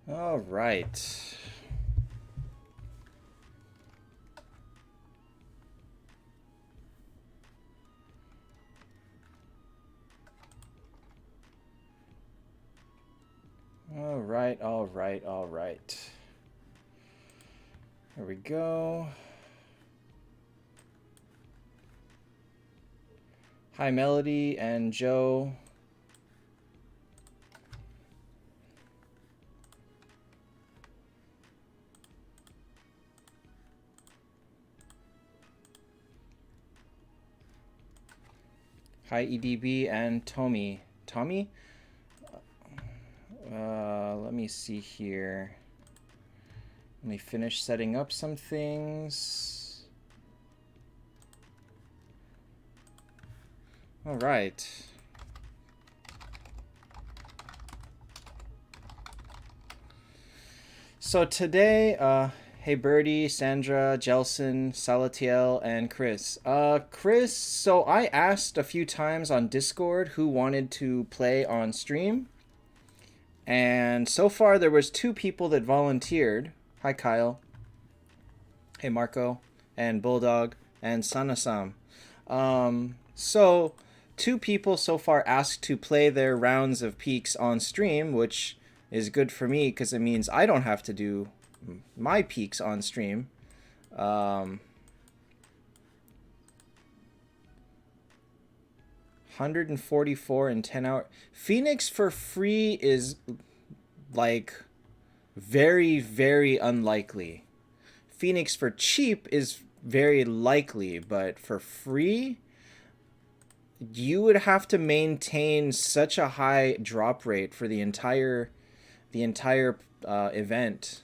All right. All right, all right, all right. Here we go. Hi, Melody and Joe. Hi, EDB and Tommy. Tommy? Let me see here. Let me finish setting up some things. All right. So today, hey Birdie, Sandra, Jelson, Salatiel, and Chris. Chris, so I asked a few times on Discord who wanted to play on stream. And so far there was 2 people that volunteered. Hi Kyle. Hey Marco. And Bulldog. And Sanasam. So 2 people so far asked to play their rounds of peaks on stream, which is good for me because it means I don't have to do my peaks on stream. 144 in 10 hours. Phoenix for free is like very, very unlikely. Phoenix for cheap is very likely, but for free, you would have to maintain such a high drop rate for the entire event.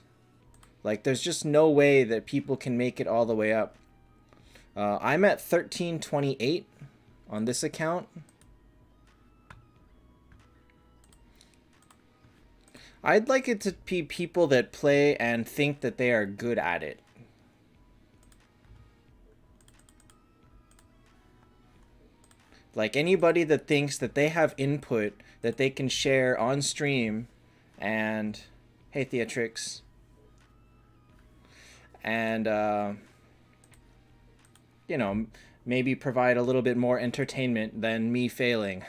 Like, there's just no way that people can make it all the way up. I'm at 1328 on this account. I'd like it to be people that play and think that they are good at it. Like anybody that thinks that they have input that they can share on stream and hey Theatrix and you know, maybe provide a little bit more entertainment than me failing.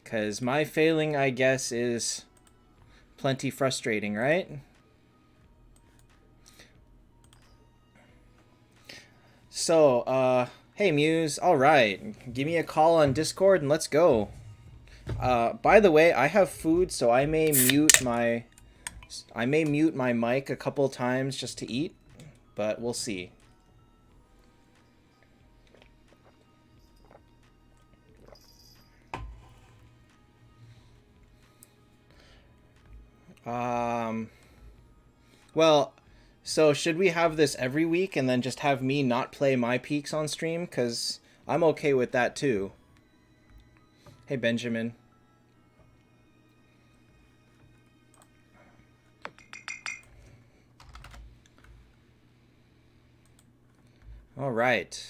Cuz my failing, I guess, is plenty frustrating, right? So, hey Muse, all right. Give me a call on Discord and let's go. By the way, I have food, so I may mute my mic a couple times just to eat, but we'll see. Um, well, so should we have this every week and then just have me not play my peaks on stream? Because I'm okay with that too. Hey, Benjamin. All right.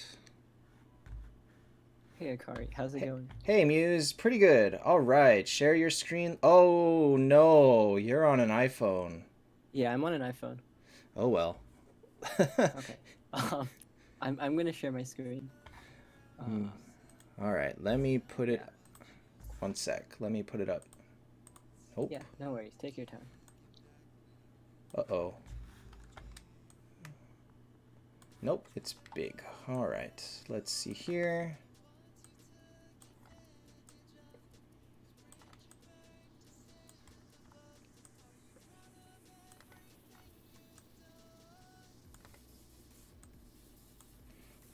Hey Akari, how's it going? Hey, Muse. Pretty good. All right. Share your screen. Oh, no. You're on an iPhone. Yeah, I'm on an iPhone. Oh, well. Okay. Um, I'm gonna share my screen. Hmm. Uh, All right. Let me put it. yeah, One sec. Let me put it up. Nope. yeah, no worries. Take your time. Uh-oh. Nope. It's big. All right. Let's see here.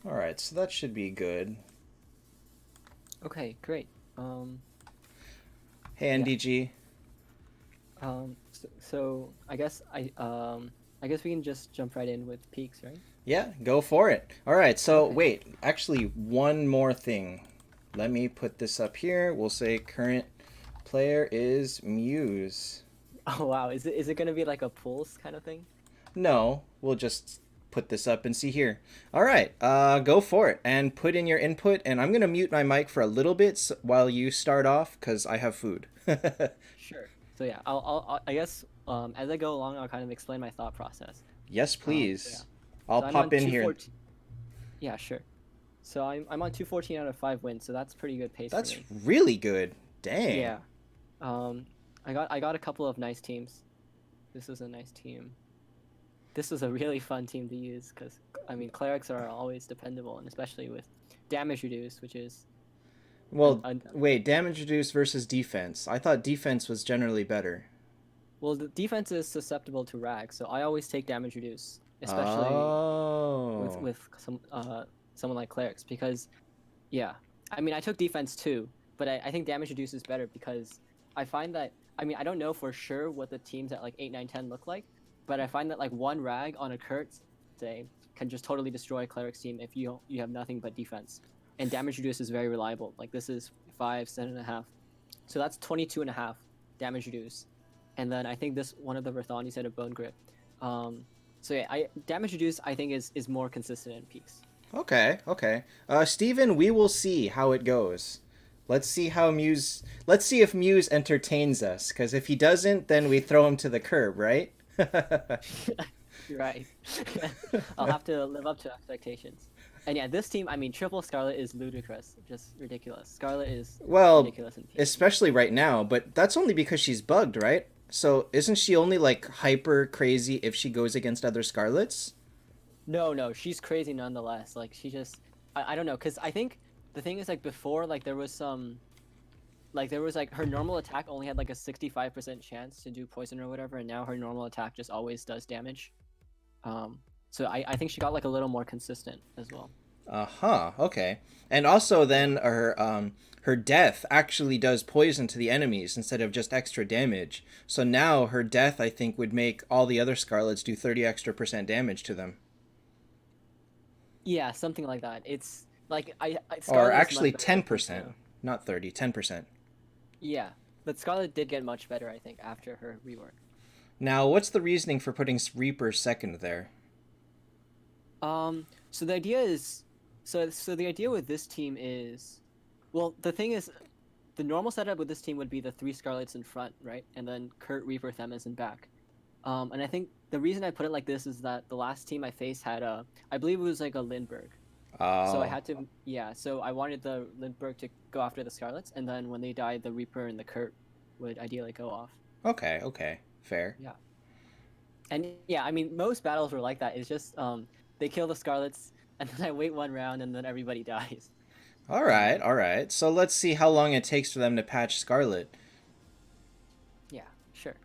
All right. So that should be good. Okay, great. Um, Hey, yeah. NDG. So I guess we can just jump right in with peaks, right? Yeah, go for it. All right. So Okay. wait. Actually, one more thing. Let me put this up here. We'll say current player is Muse. Oh wow, is it gonna be like a pulse kind of thing? No, we'll just put this up and see here. All right, go for it and put in your input. And I'm gonna mute my mic for a little bit while you start off because I have food. Sure. So yeah, I guess as I go along, I'll kind of explain my thought process. Yes, So yeah, please. I'll so I'm on pop in here. 214. Yeah, sure. So I'm on 214 out of 5 wins, so that's pretty good pace for That's me. really good. Dang. Yeah. Um, I got a couple of nice teams. This is a nice team. This was a really fun team to use because I mean clerics are always dependable, and especially with damage reduce, which is Well, an wait, damage reduced versus defense. I thought defense was generally better. well, the defense is susceptible to rag, so I always take damage reduce, especially with Oh. someone like clerics because yeah, I mean I took defense too, but I think damage reduce is better because I find that I mean I don't know for sure what the teams at like 8, 9, 10 look like, but I find that like one rag on a Kurt say can just totally destroy a cleric's team if you have nothing but defense, and damage reduce is very reliable. Like this is 5, 7.5, so that's 22.5 damage reduce, and then I think this one of the Verthani said a bone grip. So yeah, I damage reduce I think is more consistent in peaks. Okay, okay. Steven, we will see how it goes. Let's see how Muse. Let's see if Muse entertains us. Because if he doesn't, then we throw him to the curb, right? You're right. I'll have to live up to expectations. And yeah, this team, I mean, triple Scarlet is ludicrous, just ridiculous. Scarlet is Well, ridiculous in peaks. especially right now, but that's only because she's bugged, right? So isn't she only like hyper crazy if she goes against other Scarlets? No, no, she's crazy nonetheless. Like she just, I don't know, cause I think the thing is like before, like there was like her normal attack only had like a 65% chance to do poison or whatever, and now her normal attack just always does damage. So I think she got like a little more consistent as well. Uh-huh. Okay. And also then her death actually does poison to the enemies instead of just extra damage. So now her death I think would make all the other Scarlets do 30 extra percent damage to them. Yeah, something like that. It's like Or Scarlet is much actually better in peaks 10%, now. not 30, 10%. Yeah, but Scarlet did get much better, I think, after her rework. Now, what's the reasoning for putting Reaper second there? So the idea is, so the idea with this team is, well, the thing is, the normal setup with this team would be the three Scarlets in front, right, and then Kurt, Reaper, Themis in back. And I think the reason I put it like this is that the last team I faced had I believe it was like a Lindbergh. So I Oh, had to, yeah. So I wanted the Lindbergh to go after the Scarlets, and then when they died, the Reaper and the Kurt would ideally go off. okay, okay. Fair. Yeah. And yeah, I mean, most battles were like that. It's just they kill the Scarlets, and then I wait one round, and then everybody dies. All right, Um, all right. So let's see how long it takes for them to patch Scarlet. yeah, sure.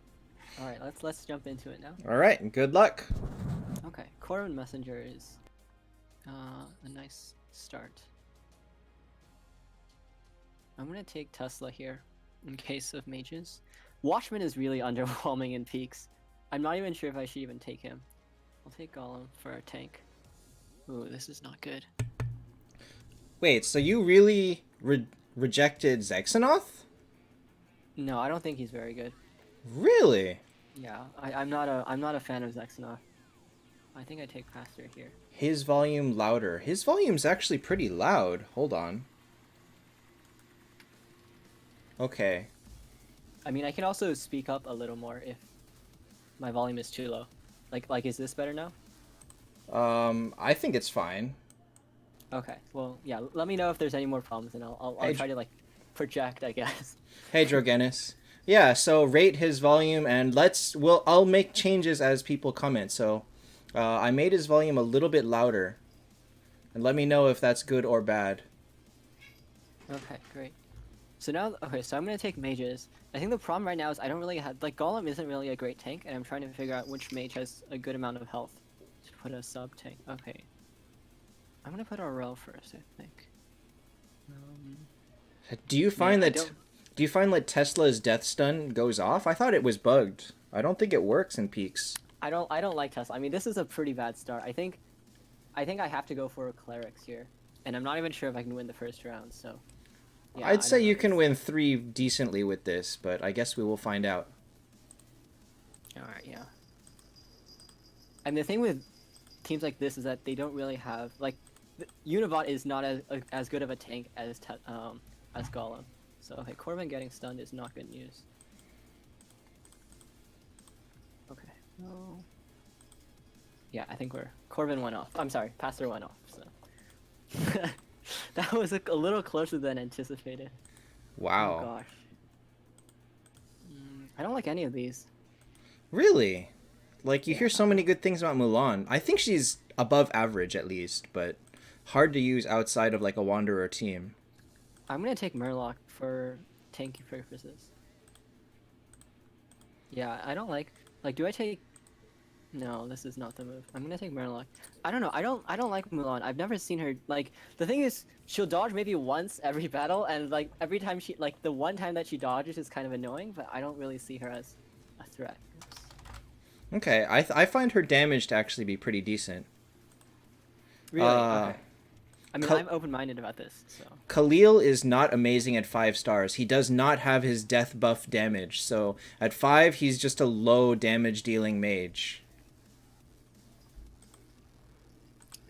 All right, let's jump into it now. All right, good luck. Okay, Corwin Messenger is a nice start. I'm gonna take Tesla here, in case of mages. Watchman is really underwhelming in peaks. I'm not even sure if I should even take him. I'll take Golem for a tank. Ooh, this is not good. Wait, so you really rejected Zexanoth? No, I don't think he's very good. Really? Yeah, I'm not a fan of Zexanoth. I think I take Pastor here. His volume louder. His volume's actually pretty loud. Hold on. Okay. I mean, I can also speak up a little more if my volume is too low. Like is this better now? I think it's fine. Okay. Well, yeah. Let me know if there's any more problems, and I'll Hey, try to like project, I guess. hey, Drogenis. Yeah, so rate his volume and I'll make changes as people comment. So, I made his volume a little bit louder, and let me know if that's good or bad. Okay, great. So now, okay, so I'm gonna take mages. I think the problem right now is I don't really have like Golem isn't really a great tank, and I'm trying to figure out which mage has a good amount of health to put a sub tank. Okay, I'm gonna put Aurel first, I think. Um, Do you Man, find I that don't. do you find that Tesla's death stun goes off? I thought it was bugged. I don't think it works in peaks. I don't like Tesla. I mean, this is a pretty bad start. I think I have to go for a clerics here, and I'm not even sure if I can win the first round. So, yeah, I'd I say don't know. you can win 3 decently with this, but I guess we will find out. All right, yeah. And the thing with teams like this is that they don't really have like Unibot is not as good of a tank as Golem. So okay, Corbin getting stunned is not good news. So yeah, I think Corbin went off. I'm sorry, Pastor went off. So that was a little closer than anticipated. Oh Wow. gosh. I don't like any of these. Really? Like, you Yeah. hear so many good things about Mulan. I think she's above average at least, but hard to use outside of like a Wanderer team. I'm gonna take Murloc for tanky purposes. Yeah, I don't like. Do I take? No, this is not the move. I'm gonna take Murloc. I don't know. I don't like Mulan. I've never seen her like. The thing is, she'll dodge maybe once every battle, and like every time she like the one time that she dodges is kind of annoying. But I don't really see her as a threat. Okay, I find her damage to actually be pretty decent. Really? Uh, Okay. I mean, Ka- I'm open-minded about this. So Khalil is not amazing at 5 stars. He does not have his death buff damage, so at 5 he's just a low damage dealing mage.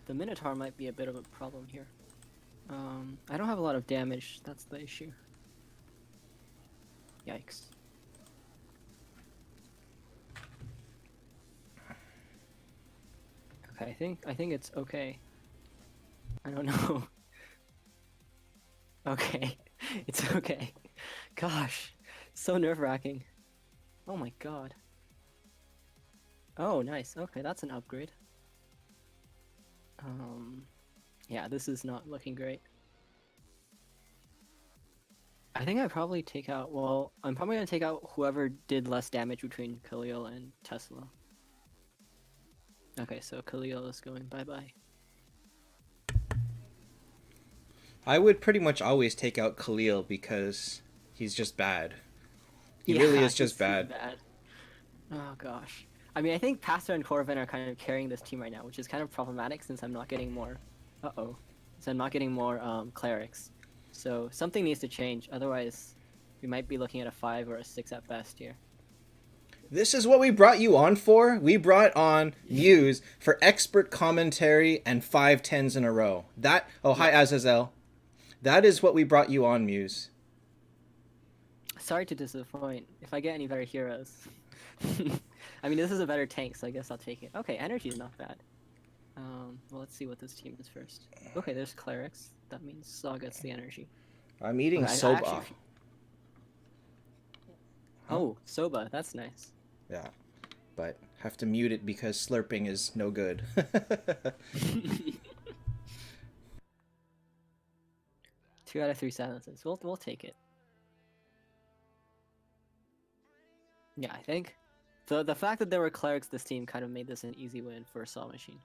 the Minotaur might be a bit of a problem here. I don't have a lot of damage. That's the issue. Yikes. Okay, I think it's okay. I don't know. Okay, it's okay. Gosh, so nerve-wracking. Oh my god. Oh, nice. Okay, that's an upgrade. Yeah, this is not looking great. I think I probably take out. Well, I'm probably gonna take out whoever did less damage between Khalil and Tesla. Okay, so Khalil is going bye-bye. I would pretty much always take out Khalil because he's just bad. He really is just he's bad. Oh gosh. I mean, I think Pastor and Corvin are kind of carrying this team right now, which is kind of problematic since I'm not getting more. So I'm not getting more clerics. So something needs to change. Otherwise, we might be looking at a 5 or a 6 at best here. This is what we brought you on for. We brought on Muse for expert commentary and 5 10s in a row. That hi Azazel. That is what we brought you on, Muse. Sorry to disappoint. If I get any better heroes. I mean, this is a better tank, so I guess I'll take it. Okay, energy is not bad. Well, let's see what this team is first. Okay, there's clerics. That means Saw gets the energy. I'm eating Okay, soba. actually... Oh, soba. That's nice. Yeah, but have to mute it because slurping is no good. 2 out of 3 silences. We'll take it. Yeah, I think the fact that there were clerics this team kind of made this an easy win for a Saw machine.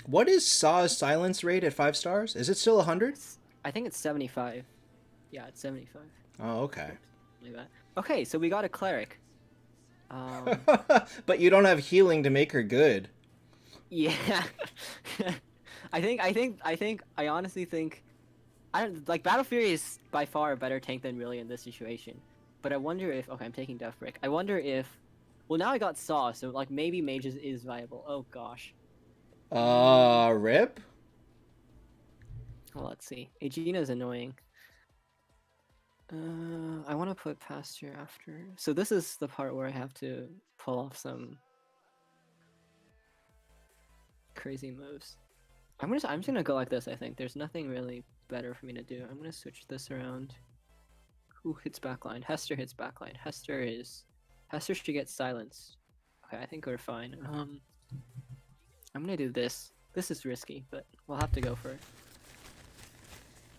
What is Saw's silence rate at 5 stars? Is it still 100? I think it's 75. Yeah, it's 75. Oh, okay. Like that. Okay, so we got a cleric. But you don't have healing to make her good. Yeah. I honestly think I don't like Battle Fury is by far a better tank than really in this situation. But I wonder if I'm taking Death Brick. I wonder if well now I got Saw, so like maybe Mages is viable. Oh gosh. Rip? Well, let's see. Aegina's annoying. I want to put Pasture after. So this is the part where I have to pull off some crazy moves. I'm just gonna go like this. I think there's nothing really better for me to do. I'm gonna switch this around. Who hits backline? Hester hits backline. Hester should get silenced. Okay, I think we're fine. I'm gonna do this. This is risky, but we'll have to go for it.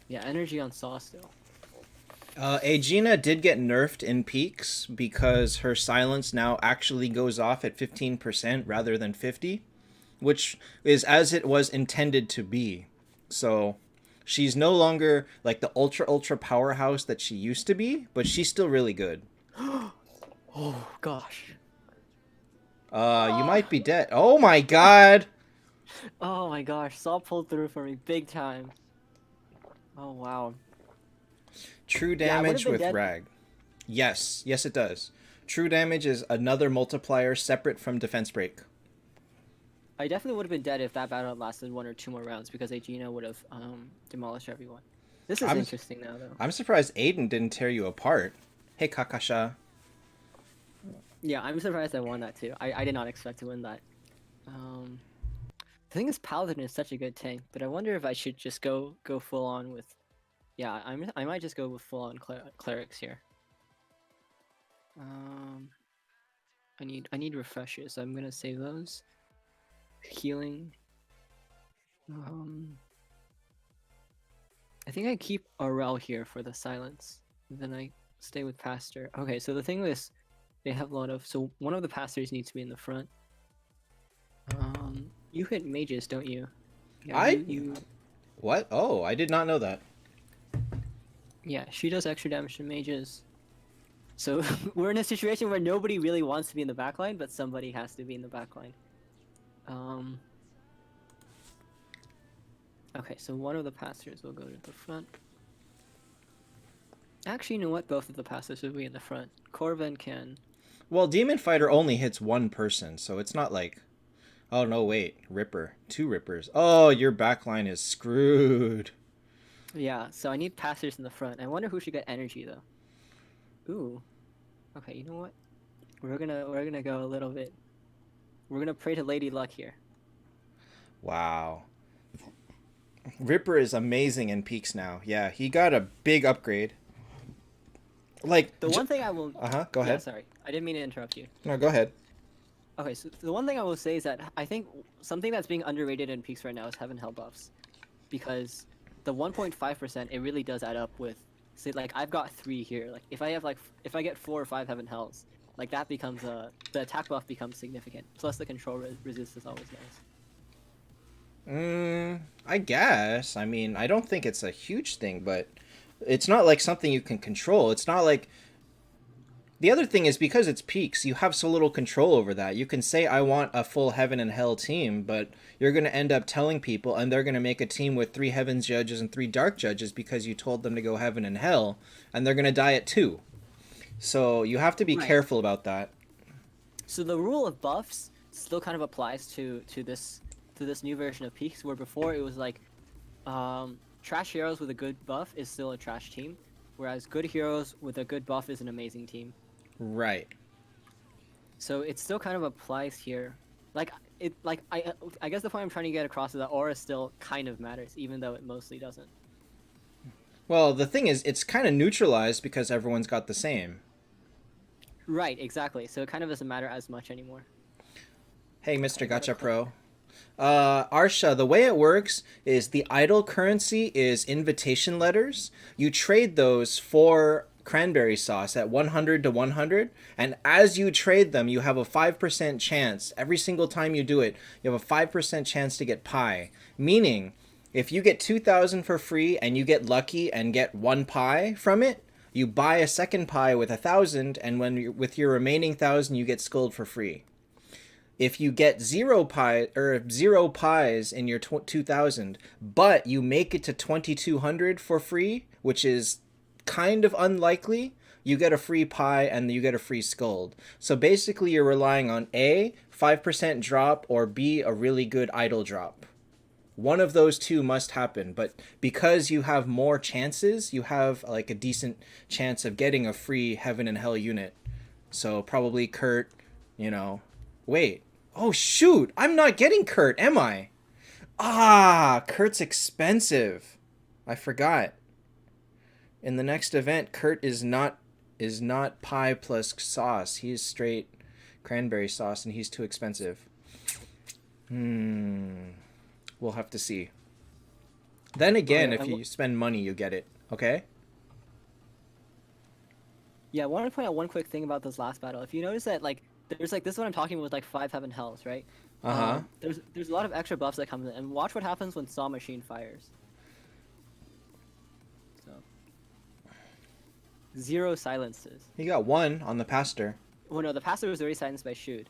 Yeah, energy on Saw still. Aegina did get nerfed in peaks because her silence now actually goes off at 15% rather than 50, which is as it was intended to be. So she's no longer like the ultra powerhouse that she used to be, but she's still really good. Oh gosh. You might be dead. Oh my god! Oh my gosh, Saw pulled through for me big time. Oh wow. True Yeah, it would've damage been with dead. Rag. Yes, it does. True damage is another multiplier separate from defense break. I definitely would have been dead if that battle had lasted 1 or 2 more rounds because Aegina would have demolished everyone. This is interesting now though. I'm surprised Aiden didn't tear you apart. Hey Kakasha. Yeah, I'm surprised I won that too. I did not expect to win that. The thing is, Paladin is such a good tank, but I wonder if I should just go full on with. Yeah, I might just go with full on clerics here. Um, I need refreshes, so I'm gonna save those. Healing. Um, I think I keep Aurel here for the silence. Then I stay with Pastor. Okay, so the thing is, they have a lot of. So one of the pastors needs to be in the front. You hit mages, don't you? Yeah, I you. What? Oh, I did not know that. Yeah, she does extra damage to mages. So we're in a situation where nobody really wants to be in the backline, but somebody has to be in the backline. Okay, so one of the pastors will go to the front. Actually, you know what? Both of the pastors will be in the front. Corvin can. Well, Demon Fighter only hits one person, so it's not like... Oh, no, wait. Ripper. Two Rippers. Oh, your backline is screwed. Yeah, so I need pastors in the front. I wonder who should get energy though. Ooh. Okay, you know what? We're gonna go a little bit. We're gonna pray to Lady Luck here. Wow. Ripper is amazing in peaks now. Yeah, he got a big upgrade. Like... The one thing I will. Go ahead. Yeah, sorry, I didn't mean to interrupt you. No, go ahead. Okay, so the one thing I will say is that I think something that's being underrated in peaks right now is heaven hell buffs, because the 1.5% it really does add up with. Say like I've got 3 here. Like if I get 4 or 5 heaven hells, like that becomes the attack buff becomes significant. Plus the control resist is always nice. I guess. I mean, I don't think it's a huge thing, but it's not like something you can control. It's not like... The other thing is, because it's peaks, you have so little control over that. You can say, I want a full heaven and hell team, but you're going to end up telling people, and they're going to make a team with 3 heavens judges and 3 dark judges because you told them to go heaven and hell, and they're going to die at 2. So you have to be careful about that. So the rule of buffs still kind of applies to this new version of peaks, where before it was like trash heroes with a good buff is still a trash team, whereas good heroes with a good buff is an amazing team. Right. So it still kind of applies here. I guess the point I'm trying to get across is that aura still kind of matters, even though it mostly doesn't. Well, the thing is, it's kind of neutralized because everyone's got the same. Right, exactly. So it kind of doesn't matter as much anymore. Hey, Mr. Gacha Pro. Arsha, the way it works is the idle currency is invitation letters. You trade those for cranberry sauce at 100 to 100, and as you trade them, you have a 5% chance. Every single time you do it, you have a 5% chance to get pie. Meaning, if you get 2,000 for free and you get lucky and get 1 pie from it, you buy a second pie with 1,000, and with your remaining 1,000, you get skulled for free. If you get 0 pies in your 2,000, but you make it to 2,200 for free, which is kind of unlikely, you get a free pie and you get a free scold. So basically you're relying on A, 5% drop, or B, a really good idle drop. One of those two must happen, but because you have more chances, you have like a decent chance of getting a free heaven and hell unit. So probably Kurt, wait. Oh shoot, I'm not getting Kurt, am I? Ah, Kurt's expensive. I forgot. In the next event, Kurt is not pie plus sauce. He's straight cranberry sauce, and he's too expensive. We'll have to see. Then again, if you spend money, you get it. Okay? Yeah, I want to point out one quick thing about this last battle. If you notice that, there's this is what I'm talking about with 5 heaven hells, right? There's a lot of extra buffs that come in, and watch what happens when Saw Machine fires. So 0 silences. He got 1 on the pastor. Well, no, the pastor was already silenced by Shoot.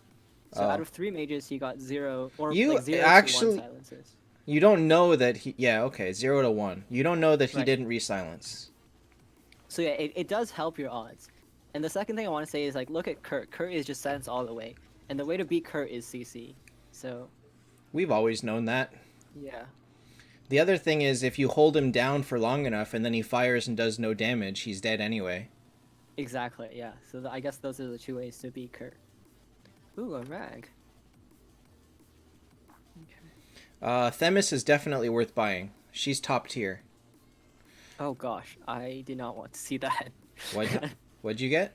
So out of 3 mages, he got 0 or 0 to 1 silences. You don't know that he... Yeah, okay, 0 to 1. You don't know that he didn't re-silence. So yeah, it does help your odds. And the second thing I want to say is, look at Kurt. Kurt is just silence all the way. And the way to beat Kurt is CC. So... We've always known that. Yeah. The other thing is, if you hold him down for long enough and then he fires and does no damage, he's dead anyway. Exactly. Yeah. So I guess those are the two ways to beat Kurt. Ooh, a rag. Themis is definitely worth buying. She's top tier. Oh gosh, I did not want to see that. What what'd you get?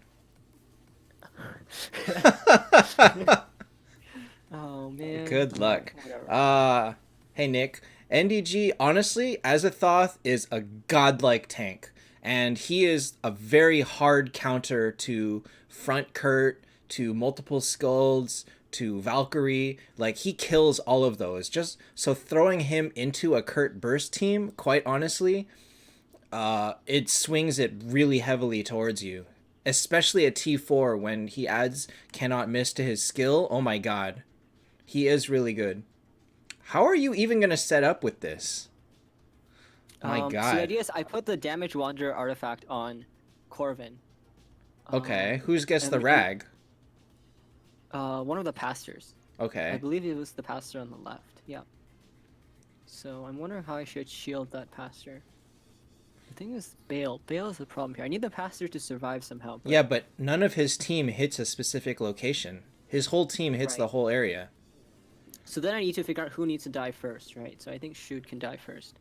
Oh man. Good luck. Whatever. Hey Nick, NDG honestly, as a Thoth, is a godlike tank, and he is a very hard counter to front Kurt, to multiple skulls, to Valkyrie. Like he kills all of those. Just so throwing him into a Kurt burst team, quite honestly, it swings it really heavily towards you. Especially at T4 when he adds cannot miss to his skill. Oh my god. He is really good. How are you even going to set up with this? Oh my So the god. idea is I put the Damage Wanderer artifact on Corvin. Okay, who's gets and the we- rag? One of the pastors. I Okay. believe it was the pastor on the left. Yeah. So I'm wondering how I should shield that pastor. The thing is, Bale. Bale is the problem here. I need the pastor to survive somehow. But... Yeah, but none of his team hits a specific location. His whole team hits the Right. whole area. So then I need to figure out who needs to die first, right? So I think Shoot can die first,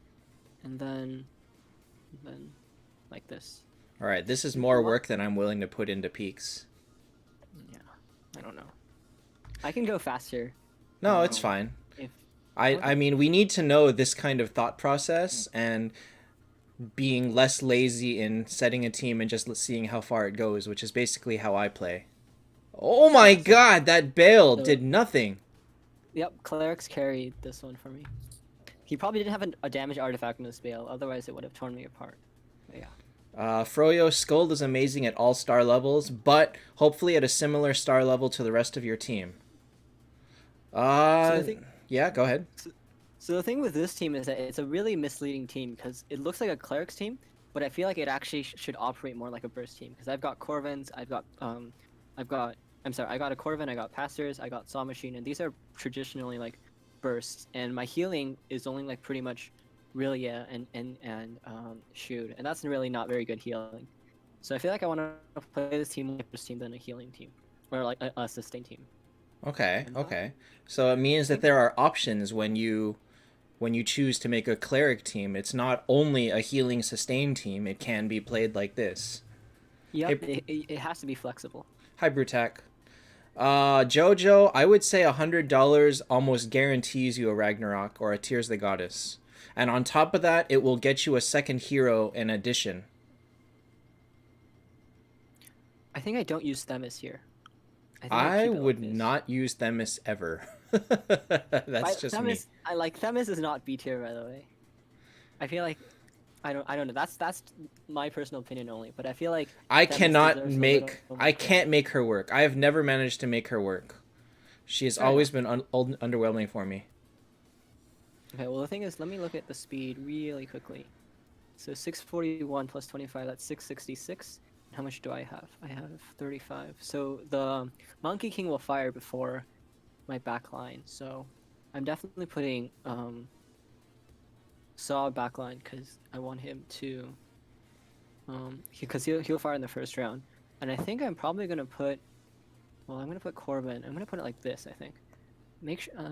and then like this. All right, this is more work than I'm willing to put into peaks. Yeah, I don't know. I can go faster. No, it's fine. If I mean, we need to know this kind of thought process and being less lazy in setting a team and just seeing how far it goes, which is basically how I play. Oh my god, that Bale did nothing. Yep, clerics carried this one for me. He probably didn't have a damage artifact in this Bale, otherwise it would have torn me apart. But yeah. Froyo Scold is amazing at all star levels, but hopefully at a similar star level to the rest of your team. Yeah, go ahead. So the thing with this team is that it's a really misleading team because it looks like a clerics team, but I feel like it actually should operate more like a burst team because I've got Corvins, I got a Corvin, I got Pastors, I got Saw Machine, and these are traditionally like bursts, and my healing is only like pretty much Rilia and Shoot, and that's really not very good healing. So I feel like I want to play this team like a burst team than a healing team, or like a sustain team. Okay, okay. So it means that there are options when you choose to make a cleric team. It's not only a healing sustain team. It can be played like this. Yep, it has to be flexible. Hi, Brutak. Jojo, I would say $100 almost guarantees you a Ragnarok or a Tears the Goddess. And on top of that, it will get you a second hero in addition. I think I don't use Themis here. I would not use Themis ever. That's just Themis, me. Themis is not B tier, by the way. I feel like I don't know. That's my personal opinion only, but I feel like I Themis cannot deserves a make little I can't make her work. I have never managed to make her work. She has always been underwhelming for me. Okay, well the thing is, let me look at the speed really quickly. So 641 plus 25, that's 666. How much do I have? I have 35. So the Monkey King will fire before my backline. So I'm definitely putting Saw backline because I want him to because he'll fire in the first round. And I think I'm probably gonna put I'm gonna put Corbin. I'm gonna put it like this, I think.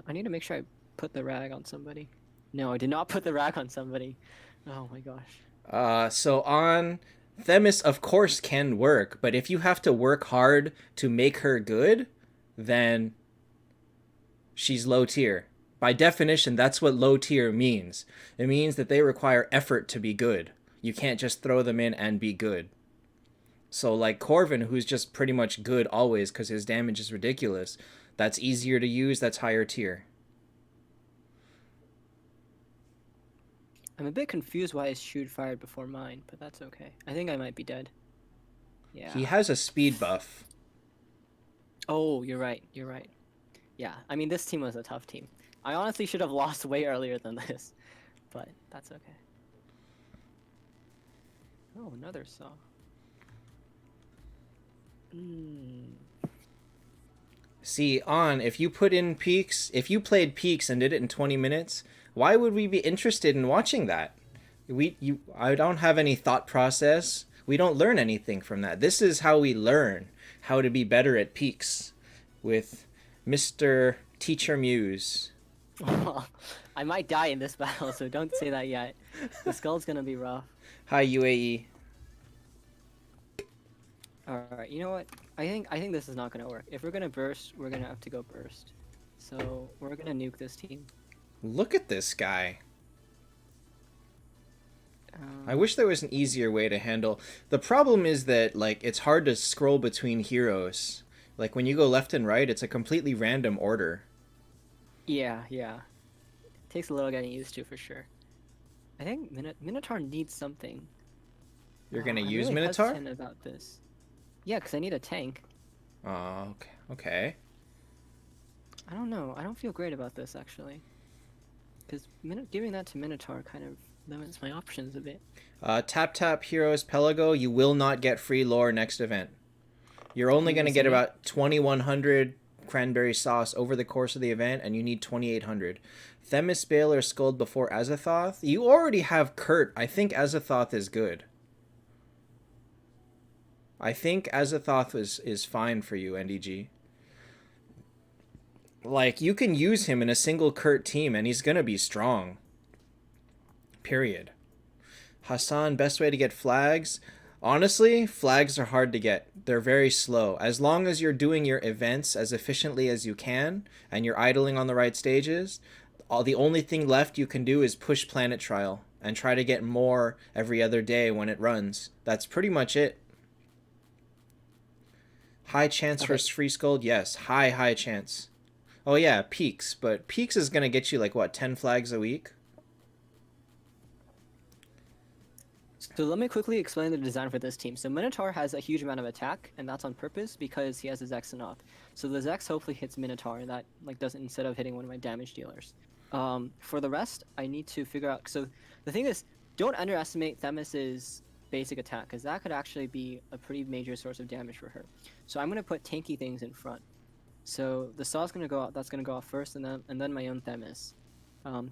I need to make sure I put the rag on somebody. No, I did not put the rag on somebody. Oh my gosh. So on Themis, of course, can work, but if you have to work hard to make her good, then she's low tier. By definition, that's what low tier means. It means that they require effort to be good. You can't just throw them in and be good. So like Corvin, who's just pretty much good always because his damage is ridiculous, that's easier to use, that's higher tier. I'm a bit confused why his shoot fired before mine, but that's okay. I think I might be dead. Yeah. He has a speed buff. Oh, you're right. You're right. Yeah, I mean, this team was a tough team. I honestly should have lost way earlier than this, but that's okay. Oh, another saw. See, if you put in peaks, if you played peaks and did it in 20 minutes, why would we be interested in watching that? I don't have any thought process. We don't learn anything from that. This is how we learn how to be better at peaks with Mr. Teacher Muse. Well, I might die in this battle, so don't say that yet. The skull's gonna be rough. Hi, UAE. Alright, you know what? I think this is not gonna work. If we're gonna burst, we're gonna have to go burst. So we're gonna nuke this team. Look at this guy. I wish there was an easier way to handle. The problem is that, like, it's hard to scroll between heroes. Like, when you go left and right, it's a completely random order. Yeah. Takes a little getting used to for sure. I think Minotaur needs something. You're gonna I'm use really Minotaur? hesitant about this. Yeah, because I need a tank. Oh, okay. I don't know. I don't feel great about this actually. Because giving that to Minotaur kind of limits my options a bit. Taptap Heroes Pelago, you will not get free lore next event. You're only going to get about 2,100 cranberry sauce over the course of the event, and you need 2,800. Themis Bale or Skuld before Azathoth. You already have Kurt. I think Azathoth is good. I think Azathoth is fine for you, NDG. Like, you can use him in a single Kurt team, and he's going to be strong. Period. Hassan, best way to get flags? Honestly, flags are hard to get. They're very slow. As long as you're doing your events as efficiently as you can, and you're idling on the right stages, the only thing left you can do is push Planet Trial, and try to get more every other day when it runs. That's pretty much it. High chance for free Skuld? Yes, high chance. Oh yeah, Peaks, but Peaks is going to get you like, what, 10 flags a week? So let me quickly explain the design for this team. So Minotaur has a huge amount of attack, and that's on purpose because he has a Zexanoth. So the Zex hopefully hits Minotaur, and that like doesn't, instead of hitting one of my damage dealers. For the rest, I need to figure out. So the thing is, don't underestimate Themis's basic attack, because that could actually be a pretty major source of damage for her. So I'm gonna put tanky things in front. So the Saw's gonna go out. That's gonna go off first, and then my own Themis.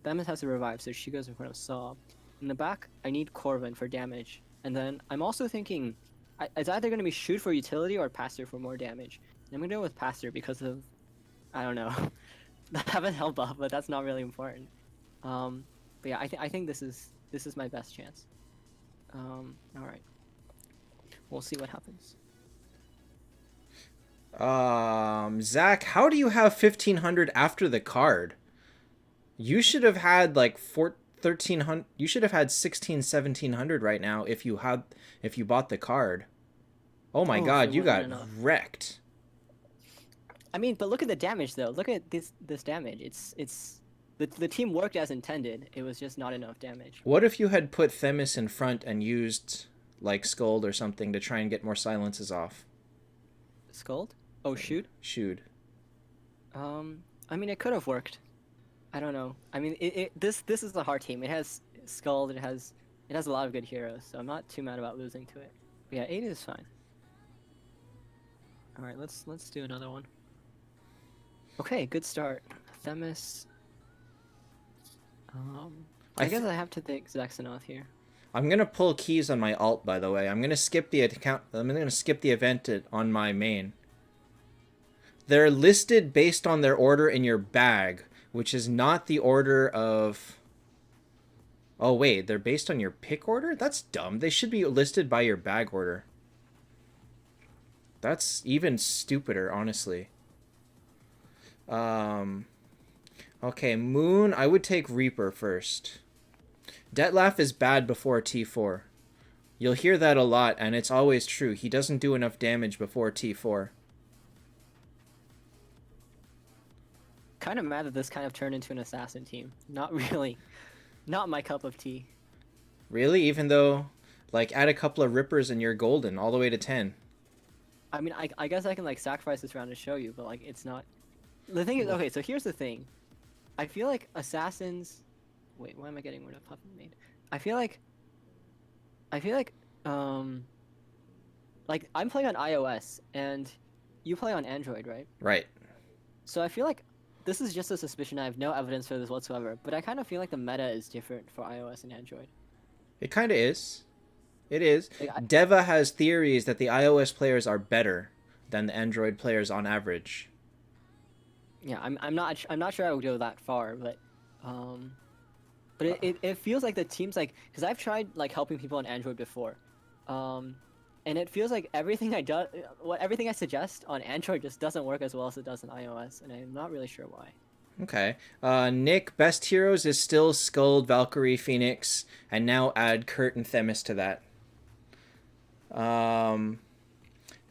Themis has to revive, so she goes in front of Saw. In the back, I need Corvin for damage. And then I'm also thinking, it's either going to be Shoot for utility or Pastor for more damage. And I'm going to go with Pastor because of, I don't know, I haven't held buff, but that's not really important. But yeah, I think this is my best chance. Alright. We'll see what happens. Zach, how do you have 1,500 after the card? You should have had like 1,300. You should have had 1,700 right now if you bought the card. Oh my god, you got wrecked. I mean, but look at the damage though. Look at this damage. It's the team worked as intended. It was just not enough damage. What if you had put Themis in front and used like Skuld or something to try and get more silences off? Skuld? Oh, shoot. Shoot. I mean, it could have worked. I don't know. I mean, this is a hard team. It has Skuld. It has a lot of good heroes, so I'm not too mad about losing to it. But yeah, 8 is fine. All right, let's do another one. Okay, good start. Themis. I guess I have to think Zexanoth here. I'm gonna pull keys on my alt, by the way. I'm gonna skip the account. I'm gonna skip the event on my main. They're listed based on their order in your bag, which is not the order of... Oh, wait, they're based on your pick order? That's dumb. They should be listed by your bag order. That's even stupider, honestly. Okay, Moon, I would take Reaper first. Detlef is bad before T4. You'll hear that a lot, and it's always true. He doesn't do enough damage before T4. Kind of mad that this kind of turned into an assassin team. Not really. Not my cup of tea. Really? Even though, like, add a couple of Rippers and you're golden, all the way to 10. I mean, I guess I can, like, sacrifice this round to show you, but, like, it's not... The thing is, okay, so here's the thing. I feel like assassins... Wait, why am I getting rid of Puppet Maid? I feel like, I'm playing on iOS, and you play on Android, right? Right. So I feel like this is just a suspicion. I have no evidence for this whatsoever, but I kind of feel like the meta is different for iOS and Android. It kind of is. It is. Like, Deva has theories that the iOS players are better than the Android players on average. yeah, I'm not sure I would go that far, um, but it feels like the teams like because I've tried like helping people on Android before, um, and it feels like everything I suggest on Android just doesn't work as well as it does on iOS, and I'm not really sure why. Okay. Nick, best heroes is still Skuld, Valkyrie, Phoenix, and now add Kurt and Themis to that. Um,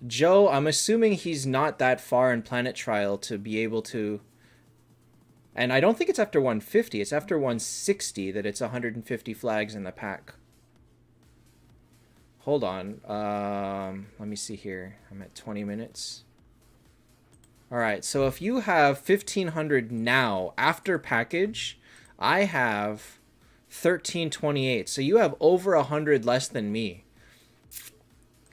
Joe, I'm assuming he's not that far in Planet Trial to be able to. And I don't think it's after 150. It's after 160 that it's 150 flags in the pack. Hold on. Let me see here. I'm at 20 minutes. All right. So if you have 1,500 now after package, I have 1,328. So you have over 100 less than me.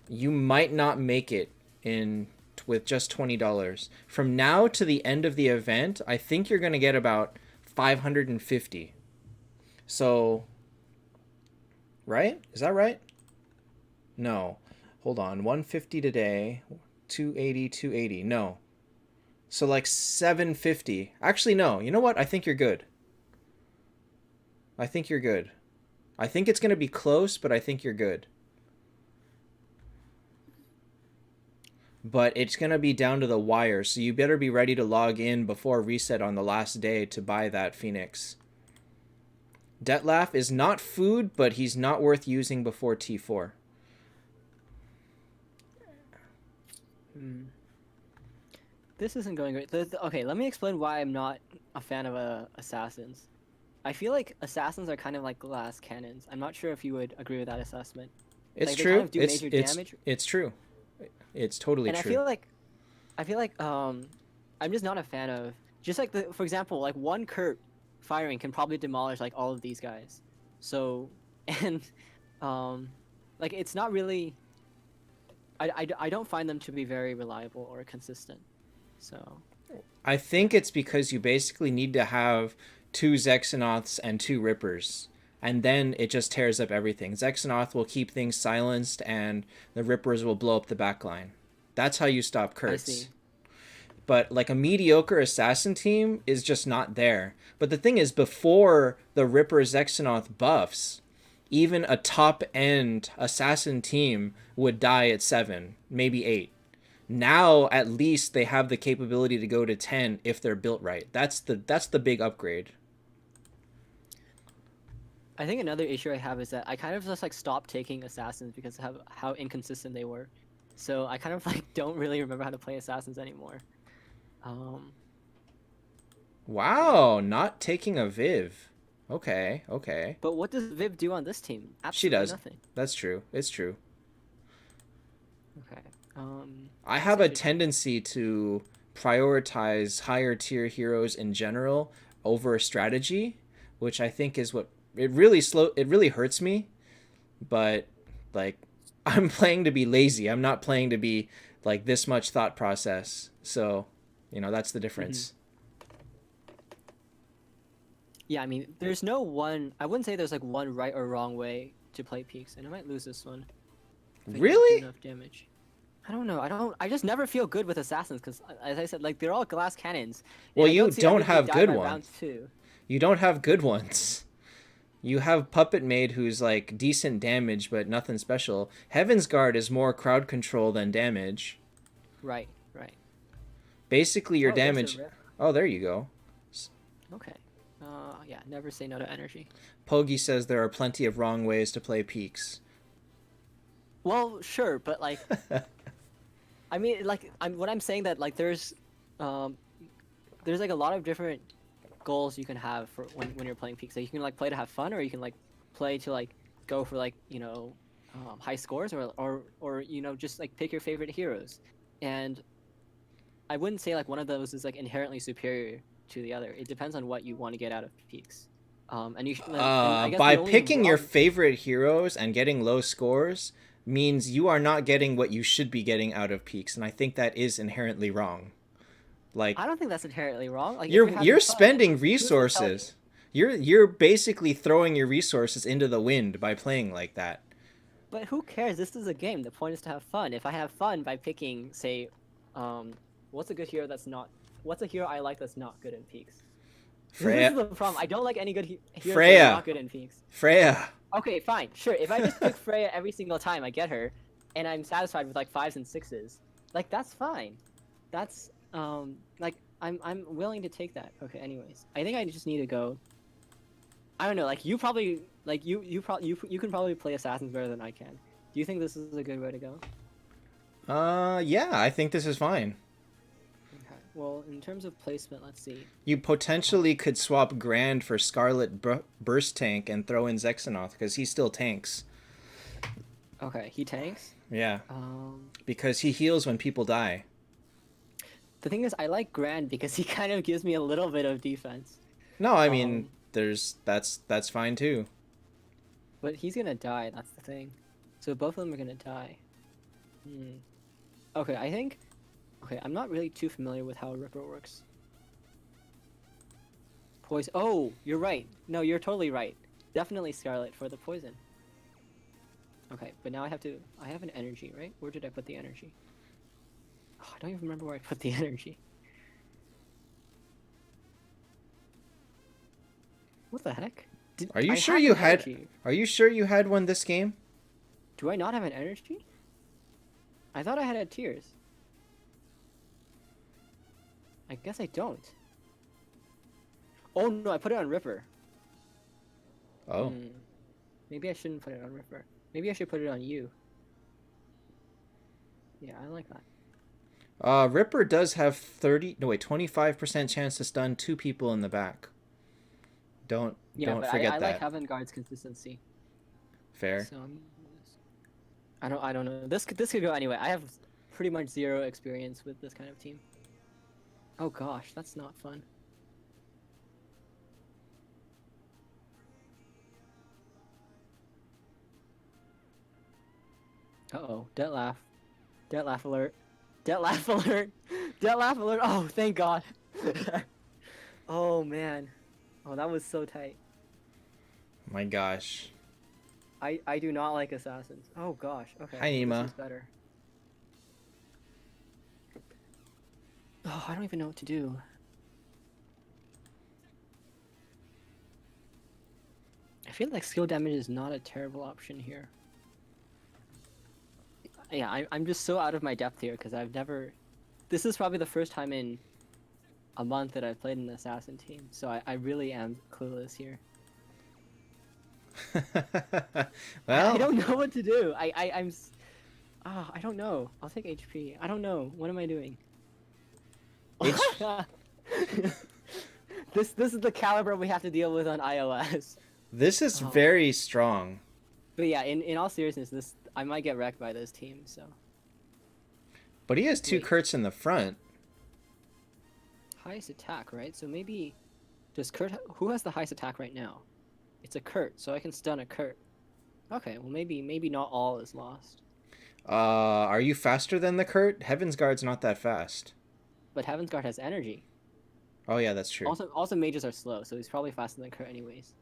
You might not make it in with just $20. From now to the end of the event, I think you're going to get about 550. So, right? Is that right? No. Hold on. 150 today, 280, 280. No. So like 750. Actually, no. You know what? I think you're good. I think you're good. I think it's going to be close, but I think you're good. But it's going to be down to the wire, so you better be ready to log in before reset on the last day to buy that Phoenix. Detlaf is not food, but he's not worth using before T4. This isn't going great. Okay, let me explain why I'm not a fan of assassins. I feel like assassins are kind of like glass cannons. I'm not sure if you would agree with that assessment. It's like, they true. kind of do major damage. It's true. It's totally and true. I feel like I'm just not a fan of just like for example, like one Kurt firing can probably demolish like all of these guys. So and like it's not really I don't find them to be very reliable or consistent. So I think it's because you basically need to have 2 Zexanoths and 2 Rippers. And then it just tears up everything. Zexanoth will keep things silenced, and the Rippers will blow up the backline. That's how you stop Kurtz. I see. But like a mediocre assassin team is just not there. But the thing is, before the Ripper Zexanoth buffs, even a top-end assassin team would die at 7, maybe 8. Now, at least, they have the capability to go to 10 if they're built right. That's the big upgrade. I think another issue I have is that I kind of just like stopped taking assassins because of how inconsistent they were. So I kind of like don't really remember how to play assassins anymore. Wow, not taking a Viv. Okay. But what does Viv do on this team? Absolutely She does. nothing. That's true. It's true. Okay. I have a tendency to prioritize higher tier heroes in general over strategy, which I think is what it really hurts me. But like I'm playing to be lazy. I'm not playing to be like this much thought process. So, that's the difference. Mm-hmm. Yeah, I mean, there's no one. I wouldn't say there's like one right or wrong way to play peaks, and I might lose this one. If I don't Really? do enough damage. I don't know. I just never feel good with assassins because, as I said, like they're all glass cannons. Well, I you see don't everybody have die good by ones. round 2. You don't have good ones. You have Puppet Maid, who's like decent damage but nothing special. Heaven's Guard is more crowd control than damage. Right. Basically, your Oh, there's a damage. rip. Oh, there you go. Okay. Yeah. Never say no to energy. Pogi says there are plenty of wrong ways to play peaks. Well, sure, but like, I mean, like, what I'm saying that like there's like a lot of different goals you can have for when you're playing peaks. Like you can like play to have fun, or you can like play to like go for like high scores, or just like pick your favorite heroes. And I wouldn't say like one of those is like inherently superior to the other. It depends on what you want to get out of peaks. And you and I guess by the only picking your wrong- favorite heroes and getting low scores means you are not getting what you should be getting out of peaks, and I think that is inherently wrong. Like I don't think that's inherently wrong. Like if you're having fun, spending who's to tell you? resources. You're basically throwing your resources into the wind by playing like that. But who cares? This is a game. The point is to have fun. If I have fun by picking, say, what's a good hero that's not? What's a hero I like that's not good in peaks? This is Freya. the problem. I don't like any good heroes that Freya. are not good in peaks. Freya. Okay, fine, sure. If I just pick Freya every single time I get her, and I'm satisfied with like 5s and 6s, like that's fine. That's like I'm willing to take that. Okay, anyways, I think I just need to go. I don't know. Like you probably like you can probably play assassins better than I can. Do you think this is a good way to go? Yeah, I think this is fine. Okay. Well, in terms of placement, let's see. You potentially could swap Grand for Scarlett Burst Tank and throw in Zexanoth because he still tanks. Okay, he tanks. Yeah. Because he heals when people die. The thing is, I like Grand because he kind of gives me a little bit of defense. No, I mean, that's fine too. But he's gonna die. That's the thing. So both of them are gonna die. Okay, I think. Okay, I'm not really too familiar with how a Ripper works. Poison. Oh, you're right. No, you're totally right. Definitely Scarlet for the poison. Okay, but now I have an energy, right? Where did I put the energy? Oh, I don't even remember where I put the energy. What the heck? Are you sure you had? Are you sure you had one this game? Do I not have an energy? I thought I had tears. I guess I don't. Oh no, I put it on Ripper. Oh. Maybe I shouldn't put it on Ripper. Maybe I should put it on you. Yeah, I like that. Ripper does have 25% chance to stun 2 people in the back. Don't forget I that. like Heaven Guard's consistency. Fair. So I don't know. This could go anyway. I have pretty much 0 experience with this kind of team. Oh gosh, that's not fun. Uh-oh, dead laugh. Dead laugh alert. Dead laugh alert. Dead laugh alert. Oh, thank God. Oh man. Oh, that was so tight. My gosh. I do not like assassins. Oh gosh. Okay. Hi, Nima. This is better. Oh, I don't even know what to do. I feel like skill damage is not a terrible option here. Yeah, I'm just so out of my depth here because I've never... This is probably the first time in a month that I've played an assassin team, so I really am clueless here. Well... I don't know what to do. I don't know. I'll take HP. I don't know. What am I doing? This is the caliber we have to deal with on iOS. This is very strong. But yeah, in all seriousness, I might get wrecked by this team, so. But he has 2 Kurts in the front. Highest attack, right? So maybe does Kurt who has the highest attack right now? It's a Kurt, so I can stun a Kurt. Okay, well maybe not all is lost. Are you faster than the Kurt? Heaven's Guard's not that fast. But Heaven's Guard has energy. Oh yeah, that's true. Also mages are slow, so he's probably faster than Kurt anyways.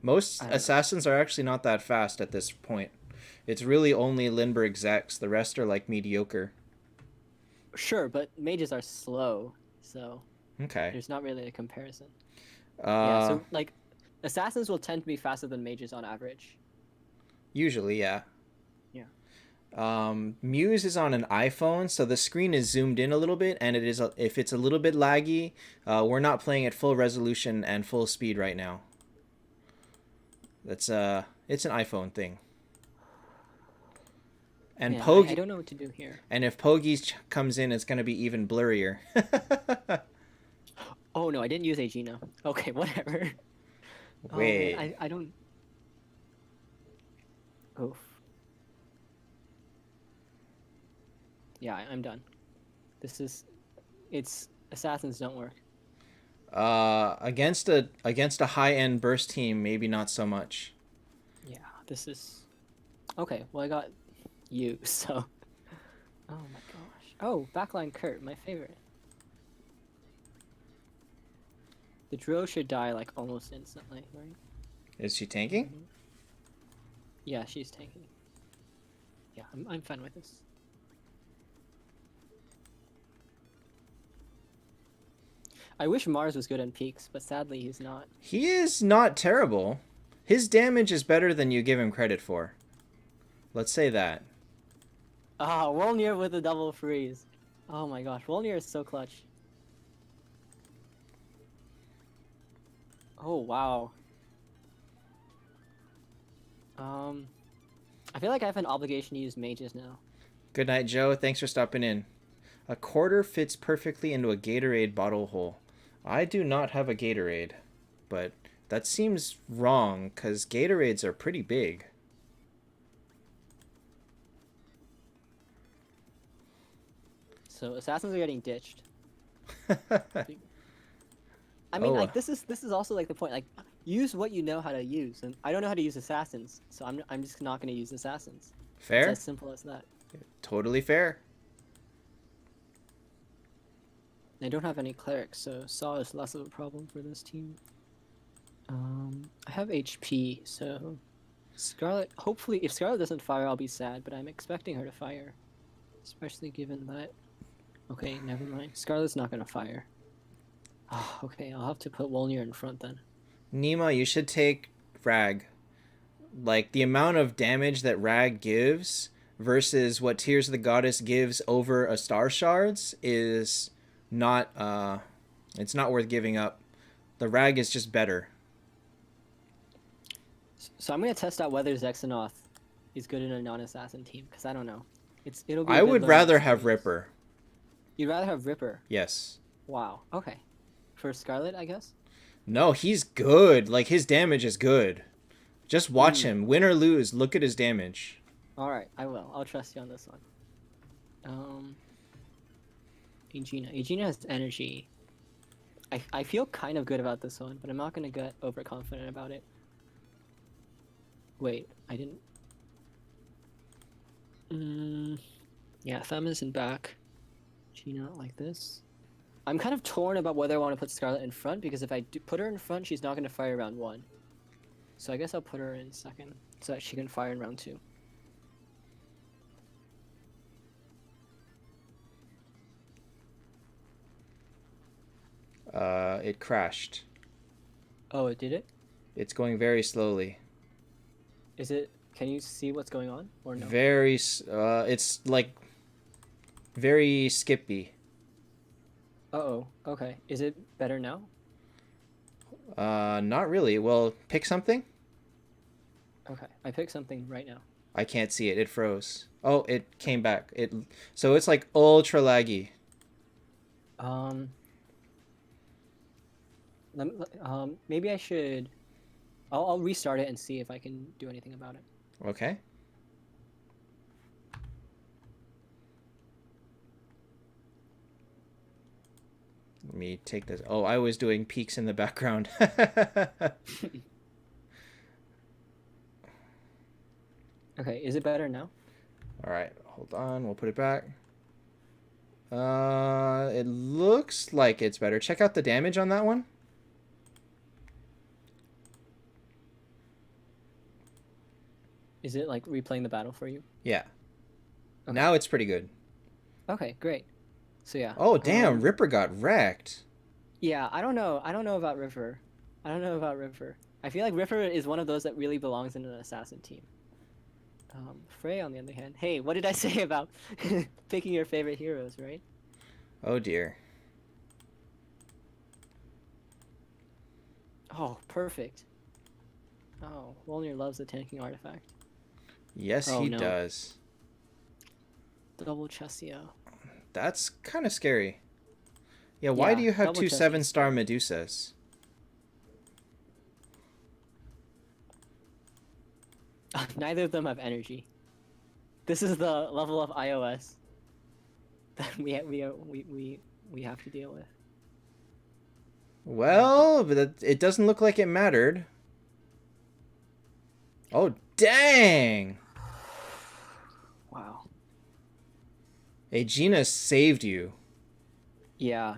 Most assassins are actually not that fast at this point. It's really only Lindbergh's X. The rest are like mediocre. Sure, but mages are slow, so okay. There's not really a comparison. Yeah, so like assassins will tend to be faster than mages on average. Usually, yeah. Yeah. Muse is on an iPhone, so the screen is zoomed in a little bit, and if it's a little bit laggy, we're not playing at full resolution and full speed right now. That's it's an iPhone thing. And yeah, Pogi, I don't know what to do here. And if Pogies comes in, it's gonna be even blurrier. Oh no, I didn't use Aegina. Okay, whatever. Wait. Oh, man, I don't. Oof. Yeah, I'm done. It's assassins don't work. Against a high-end burst team, maybe not so much. Yeah, this is okay. Well, I got you, so. Oh my gosh. Oh, backline Kurt, my favorite. The drill should die like almost instantly, right? Is she tanking? Mhm. Yeah, she's tanking. Yeah, I'm fine with this. I wish Mars was good on peaks, but sadly he's not. He is not terrible. His damage is better than you give him credit for. Let's say that. Ah, Wolnir with a double freeze. Oh my gosh, Wolnir is so clutch. Oh wow. I feel like I have an obligation to use mages now. Good night, Joe. Thanks for stopping in. A quarter fits perfectly into a Gatorade bottle hole. I do not have a Gatorade, but that seems wrong because Gatorades are pretty big. So assassins are getting ditched. I mean, Oh, like this is also like the point. Like, use what you know how to use, and I don't know how to use assassins, so I'm just not gonna use assassins. fair? It's as simple as that. Totally fair. I don't have any clerics, so Saw is less of a problem for this team. I have HP, so Scarlett. Hopefully, if Scarlett doesn't fire, I'll be sad, but I'm expecting her to fire, especially given that. Okay, never mind. Scarlett's not gonna fire. Oh, okay, I'll have to put Wolnir in front then. Nima, you should take Rag. Like, the amount of damage that Rag gives versus what Tears of the Goddess gives over a Star Shards is not, it's not worth giving up. The Rag is just better. So I'm gonna test out whether Zexanoth is good in a non-assassin team, because I don't know. It'll be. I would rather have Ripper. You'd rather have Ripper. Yes. Wow. Okay. For Scarlet, I guess. No, he's good. Like, his damage is good. Just watch him. Win or lose, look at his damage. All right, I will. I'll trust you on this one. Aegina. Aegina has energy. I feel kind of good about this one, but I'm not gonna get overconfident about it. Wait, I didn't. Yeah, Thumb isn't back. Gina like this. I'm kind of torn about whether I want to put Scarlett in front, because if I do put her in front, she's not going to fire round 1. So I guess I'll put her in second, so that she can fire in round 2. It crashed. Oh, it did it? It's going very slowly. Is it... Can you see what's going on, or no? It's like very skippy. Uh-oh, okay. Is it better now? Not really. Well, pick something. Okay, I picked something right now. I can't see it. It froze. Oh, it came back. So it's like ultra laggy. Maybe I should... I'll restart it and see if I can do anything about it. Okay. Let me take this. Oh, I was doing peaks in the background. Okay, is it better now? All right, hold on. We'll put it back. It looks like it's better. Check out the damage on that one. Is it like replaying the battle for you? Yeah. Okay. Now it's pretty good. Okay, great. So yeah. Oh, damn. Ripper got wrecked. Yeah, I don't know. I don't know about Ripper. I feel like Ripper is one of those that really belongs in an assassin team. Frey, on the other hand. Hey, what did I say about picking your favorite heroes, right? Oh, dear. Oh, perfect. Oh, Wolnir loves the tanking artifact. Yes, Oh, he no. does. Double Chesio. That's kind of scary. Yeah, why do you have double two chest is 7-star Medusas? Neither of them have energy. This is the level of iOS that we have to deal with. Well, but it doesn't look like it mattered. Oh, dang! Wow. Aegina saved you. Yeah.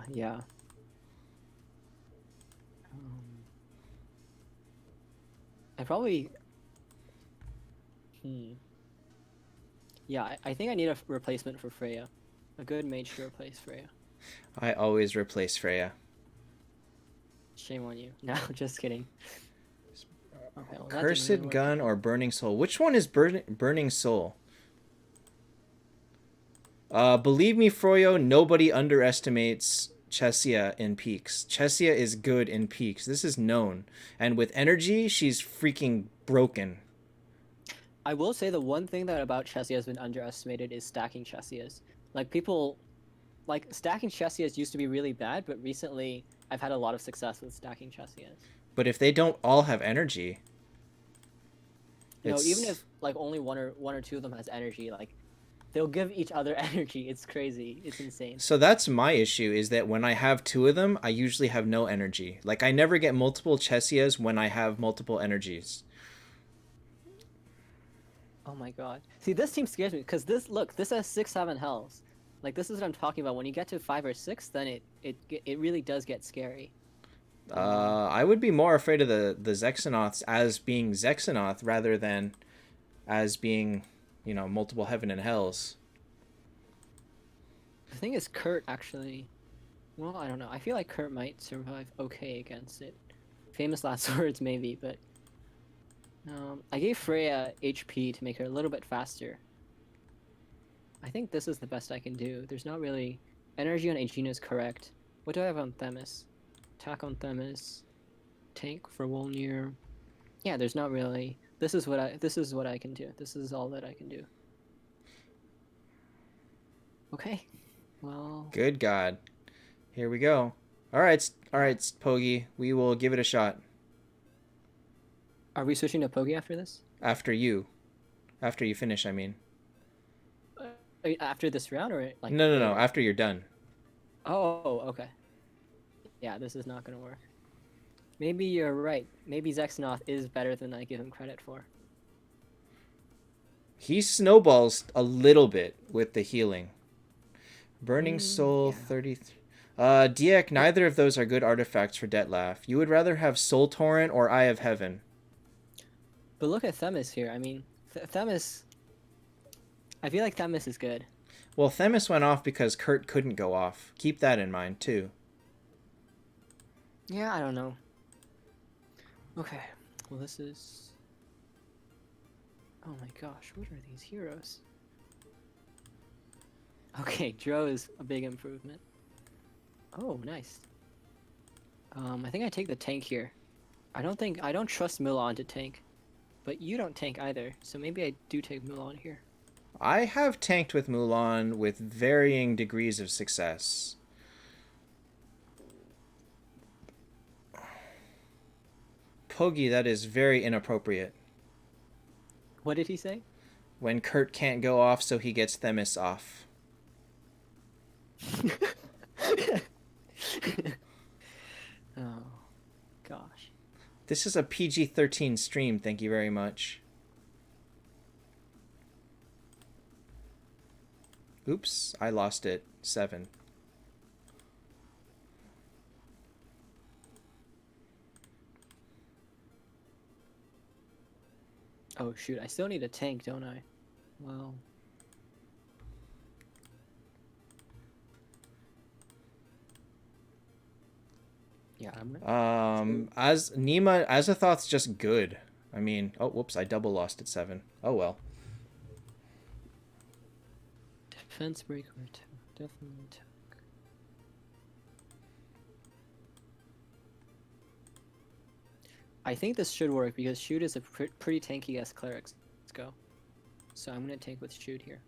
I probably. Yeah, I think I need a replacement for Freya. A good mage to replace Freya. I always replace Freya. Shame on you. No, just kidding. Okay, well that didn't really Cursed work. Gun or Burning Soul? Which one is Burning Soul? Believe me, Froyo, nobody underestimates Chesia in peaks. Chesia is good in peaks. This is known. And with energy, she's freaking broken. I will say the one thing that about Chesia has been underestimated is stacking Chesias. Like people, like stacking Chesias used to be really bad, but recently I've had a lot of success with stacking Chesias. But if they don't all have energy, You know, even it's... if like only one or two of them has energy, like they'll give each other energy. It's crazy. It's insane. So that's my issue, is that when I have two of them, I usually have no energy. Like, I never get multiple Chesias when I have multiple energies. Oh my god. See, this team scares me because this has 6-7 health. Like this is what I'm talking about. When you get to 5 or 6, then it really does get scary. I would be more afraid of the Zexanoths as being Zexanoth rather than as being, you know, multiple heaven and hells. The thing is, Kurt actually. Well, I don't know. I feel like Kurt might survive okay against it. Famous last words, maybe, but. I gave Freya HP to make her a little bit faster. I think this is the best I can do. There's not really... Energy on Aegina is correct. What do I have on Themis? Attack on Themis. Tank for Wolnir. Yeah, there's not really... This is what I can do. This is all that I can do. Okay. Well... Good God. Here we go. Alright, Pogi. We will give it a shot. Are we switching to Pogi after this? After you. After you finish, I mean. After this round, or like? No. After you're done. Oh, okay. Yeah, this is not gonna work. Maybe you're right. Maybe Zexanoth is better than I give him credit for. He snowballs a little bit with the healing. Burning Soul, yeah. 33. Diek, neither of those are good artifacts for Detlaf. You would rather have Soul Torrent or Eye of Heaven. But look at Themis here. I mean, Themis... I feel like Themis is good. Well, Themis went off because Kurt couldn't go off. Keep that in mind, too. Yeah, I don't know. Okay. Well, this is... Oh my gosh, what are these heroes? Okay, Dro is a big improvement. Oh, nice. I think I take the tank here. I don't trust Mulan to tank. But you don't tank either, so maybe I do take Mulan here. I have tanked with Mulan with varying degrees of success. Pogi, that is very inappropriate. What did he say? When Kurt can't go off, so he gets Themis off. Oh, gosh. This is a PG-13 stream, thank you very much. Oops, I lost it. 7. Oh shoot, I still need a tank, don't I? Well... Yeah, as Nima, Azathoth's just good. I mean, oh, whoops, I double lost at 7. Oh well. Defense break or attack. Definitely attack. I think this should work because Shoot is a pretty tanky as clerics. Let's go. So I'm gonna tank with Shoot here.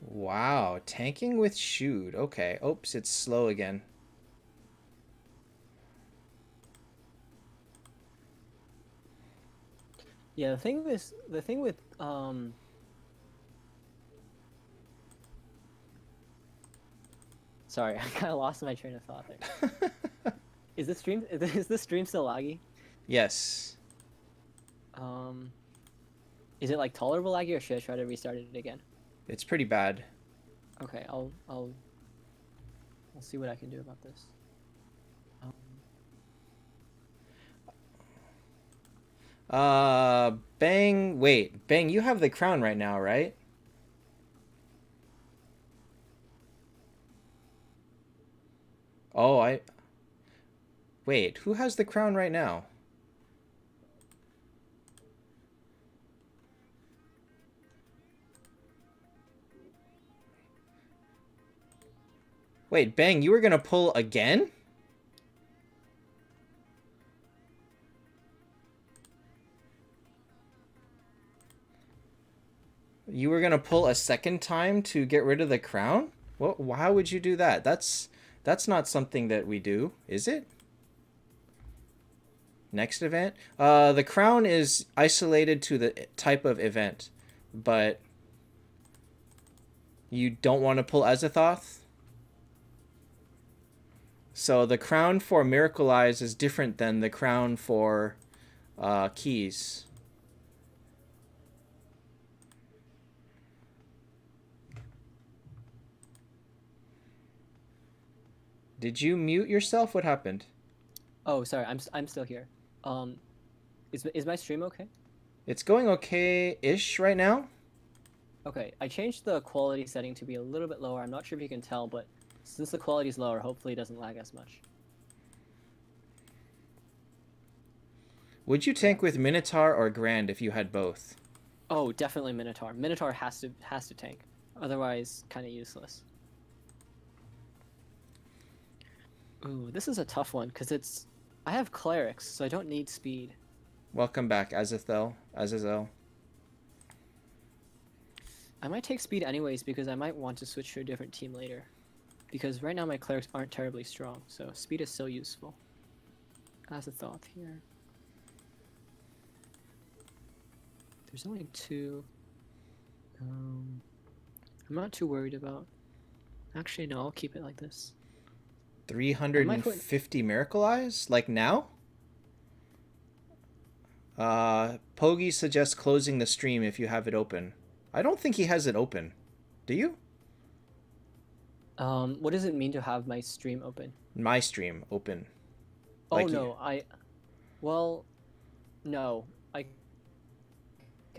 Wow, tanking with Shoot. Okay. Oops, it's slow again. Yeah, the thing with sorry, I kind of lost my train of thought there. Is this stream still laggy? Yes. Is it like tolerable laggy, or should I try to restart it again? It's pretty bad. Okay, I'll I'll see what I can do about this. Um, Bang. Wait, Bang. You have the crown right now, right? Oh, I. Wait, who has the crown right now? Wait, Bang, you were gonna pull again? You were gonna pull a second time to get rid of the crown? What? Why would you do that? That's not something that we do, is it? Next event? The crown is isolated to the type of event, but you don't want to pull Azathoth? So the crown for Miracle Eyes is different than the crown for keys. Did you mute yourself? What happened? oh, sorry. I'm still here. Um, is my stream okay? It's going okay-ish right now. Okay, I changed the quality setting to be a little bit lower. I'm not sure if you can tell, but since the quality is lower, hopefully it doesn't lag as much. Would you tank with Minotaur or Grand if you had both? Oh, definitely Minotaur. Minotaur has to tank. Otherwise, kind of useless. Ooh, this is a tough one because I have clerics, so I don't need speed. Welcome back, Azazel. I might take speed anyways because I might want to switch to a different team later. Because right now my clerics aren't terribly strong, so speed is so useful. As a thought here. There's only two. I'm not too worried about. Actually, no, I'll keep it like this. 350 Miracle Eyes? Like now? Pogi suggests closing the stream if you have it open. I don't think he has it open. Do you? What does it mean to have my stream open? My stream open. Oh Like no, well, no, I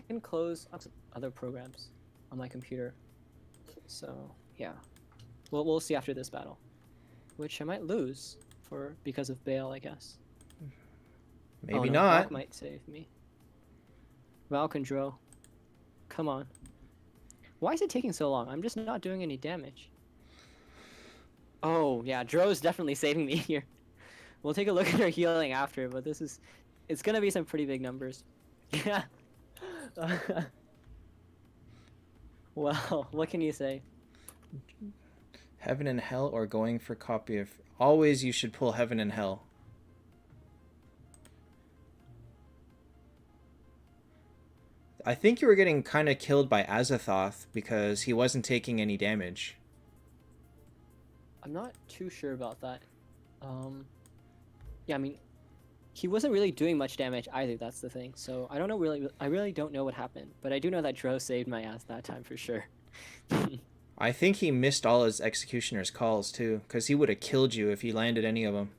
can close other programs on my computer. So yeah, we'll see after this battle, which I might lose because of Bale, I guess. Maybe oh, no, not. Valk might save me. Valk and Dro, come on. Why is it taking so long? I'm just not doing any damage. Oh yeah, Dro's definitely saving me here. We'll take a look at her healing after, but it's gonna be some pretty big numbers. Yeah. Well, what can you say? Heaven and Hell or going for copy of... Always you should pull Heaven and Hell. I think you were getting kind of killed by Azathoth because he wasn't taking any damage. I'm not too sure about that. Yeah, I mean, he wasn't really doing much damage either. That's the thing. So I don't know really. I really don't know what happened, but I do know that Dro saved my ass that time for sure. I think he missed all his Executioner's calls too, because he would have killed you if he landed any of them.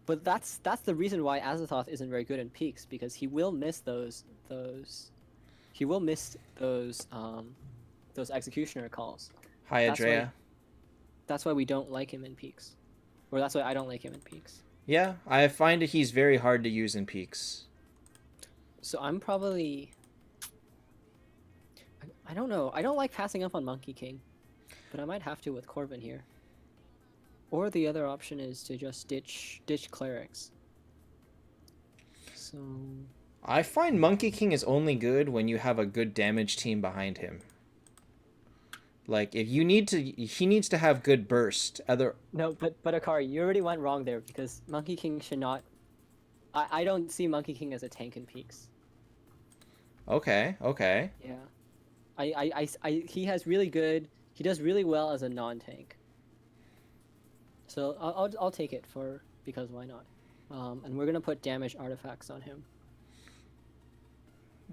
But that's the reason why Azathoth isn't very good in peaks, because he will miss those Executioner calls. Hi, Andrea. That's why we don't like him in peaks, or that's why I don't like him in peaks. Yeah, I find that he's very hard to use in peaks. So I'm probably... I don't know. I don't like passing up on Monkey King, but I might have to with Corbin here. Or the other option is to just ditch clerics. So... I find Monkey King is only good when you have a good damage team behind him. Like, if you need to... He needs to have good burst. No, but Akari, you already went wrong there, because Monkey King should not... I don't see Monkey King as a tank in peaks. Okay. Yeah. He has really good... He does really well as a non-tank. So I'll take it because why not? And we're gonna put damage artifacts on him.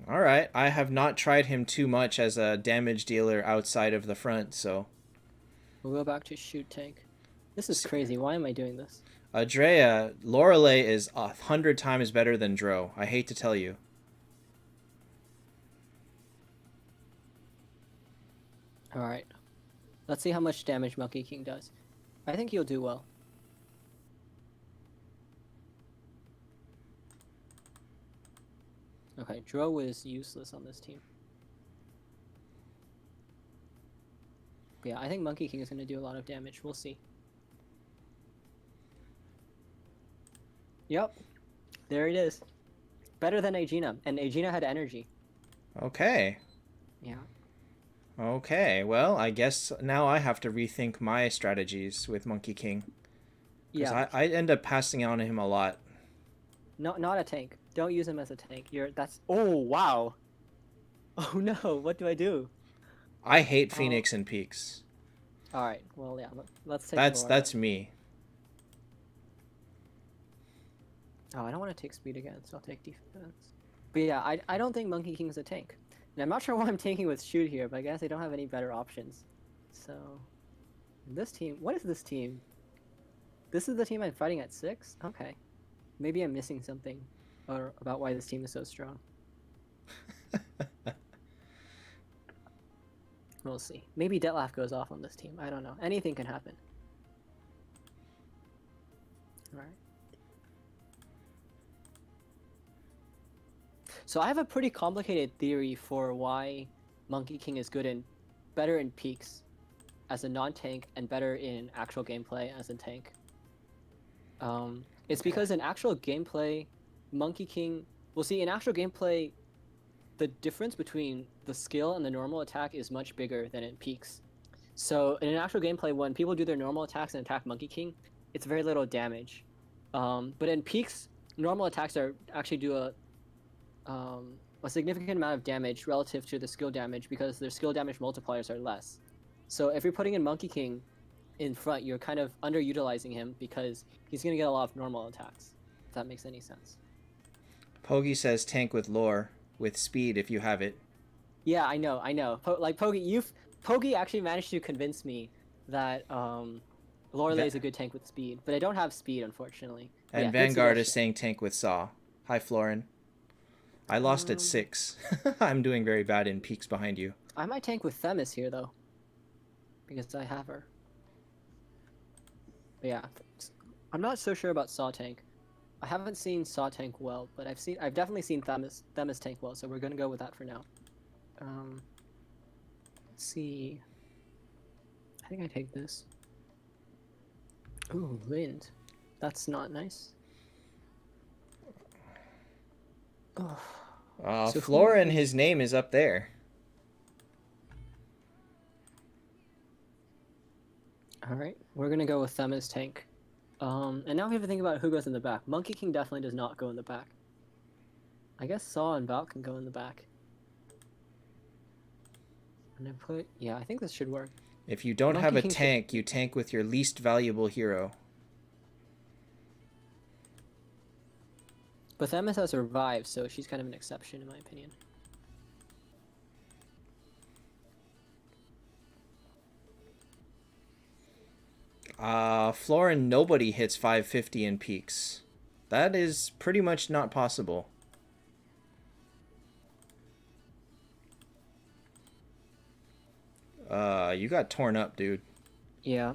Alright, I have not tried him too much as a damage dealer outside of the front, so... We'll go back to shoot tank. This is crazy. Why am I doing this? Drea, Lorelei is 100 times better than Dro. I hate to tell you. All right. Let's see how much damage Monkey King does. I think he'll do well. Okay, Dro is useless on this team. But yeah, I think Monkey King is going to do a lot of damage. We'll see. Yep. There it is. Better than Aegina. And Aegina had energy. Okay. Yeah. Okay, well, I guess now I have to rethink my strategies with Monkey King. Because Yeah. I end up passing on him a lot. Not a tank. Don't use him as a tank. That's... Oh, wow. Oh, no. What do I do? I hate Phoenix and Peaks. All right. Well, yeah. Let's take That's me. Oh, I don't want to take speed again, so I'll take defense. But yeah, I don't think Monkey King is a tank. And I'm not sure why I'm tanking with Shoot here, but I guess I don't have any better options. So... This team... What is this team? This is the team I'm fighting at 6? Okay. Maybe I'm missing something or about why this team is so strong. We'll see. Maybe Detlef goes off on this team. I don't know. Anything can happen. Alright. So I have a pretty complicated theory for why Monkey King is better in peaks as a non-tank and better in actual gameplay as a tank. It's because in actual gameplay, Monkey King... Well, see, in actual gameplay, the difference between the skill and the normal attack is much bigger than in peaks. So in an actual gameplay, when people do their normal attacks and attack Monkey King, it's very little damage. But in peaks, normal attacks actually do a significant amount of damage relative to the skill damage because their skill damage multipliers are less. So if you're putting in Monkey King in front, you're kind of underutilizing him because he's going to get a lot of normal attacks, if that makes any sense. Pogi says tank with lore, with speed if you have it. Yeah, I know. Pogi actually managed to convince me that Lorelei is a good tank with speed, but I don't have speed, unfortunately. And yeah, Vanguard is saying tank with Saw. Hi, Florin. I lost at 6. I'm doing very bad in peaks behind you. I might tank with Themis here, though, because I have her. But yeah, I'm not so sure about Saw tank. I haven't seen Saw tank well, but I've definitely seen Themis tank well, so we're gonna go with that for now. Let's see. I think I take this. Ooh, Lind. That's not nice. Oh. So Florin, his name is up there. Alright, we're gonna go with Themis tank. And now we have to think about who goes in the back. Monkey King definitely does not go in the back. I guess Saw and Valk can go in the back. And I think this should work. If you don't have a tank, you tank with your least valuable hero. But Themis has Revive, so she's kind of an exception in my opinion. Florin, nobody hits 550 in peaks. That is pretty much not possible. You got torn up, dude. Yeah.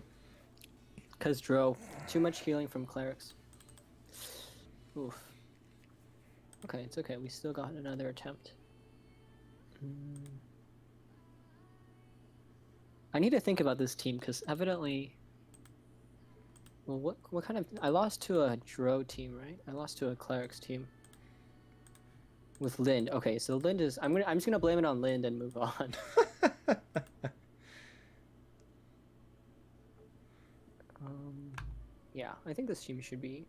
Cause Dro. Too much healing from clerics. Oof. Okay, it's okay. We still got another attempt. I need to think about this team, because evidently... Well, what kind of... I lost to a Dro team, right? I lost to a clerics team. With Lind. Okay, so Lind is... I'm just gonna blame it on Lind and move on. Yeah, I think this team should be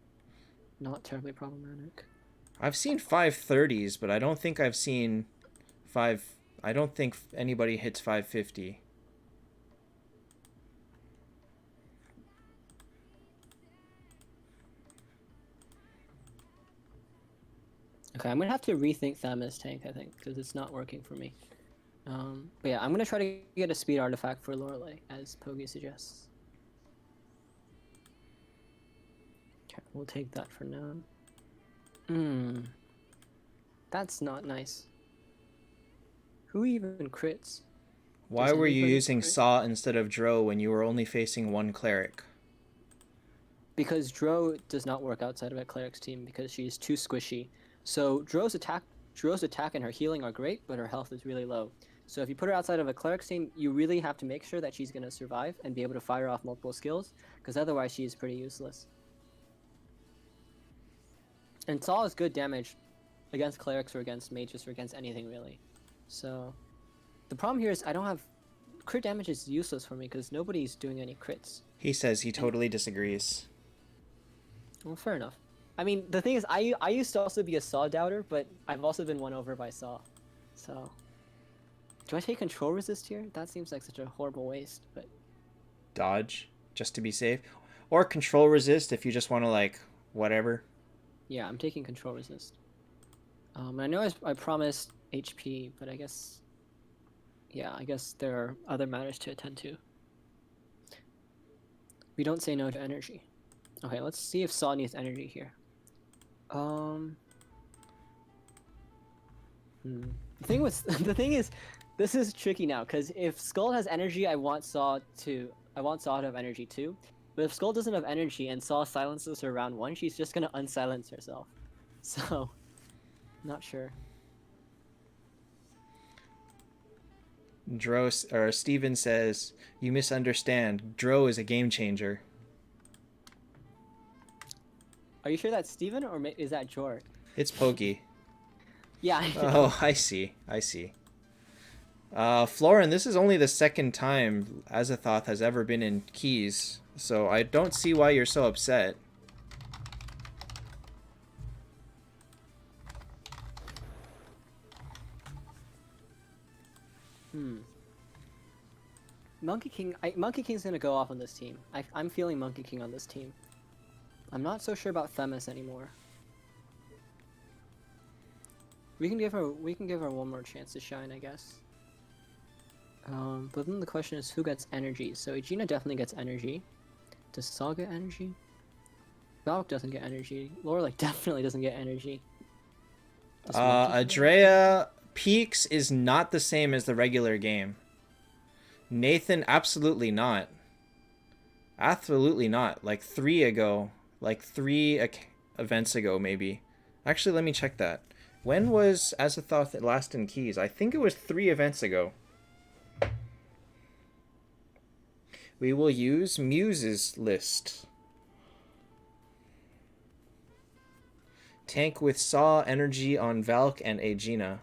not terribly problematic. I've seen 530s, but I don't think I've seen I don't think anybody hits 550. Okay, I'm gonna have to rethink Themis tank, I think, because it's not working for me. But yeah, I'm gonna try to get a speed artifact for Lorelei, as Pogi suggests. Okay, we'll take that for now. Hmm. That's not nice. Who even crits? Why Does were you anybody using crit? Saw instead of Dro when you were only facing one cleric? Because Dro does not work outside of a cleric's team because she's too squishy. So Dro's attack and her healing are great, but her health is really low. So if you put her outside of a cleric's team, you really have to make sure that she's going to survive and be able to fire off multiple skills, because otherwise she is pretty useless. And Saw is good damage against clerics or against mages or against anything really. So the problem here is I don't have crit damage is useless for me because nobody's doing any crits. He says he totally disagrees. Well, fair enough. I mean, the thing is, I used to also be a Saw doubter, but I've also been won over by Saw. So, do I take control resist here? That seems like such a horrible waste, but... Dodge, just to be safe. Or control resist if you just want to, like, whatever. Yeah, I'm taking control resist. I know I promised HP, but I guess... Yeah, I guess there are other matters to attend to. We don't say no to energy. Okay, let's see if Saw needs energy here. The thing is, this is tricky now because if Skull has energy, I want Saw to have energy too. But if Skull doesn't have energy and Saw silences her round 1, she's just gonna unsilence herself. So, not sure. Steven says, you misunderstand. Dro is a game changer. Are you sure that's Steven or is that Jor? It's Pokey. Yeah. I know. Oh, I see. Florin, this is only the second time Azathoth has ever been in Keys, so I don't see why you're so upset. Monkey King's gonna go off on this team. I'm feeling Monkey King on this team. I'm not so sure about Themis anymore. We can give her one more chance to shine, I guess. But then the question is who gets energy. So Aegina definitely gets energy. Does Saw get energy? Valk doesn't get energy. Lorelei definitely doesn't get energy. Adrea Peaks is not the same as the regular game. Nathan, absolutely not. Absolutely not. Like 3 events ago, maybe. Actually, let me check that. When was Azathoth last in Keys? I think it was 3 events ago. We will use Muse's list. Tank with Saw, energy on Valk and Aegina.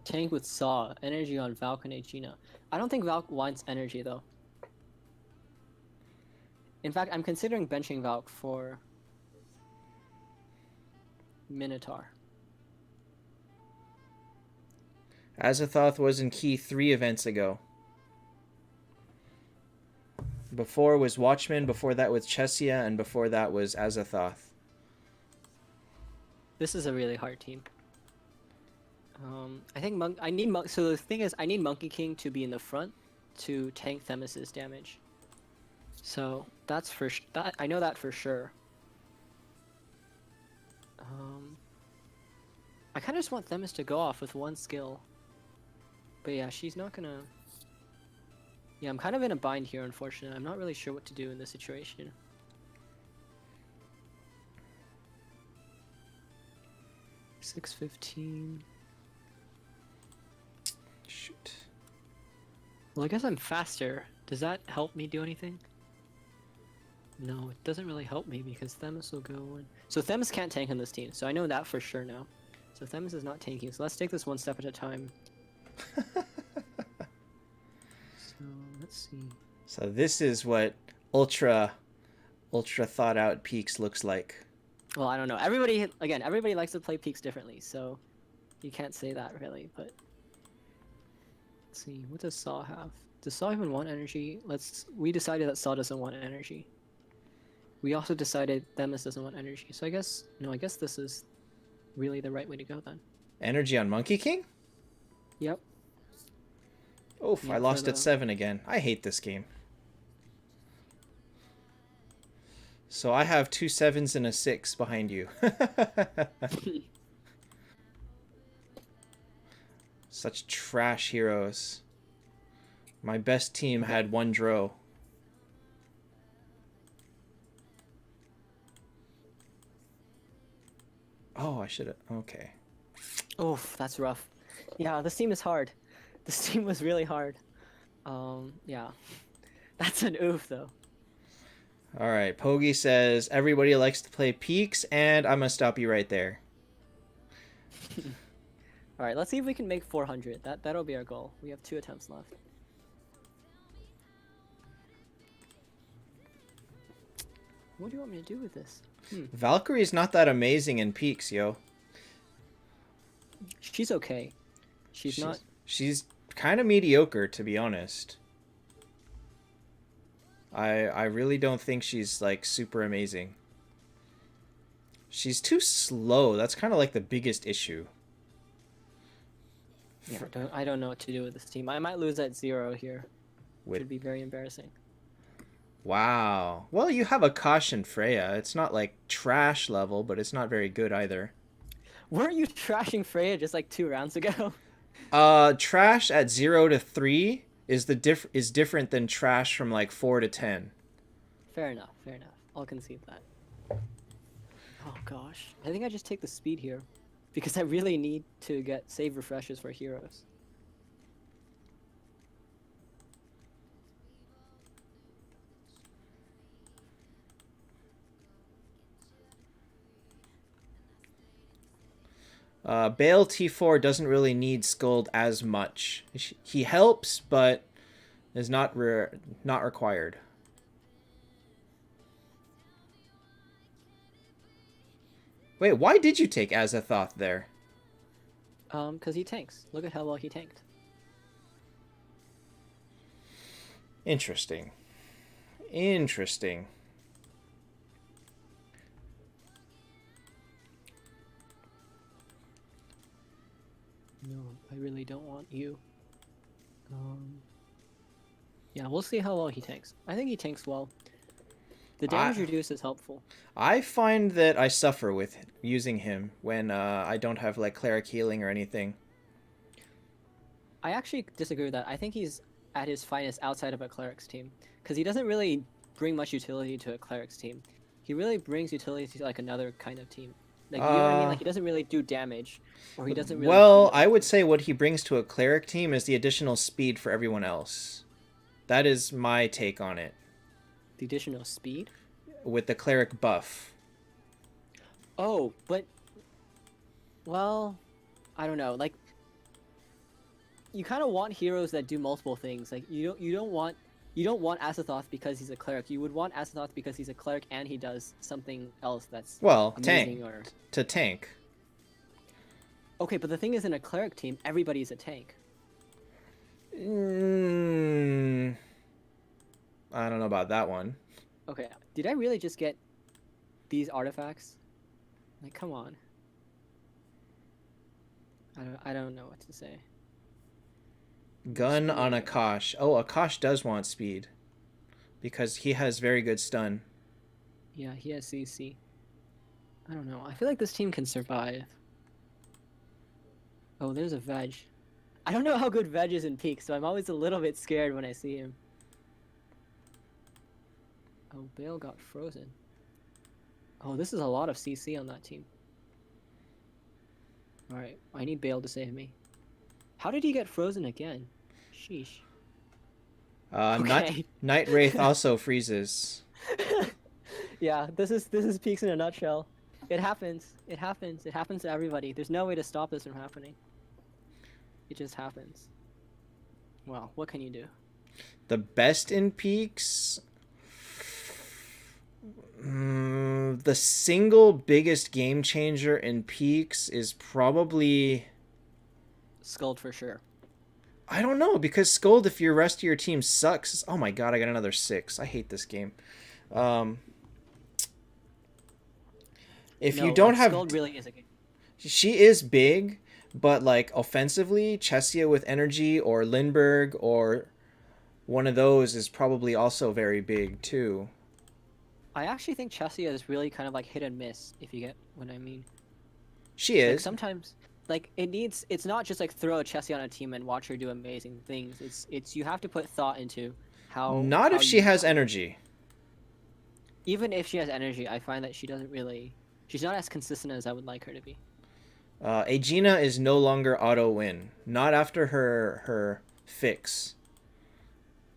Tank with Saw, energy on Valk and Aegina. I don't think Valk wants energy though. In fact, I'm considering benching Valk for Minotaur. Azathoth was in Key 3 events ago. Before was Watchman, before that was Chesia, and before that was Azathoth. This is a really hard team. I think so the thing is, I need Monkey King to be in the front to tank Themis's damage. So that's I know that for sure. I kind of just want Themis to go off with one skill. But yeah, she's not gonna... Yeah, I'm kind of in a bind here, unfortunately. I'm not really sure what to do in this situation. $6.15. Shoot. Well, I guess I'm faster. Does that help me do anything? No, it doesn't really help me because Themis will go in. So Themis can't tank on this team, so I know that for sure now. So Themis is not tanking, so let's take this one step at a time. So, let's see. So this is what ultra thought out Peaks looks like. Well, I don't know. Everybody likes to play Peaks differently, so you can't say that really, but... Let's see, what does Saw have? Does Saw even want energy? We decided that Saw doesn't want energy. We also decided Themis doesn't want energy, so I guess this is really the right way to go then. Energy on Monkey King? Yep. Oof, Yeah, I lost at 7 again. I hate this game. So I have 2 7s and a 6 behind you. Such trash heroes. My best team had 1 Dro. Oh, I should have. Okay. Oof, that's rough. Yeah, this team is hard. This team was really hard. Yeah. That's an oof, though. All right. Pogi says everybody likes to play peaks, and I'm gonna stop you right there. All right, let's see if we can make 400. That'll be our goal. We have 2 attempts left. What do you want me to do with this? Valkyrie's not that amazing in peaks, yo. She's okay. She's not. She's kind of mediocre, to be honest. I really don't think she's like super amazing. She's too slow. That's kind of like the biggest issue. Yeah, I don't know what to do with this team. I might lose at 0 here. Which would be very embarrassing. Wow. Well, you have Akash and Freya. It's not like trash level, but it's not very good either. Weren't you trashing Freya just like 2 rounds ago? Trash at 0 to 3 is different than trash from like 4 to 10. Fair enough. Fair enough. I'll concede that. Oh gosh, I think I just take the speed here, because I really need to get save refreshes for heroes. Bale T4 doesn't really need Scold as much. He helps, but is not required. Wait, why did you take Azathoth there? Because he tanks. Look at how well he tanked. Interesting. Interesting. No, I really don't want you. Yeah, we'll see how well he tanks. I think he tanks well. The damage reduced is helpful. I find that I suffer with using him when I don't have like cleric healing or anything. I actually disagree with that. I think he's at his finest outside of a cleric's team, because he doesn't really bring much utility to a cleric's team. He really brings utility to like another kind of team. Like, you know what I mean? Like, he doesn't really do damage, or he doesn't really. Well, I would say what he brings to a cleric team is the additional speed for everyone else. That is my take on it. The additional speed? With the cleric buff. Oh, but... Well, I don't know. Like, you kind of want heroes that do multiple things. Like, you don't want Azathoth because he's a cleric. You would want Azathoth because he's a cleric and he does something else that's amazing. To tank. Okay, but the thing is, in a cleric team, everybody's a tank. I don't know about that one. Okay, did I really just get these artifacts? Like, come on. I don't know what to say. Gun on Akash. Oh, Akash does want speed. Because he has very good stun. Yeah, he has CC. I don't know. I feel like this team can survive. Oh, there's a Veg. I don't know how good Veg is in peak, so I'm always a little bit scared when I see him. Oh, Bale got frozen. Oh, this is a lot of CC on that team. Alright, I need Bale to save me. How did he get frozen again? Sheesh. Okay. Night Wraith also freezes. Yeah, this is peaks in a nutshell. It happens. It happens. It happens to everybody. There's no way to stop this from happening. It just happens. Well, what can you do? The best in peaks? The single biggest game changer in peaks is probably... Scold for sure. I don't know, because Scold, if your rest of your team sucks... Oh my god, I got another 6. I hate this game. If you don't have... Scold really is a game. She is big, but like offensively, Chesia with energy or Lindbergh or one of those is probably also very big too. I actually think Chesia is really kind of like hit and miss, if you get what I mean. She Like is. sometimes, like it's not just like throw a Chesia on a team and watch her do amazing things. It's you have to put thought into Not how if she you has energy. even if she has energy, I find that she doesn't really she's not as consistent as I would like her to be. Aegina is no longer auto win. Not after her fix.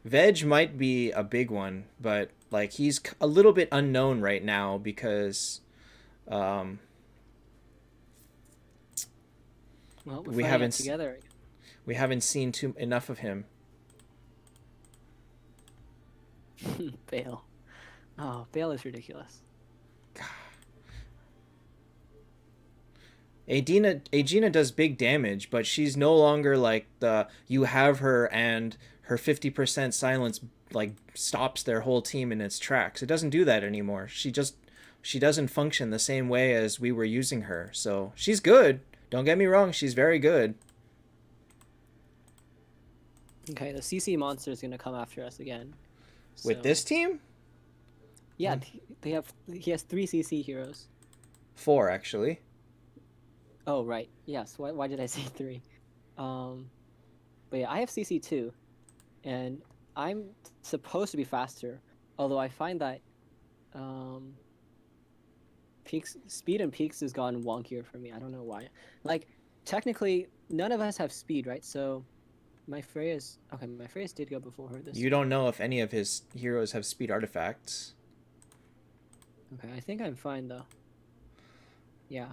Veg might be a big one, but like he's a little bit unknown right now because um, Well, we're we fighting it haven't together. we haven't seen too enough of him. Bale. Oh, Bale is ridiculous. Aegina does big damage, but she's no longer like the you have her and her 50% silence like stops their whole team in its tracks. It doesn't do that anymore. She doesn't function the same way as we were using her. So she's good. Don't get me wrong, she's very good. Okay, the CC monster is gonna come after us again. With So this team, yeah, he has 3 CC heroes. 4 actually. Oh right, yes. Why did I say 3? Um, but yeah, I have CC 2, and I'm supposed to be faster. Although I find that um, peaks speed and peaks has gone wonkier for me. I don't know why. Like technically, none of us have speed, right? So my Freya's okay. My Freya's did go before her this You time. don't know if any of his heroes have speed artifacts. Okay, I think I'm fine though. Yeah.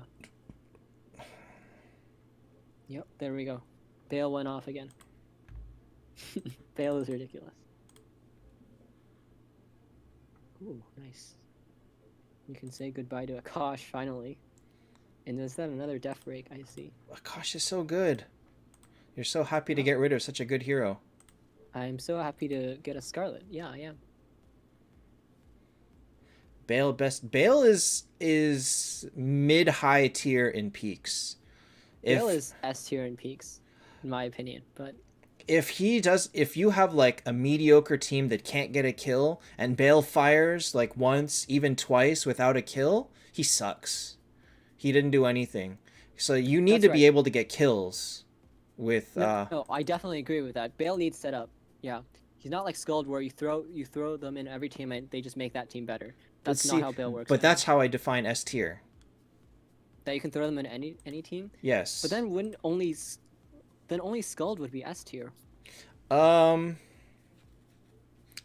Yep, there we go. Bale went off again. Bale is ridiculous. Ooh, nice. You can say goodbye to Akash finally. And is that another death break? I see. Akash is so good. You're so happy to Oh, get rid of such a good hero. I'm so happy to get a Scarlett. Yeah, I am. Bale is mid high tier in peaks. Bale If is S tier in peaks, in my opinion. But if you have like a mediocre team that can't get a kill and Bale fires like once, even twice without a kill, he sucks. He didn't do anything. So you need that's to be right. able to get kills with No, I definitely agree with that. Bale needs setup. Yeah, he's not like Skuld where you throw them in every team and they just make that team better. but That's not see how Bale works but at all. that's how I define S tier. That you can throw them in any team. But Yes. then wouldn't only then only Skuld would be S tier. Um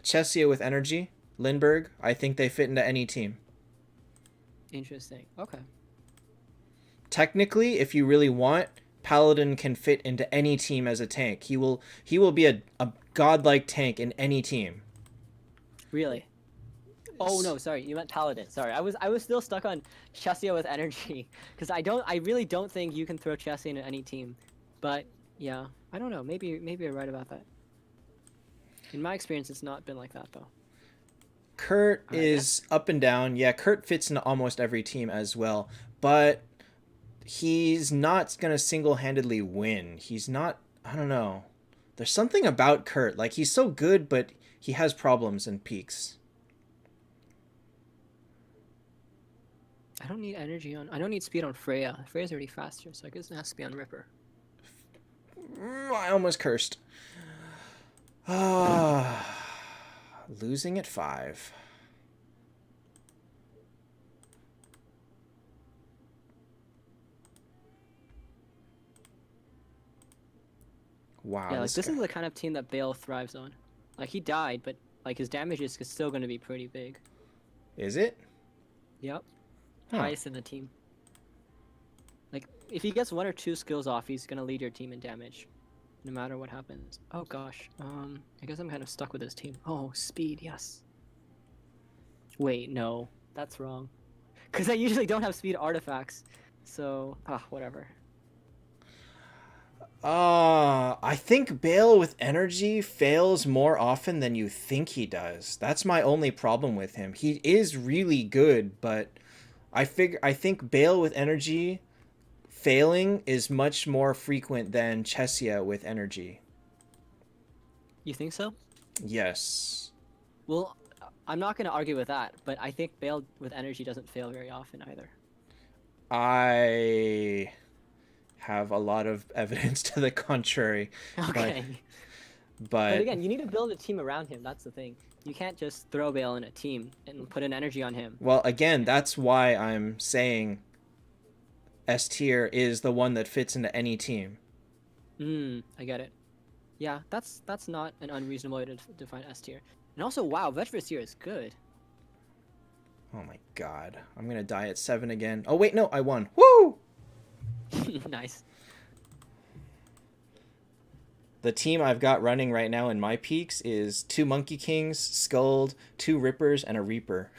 Chesia with energy, Lindbergh, I think they fit into any team. Interesting. Okay. Technically, if you really want, Paladin can fit into any team as a tank. He will be a godlike tank in any team. Really? Oh no, sorry, you meant Paladin. Sorry, I was still stuck on Chesia with energy because I really don't think you can throw Chesia into any team. But yeah, I don't know. Maybe you're right about that. In my experience, it's not been like that though. Kurt All right, is up and down. Yeah, Kurt fits into almost every team as well, but he's not going to single-handedly win. He's not, I don't know. There's something about Kurt. Like he's so good, but he has problems and peaks. I don't need energy on. I don't need speed on Freya. Freya's already faster, so I guess it has to be on Ripper. I almost cursed. Ah, losing at 5. Wow, Yeah, like this guy. is the kind of team that Bale thrives on. Like he died, but like his damage is still going to be pretty big. Is it? Yep, Huh. highest in the team. Like if he gets 1 or 2 skills off, he's going to lead your team in damage, no matter what happens. Oh gosh, I guess I'm kind of stuck with this team. Oh, speed, yes. Wait, no, that's wrong. Because I usually don't have speed artifacts, so whatever. I think Bale with energy fails more often than you think he does. That's my only problem with him. He is really good, but I think Bale with energy failing is much more frequent than Chesia with energy. You think so? Yes. Well, I'm not gonna argue with that, but I think Bale with energy doesn't fail very often either. I have a lot of evidence to the contrary, but Okay. But but again, you need to build a team around him. That's the thing. You can't just throw Bale in a team and put an energy on him. well, again, that's why I'm saying S tier is the one that fits into any team. I get it. Yeah, that's not an unreasonable way to define S tier. And also, wow, Veterans tier is good. Oh my god. I'm gonna die at 7 again. Oh wait, no, I won. Woo! Nice. The team I've got running right now in my peaks is 2 Monkey Kings, Sculled, 2 Rippers, and a Reaper.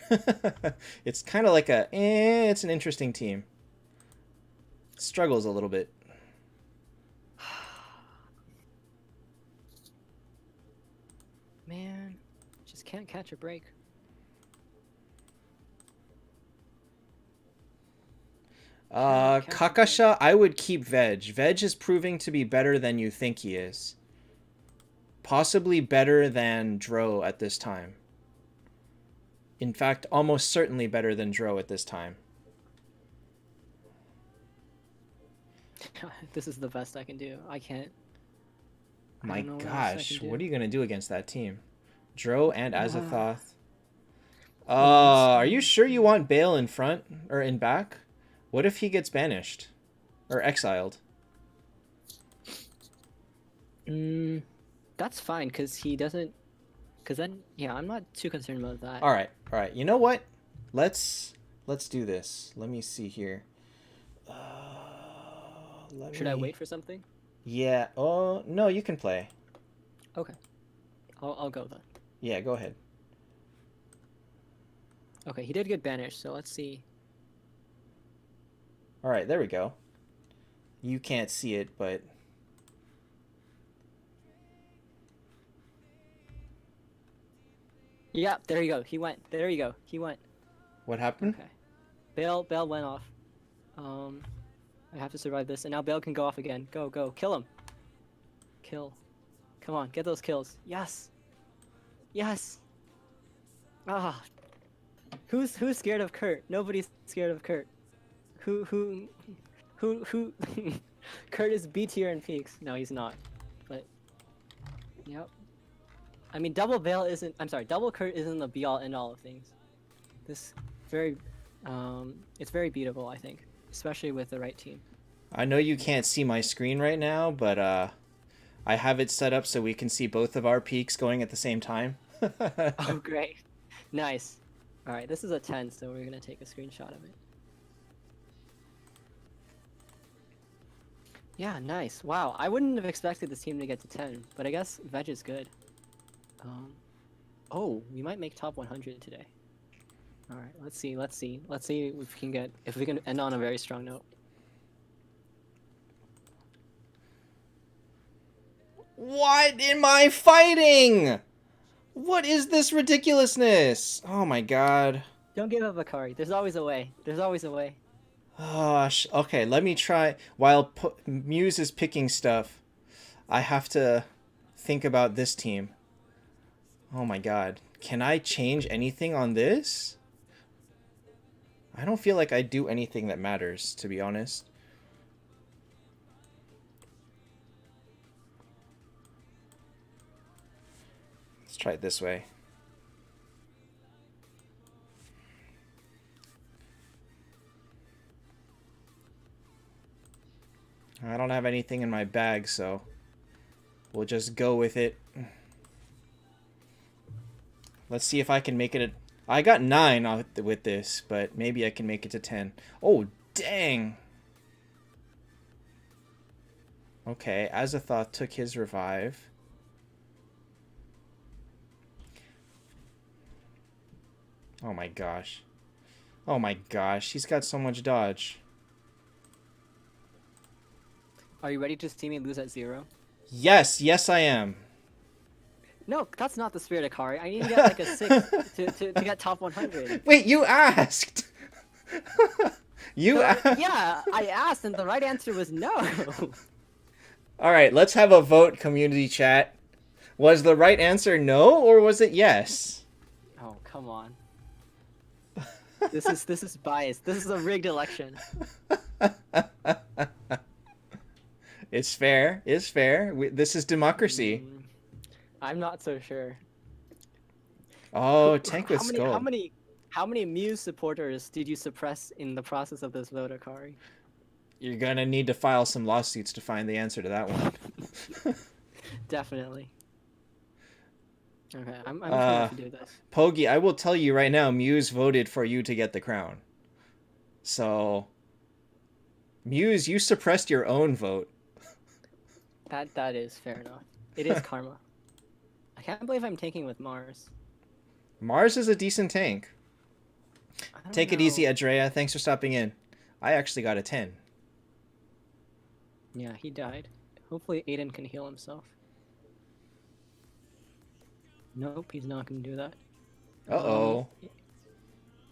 It's kind of like it's an interesting team. Struggles a little bit. Man, just can't catch a break. Kakasha, I would keep Veg. Veg is proving to be better than you think he is. Possibly better than Dro at this time. In fact, almost certainly better than Dro at this time. This is the best I can do. I can't. My don't know what else I gosh, can do. what are you going to do against that team? Dro and Azathoth. Well, Are you sure you want Bale in front or in back? What if he gets banished or exiled? That's fine because he doesn't. Because then, yeah, I'm not too concerned about that. All right. You know what? Let's do this. Let me see here. Should I wait for something? Yeah. Oh no, you can play. Okay, I'll go then. Yeah, go ahead. Okay, he did get banished, so let's see. All right, there we go. You can't see it, but Yeah, there you go. He went. There you go. He went. what happened? Okay. Bale went off. I have to survive this, and now Bale can go off again. Go, kill him. Kill. Come on, get those kills. Yes. Yes. Ah. Who's scared of Kurt? Nobody's scared of Kurt. Who? Kurt is B tier in peaks. No, he's not. But. Yep. I mean, double Bale isn't. I'm sorry, double Kurt isn't the be all end all of things. This very, it's very beatable, I think, especially with the right team. I know you can't see my screen right now, but I have it set up so we can see both of our peaks going at the same time. Oh, great, nice. All right, this is a 10, so we're gonna take a screenshot of it. Yeah, nice. Wow, I wouldn't have expected this team to get to 10, but I guess Veg is good. Oh, we might make top 100 today. All right, let's see if we can end on a very strong note. What am I fighting? What is this ridiculousness? Oh my god. Don't give up, Akari. There's always a way. There's always a way. Gosh. Okay, let me try. While Muse is picking stuff, I have to think about this team. Oh my god. Can I change anything on this? I don't feel like I do anything that matters, to be honest. Let's try it this way. I don't have anything in my bag, so we'll just go with it. Let's see if I can make it I got 9 with this, but maybe I can make it to 10. Oh, dang! Okay, Azathoth took his revive. Oh my gosh. Oh my gosh, he's got so much dodge. Are you ready to see me lose at 0? Yes, I am. No, that's not the spirit, Akari. I need to get like a 6 to get top 100. Wait, you asked! Yeah, I asked, and the right answer was no. Alright, let's have a vote, community chat. Was the right answer no, or was it yes? Oh, come come on. This is biased. This is a rigged election. It's fair. It's fair. This is democracy. I'm not so sure. Oh, tank with How many skull. how many how many Muse supporters did you suppress in the process of this vote, Akari? You're gonna need to file some lawsuits to find the answer to that one. Definitely. Okay, I'm just going to do this. Pogi, I will tell you right now, Muse voted for you to get the crown. So, Muse, you suppressed your own vote. That is fair enough. It is karma. I can't believe I'm tanking with Mars. Mars is a decent tank. I don't Take it know. easy, Adrea. Thanks for stopping in. I actually got a 10. Yeah, he died. Hopefully Aiden can heal himself. Nope, he's not going to do that. Uh-oh.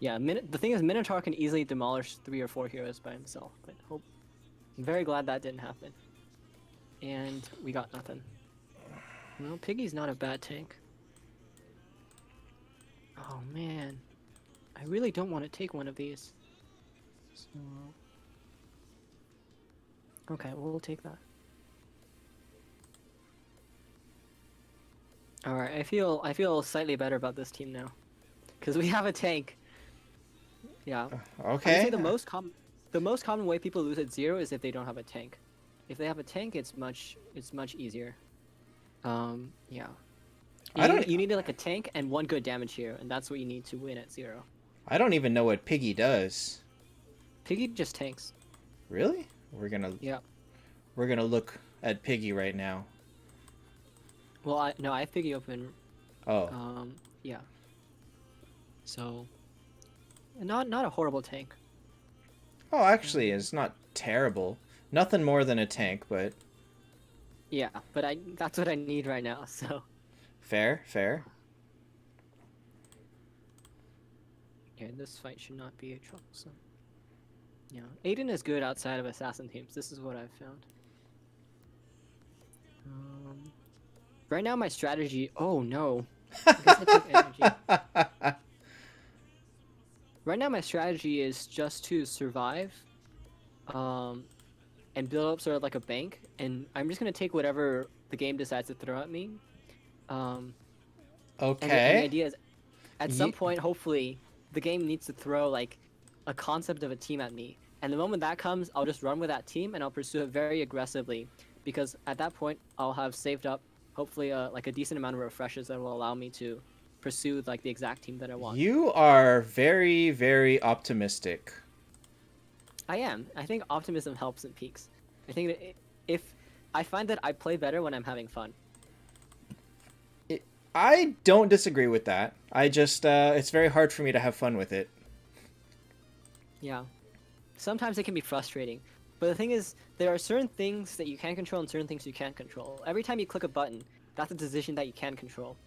Yeah, the thing is, Minotaur can easily demolish 3 or 4 heroes by himself, but I'm very glad that didn't happen. And we got nothing. Well, Piggy's not a bad tank. Oh man, I really don't want to take one of these. So... Okay, we'll take that. Alright, I feel slightly better about this team now. Because we have a tank. Yeah. I would Okay. say the most common way people lose at 0 is if they don't have a tank. If they have a tank, it's much easier. Yeah. You need like a tank and 1 good damage hero, and that's what you need to win at 0. I don't even know what Piggy does. Piggy just tanks. Really? We're gonna look at Piggy right now. Well, I have Piggy open. Oh. Yeah. So, not a horrible tank. Oh, actually, it's not terrible. Nothing more than a tank, but Yeah, but that's what I need right now. So. fair, fair. Yeah, this fight should not be troublesome. Yeah, Aiden is good outside of assassin teams. This is what I've found. Right now, my strategy. Oh no. I guess I took energy. Right now, my strategy is just to survive, and build up sort of like a bank. And I'm just gonna take whatever the game decides to throw at me. And the idea is, at some point, hopefully, the game needs to throw like a concept of a team at me. And the moment that comes, I'll just run with that team and I'll pursue it very aggressively, because at that point, I'll have saved up hopefully like a decent amount of refreshes that will allow me to pursue like the exact team that I want. You are very, very optimistic. I am. I think optimism helps in peaks. I think that if I find that I play better when I'm having fun. I don't disagree with that. I just, it's very hard for me to have fun with it. Yeah. Sometimes it can be frustrating. But the thing is, there are certain things that you can control and certain things you can't control. Every time you click a button, that's a decision that you can control.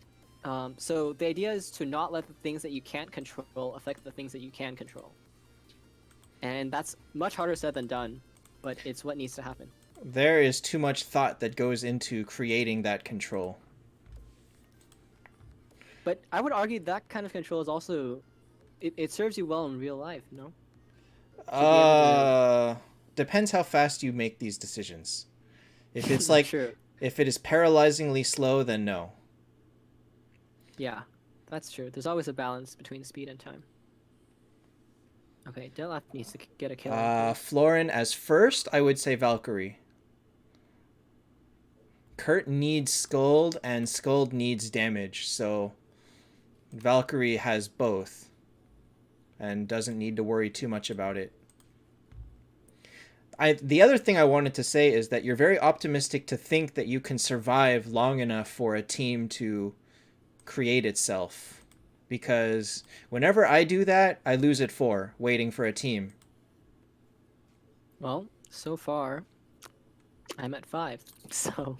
So the idea is to not let the things that you can't control affect the things that you can control. And that's much harder said than done, but it's what needs to happen. There is too much thought that goes into creating that control. But I would argue that kind of control is also... It serves you well in real life, no? Depends how fast you make these decisions. If it's like, True. If it is paralyzingly slow, then no. Yeah, that's true. There's always a balance between speed and time. Okay, Delaf needs to get a kill. Florin as first, I would say Valkyrie. Kurt needs Skuld, and Skuld needs damage, so Valkyrie has both, and doesn't need to worry too much about it. The other thing I wanted to say is that you're very optimistic to think that you can survive long enough for a team to create itself. Because whenever I do that, I lose at 4, waiting for a team. Well, so far, I'm at 5, so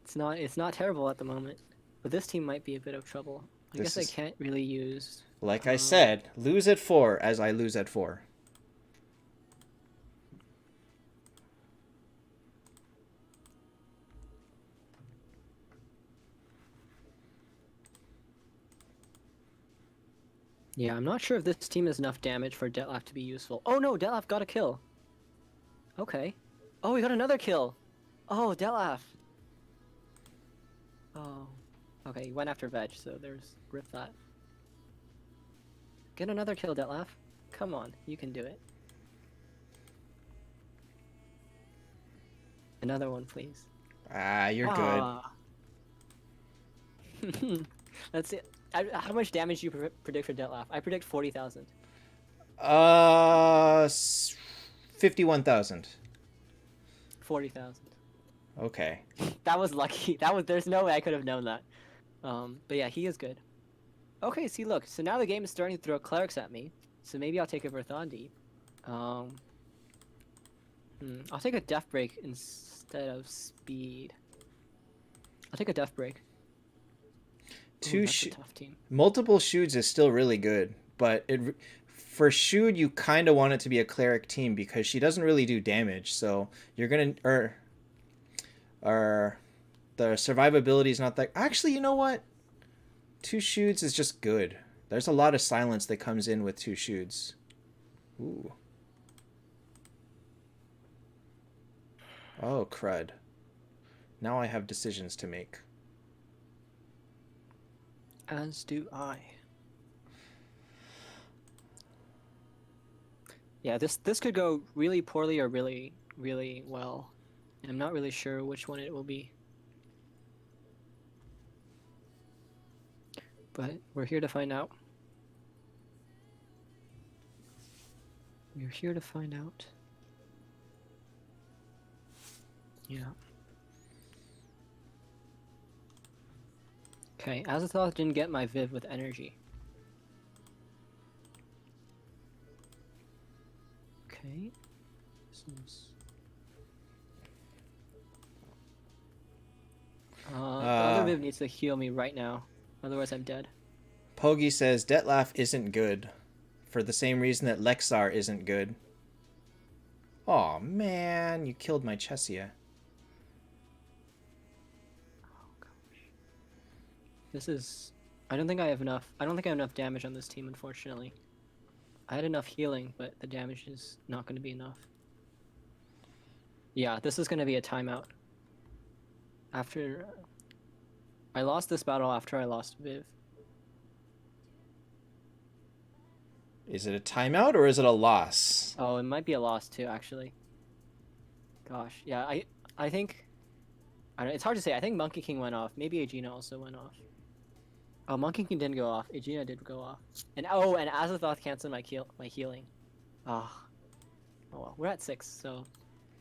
it's not terrible at the moment. But this team might be a bit of trouble. I guess I can't really use... Like I said, lose at 4 as I lose at 4. Yeah, I'm not sure if this team has enough damage for Detlef to be useful. Oh no, Detlef got a kill. Okay. Oh, we got another kill. Oh, Detlef. Oh. Okay, he went after Veg, so there's rip that. Get another kill, Detlef. Come on, you can do it. Another one, please. Ah, you're Ah. That's it. How much damage do you predict for Detlef? I predict 40,000. good. 51,000. 40,000. Okay. That was lucky. There's no way I could have known that. But yeah, he is good. Okay, see, look. So now the game is starting to throw clerics at me. So maybe I'll take a Verthandi. I'll take a Death Break instead of Speed. I'll take a Death Break. Ooh, that's a tough team. Multiple Shoods is still really good, but for Shood you kind of want it to be a cleric team because she doesn't really do damage, so you're gonna or the survivability is not that. Actually, you know what? 2 Shoods is just good. There's a lot of silence that comes in with 2 Shoods. Ooh. Oh crud! Now I have decisions to make. As do I. Yeah, this could go really poorly or really, really well. I'm not really sure which one it will be. But we're here to find out. We're here to find out. Yeah. Okay, Azathoth didn't get my Viv with energy. Okay. The other Viv needs to heal me right now, otherwise I'm dead. Pogi says Detlef isn't good, for the same reason that Lexar isn't good. Aw, man, you killed my Chesia. This is... I don't think I have enough damage on this team, unfortunately. I had enough healing, but the damage is not going to be enough. Yeah, this is going to be a timeout. After... I lost this battle after I lost Viv. Is it a timeout or is it a loss? Oh, it might be a loss too, actually. Gosh, yeah, I think... it's hard to say. I think Monkey King went off. Maybe Aegina also went off. Oh, Monkey King didn't go off. Aegina did go off. And Azathoth canceled my healing. Oh well, we're at 6, so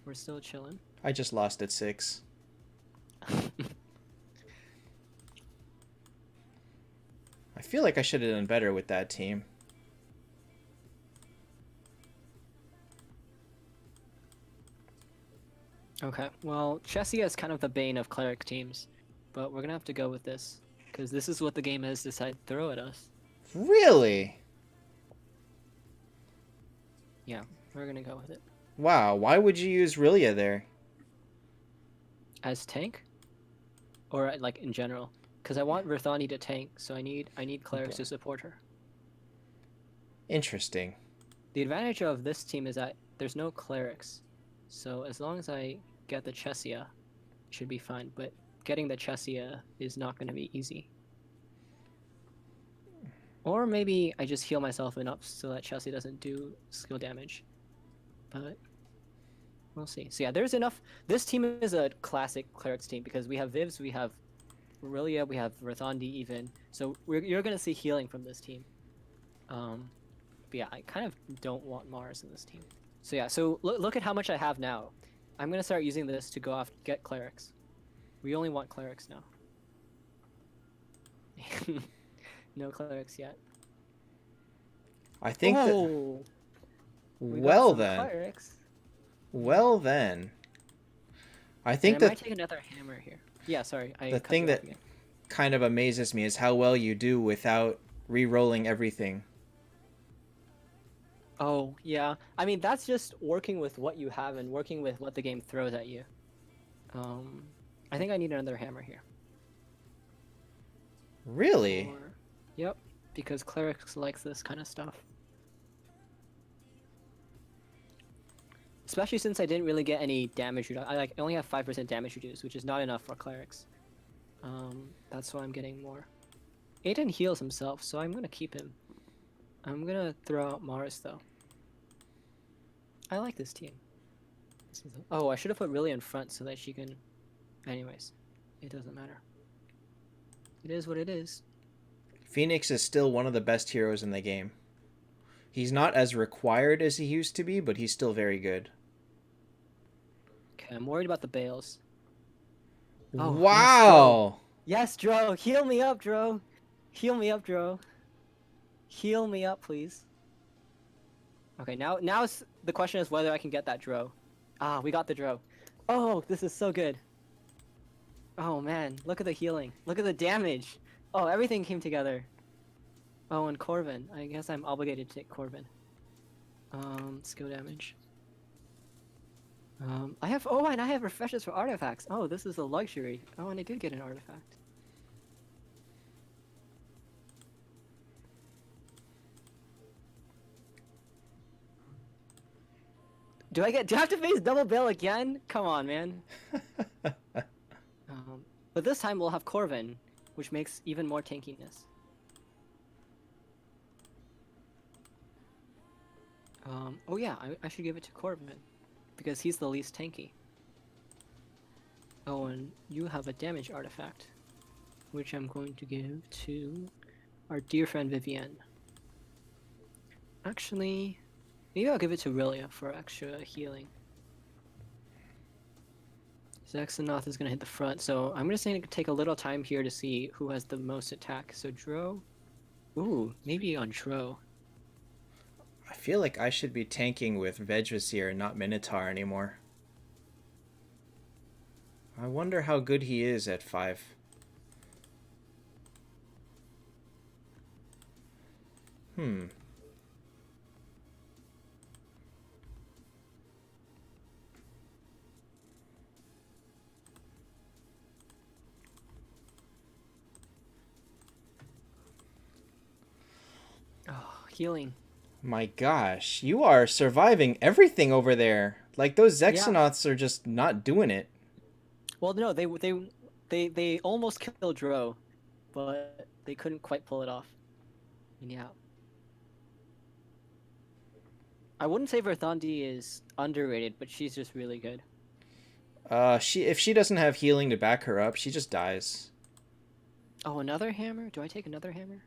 we're still chilling. I just lost at 6. I feel like I should have done better with that team. Okay, well, Chesia is kind of the bane of cleric teams, but we're gonna have to go with this, because this is what the game has decided to throw at us. Really? Yeah, we're gonna go with it. Wow, why would you use Rilia there? As tank? Or, like, in general? Because I want Verthani to tank, so I need clerics to support her. Interesting. The advantage of this team is that there's no clerics. So as long as I get the Chesia, it should be fine. But getting the Chesia is not going to be easy. Or maybe I just heal myself enough so that Chesia doesn't do skill damage. But we'll see. So yeah, there's enough. This team is a classic clerics team because we have Vivs, we have Aurelia, we have Verthandi even. So you're going to see healing from this team. But yeah, I kind of don't want Mars in this team. So yeah, so look at how much I have now. I'm going to start using this to go off get clerics. We only want clerics now. No clerics yet. I think that... Well then. Clerics. Well then. I think I might take another hammer here. Yeah, sorry. The thing that kind of amazes me is how well you do without re-rolling everything. Oh, yeah. I mean, that's just working with what you have and working with what the game throws at you. I think I need another hammer here. Really? Yep. because clerics likes this kind of stuff. Especially since I didn't really get any damage reduce. I only have 5% damage reduce, which is not enough for clerics. That's why I'm getting more. Aiden heals himself, so I'm gonna keep him. I'm gonna throw out Mars though. I like this team. Oh, I should have put Riley in front so that she can... Anyways, it doesn't matter. It is what it is. Phoenix is still one of the best heroes in the game. He's not as required as he used to be, but he's still very good. Okay, I'm worried about the bales. Oh, wow! Yes, Dro! Heal me up, Dro! Heal me up, Dro. Heal me up, please. Okay, now the question is whether I can get that Dro. Ah, we got the Dro. Oh, this is so good. Oh man, look at the healing. Look at the damage. Oh, everything came together. Oh, and Corvin. I guess I'm obligated to take Corvin. Skill damage. And I have refreshes for artifacts. Oh, this is a luxury. Oh, and I did get an artifact. Do I have to face double bail again? Come on, man. But this time we'll have Corvin, which makes even more tankiness. Oh yeah, I should give it to Corvin, because he's the least tanky. Oh, and you have a damage artifact, which I'm going to give to our dear friend Vivienne. Actually, maybe I'll give it to Rilia for extra healing. Zexanoth is going to hit the front, so I'm just going to take a little time here to see who has the most attack. So Dro... Ooh, maybe on Dro. I feel like I should be tanking with Vegvasir and not Minotaur anymore. I wonder how good he is at 5. Oh, healing. My gosh, you are surviving everything over there. Like, those Zexanoths are just not doing it. Well, no, they almost killed Dro, but they couldn't quite pull it off. And yeah. I wouldn't say Verthandi is underrated, but she's just really good. If she doesn't have healing to back her up, she just dies. Oh, another hammer? Do I take another hammer?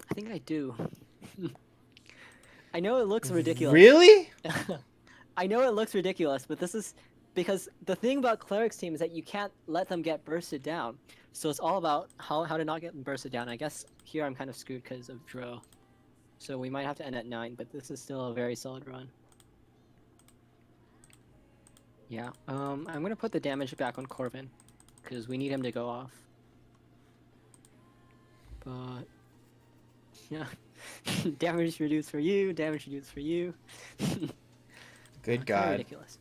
I think I do. I know it looks ridiculous. Really? I know it looks ridiculous, but this is because the thing about Cleric's team is that you can't let them get bursted down. So it's all about how to not get them bursted down. I guess here I'm kind of screwed because of Dro. So we might have to end at 9, but this is still a very solid run. Yeah, I'm gonna put the damage back on Corvin, because we need him to go off. But yeah, damage reduced for you, damage reduced for you. Good God. Ridiculous.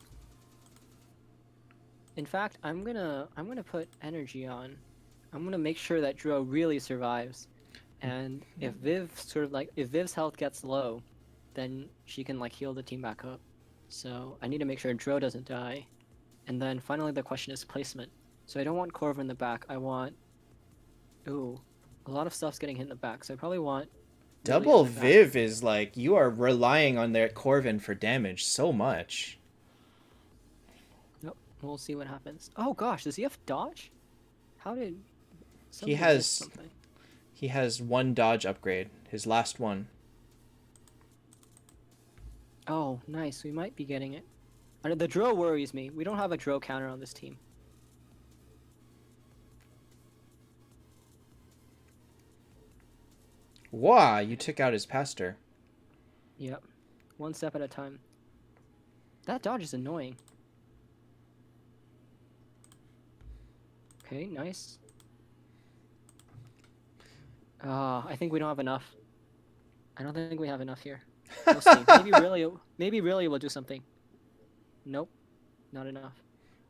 In fact, I'm gonna put energy on. I'm gonna make sure that Dro really survives, and if Viv's health gets low, then she can like heal the team back up. So I need to make sure Dro doesn't die. And then finally the question is placement. So I don't want Corvin in the back. I want... Ooh, a lot of stuff's getting hit in the back. So I probably want... Double Viv is like, you are relying on their Corvin for damage so much. Nope, we'll see what happens. Oh gosh, does he have dodge? How did... He has 1 dodge upgrade. His last one. Oh, nice. We might be getting it. The Dro worries me. We don't have a Dro counter on this team. Wow, you took out his pastor. Yep. 1 step at a time. That dodge is annoying. Okay, nice. I think we don't have enough. I don't think we have enough here. We'll see. Maybe really will do something. Nope, not enough.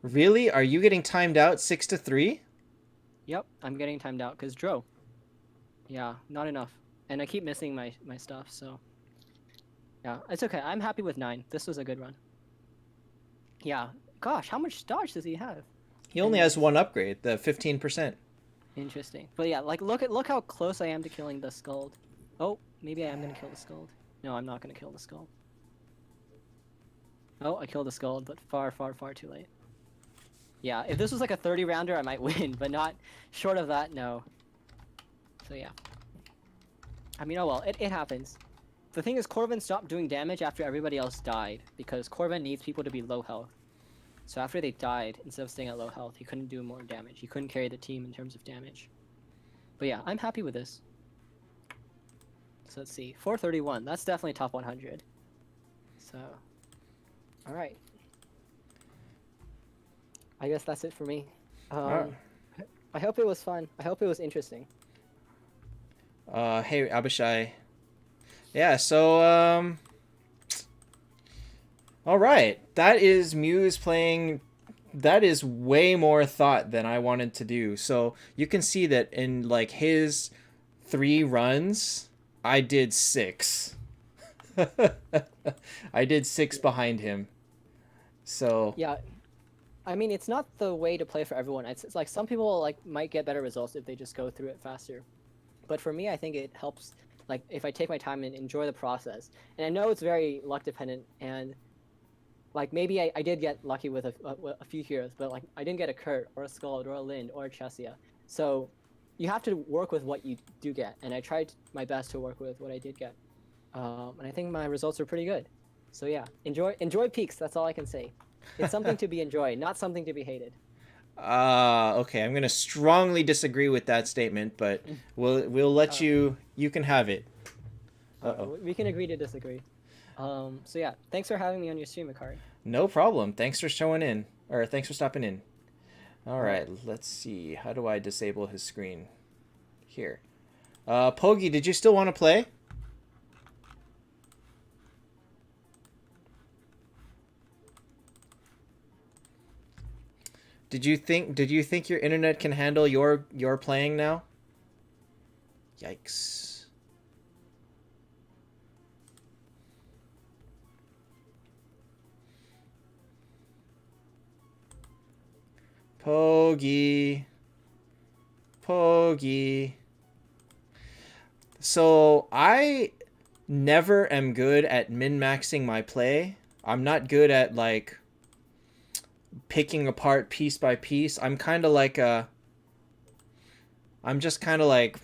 Really? Are you getting timed out 6-3? Yep, I'm getting timed out because Dro. Yeah, not enough. and I keep missing my stuff. So yeah, it's okay. I'm happy with 9. This was a good run. Yeah. Gosh, how much dodge does he have? He only has Anyways. one upgrade, the 15%. Interesting. But yeah, like look how close I am to killing the Scald. Oh, maybe I am gonna kill the Scald. No, I'm not gonna kill the Scald. Oh, I killed the Scald, but far, far, far too late. Yeah, if this was like a 30 rounder, I might win, but not short of that, no. So yeah. I mean, oh well, it happens. The thing is, Corvin stopped doing damage after everybody else died, because Corvin needs people to be low health. So after they died, instead of staying at low health, he couldn't do more damage. He couldn't carry the team in terms of damage. But yeah, I'm happy with this. So let's see, 431. That's definitely top 100. So, all right. I guess that's it for me. I hope it was fun. I hope it was interesting. Hey, Abishai. Yeah, so, all right. That is Muse playing. That is way more thought than I wanted to do. So you can see that in like his 3 runs, I did 6. I did 6 behind him. So Yeah, I mean, it's not the way to play for everyone. It's like some people like might get better results if they just go through it faster. But for me, I think it helps, like, if I take my time and enjoy the process. And I know it's very luck dependent, and like maybe I did get lucky with a few heroes, but like I didn't get a Kurt or a Scald or a Lind or a Chesia. So you have to work with what you do get, and I tried my best to work with what I did get. And I think my results are pretty good. So yeah, enjoy peaks. That's all I can say. It's something to be enjoyed, not something to be hated. okay, I'm gonna strongly disagree with that statement, but we'll let you can have it. Uh-oh. We can agree to disagree. So yeah, thanks for having me on your stream, Akari. No problem. Thanks for showing in, or thanks for stopping in. All right, let's see. How do I disable his screen? Here. Pogi, did you still want to play? Did you think your internet can handle your playing now? Yikes. Pogi. Pogi. So I never am good at min-maxing my play. I'm not good at like picking apart piece by piece. I'm kind of like I'm just kind of like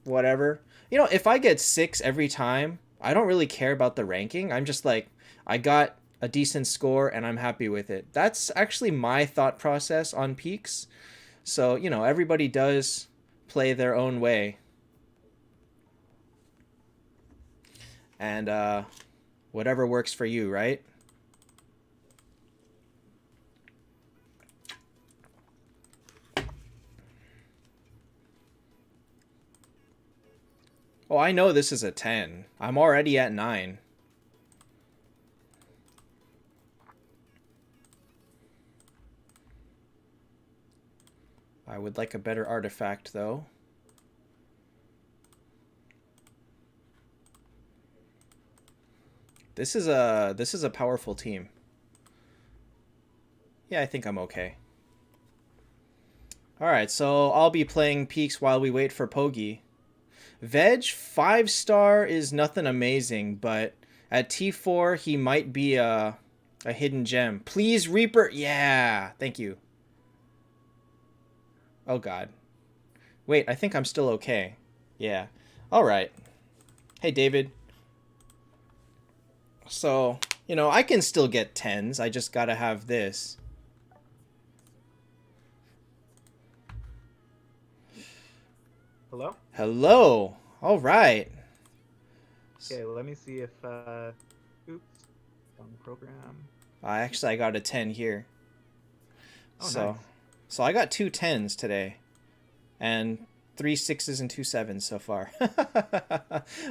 whatever. You know, if I get 6 every time, I don't really care about the ranking. I'm just like, I got a decent score and I'm happy with it. That's actually my thought process on peaks. So, you know, everybody does play their own way. And whatever works for you, right? Oh, I know this is a 10. I'm already at 9. I would like a better artifact, though. This is a powerful team. Yeah, I think I'm okay. Alright, so I'll be playing peaks while we wait for Pogi. Veg 5-star is nothing amazing, but at T4 he might be a hidden gem. Please, Reaper. Yeah, thank you. Oh god. Wait, I think I'm still okay. Yeah. All right. Hey, David. So, you know, I can still get 10s. I just gotta have this. Hello? Hello. All right. Okay, let me see if, oops, on the program. Actually, I got a 10 here. Oh, so, nice. So I got 2 10s today. And 3 6s and 2 7s so far.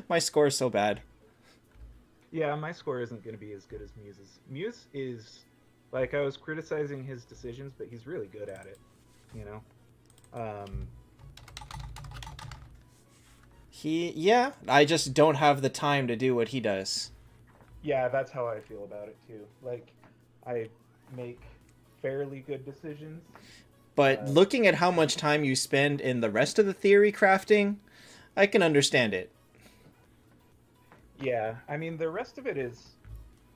My score is so bad. Yeah, my score isn't going to be as good as Muse's. Muse is, like, I was criticizing his decisions, but he's really good at it, you know? Yeah, I just don't have the time to do what he does. Yeah, that's how I feel about it too. Like, I make fairly good decisions. But Uh, looking at how much time you spend in the rest of the theory crafting, I can understand it. yeah, I mean, the rest of it is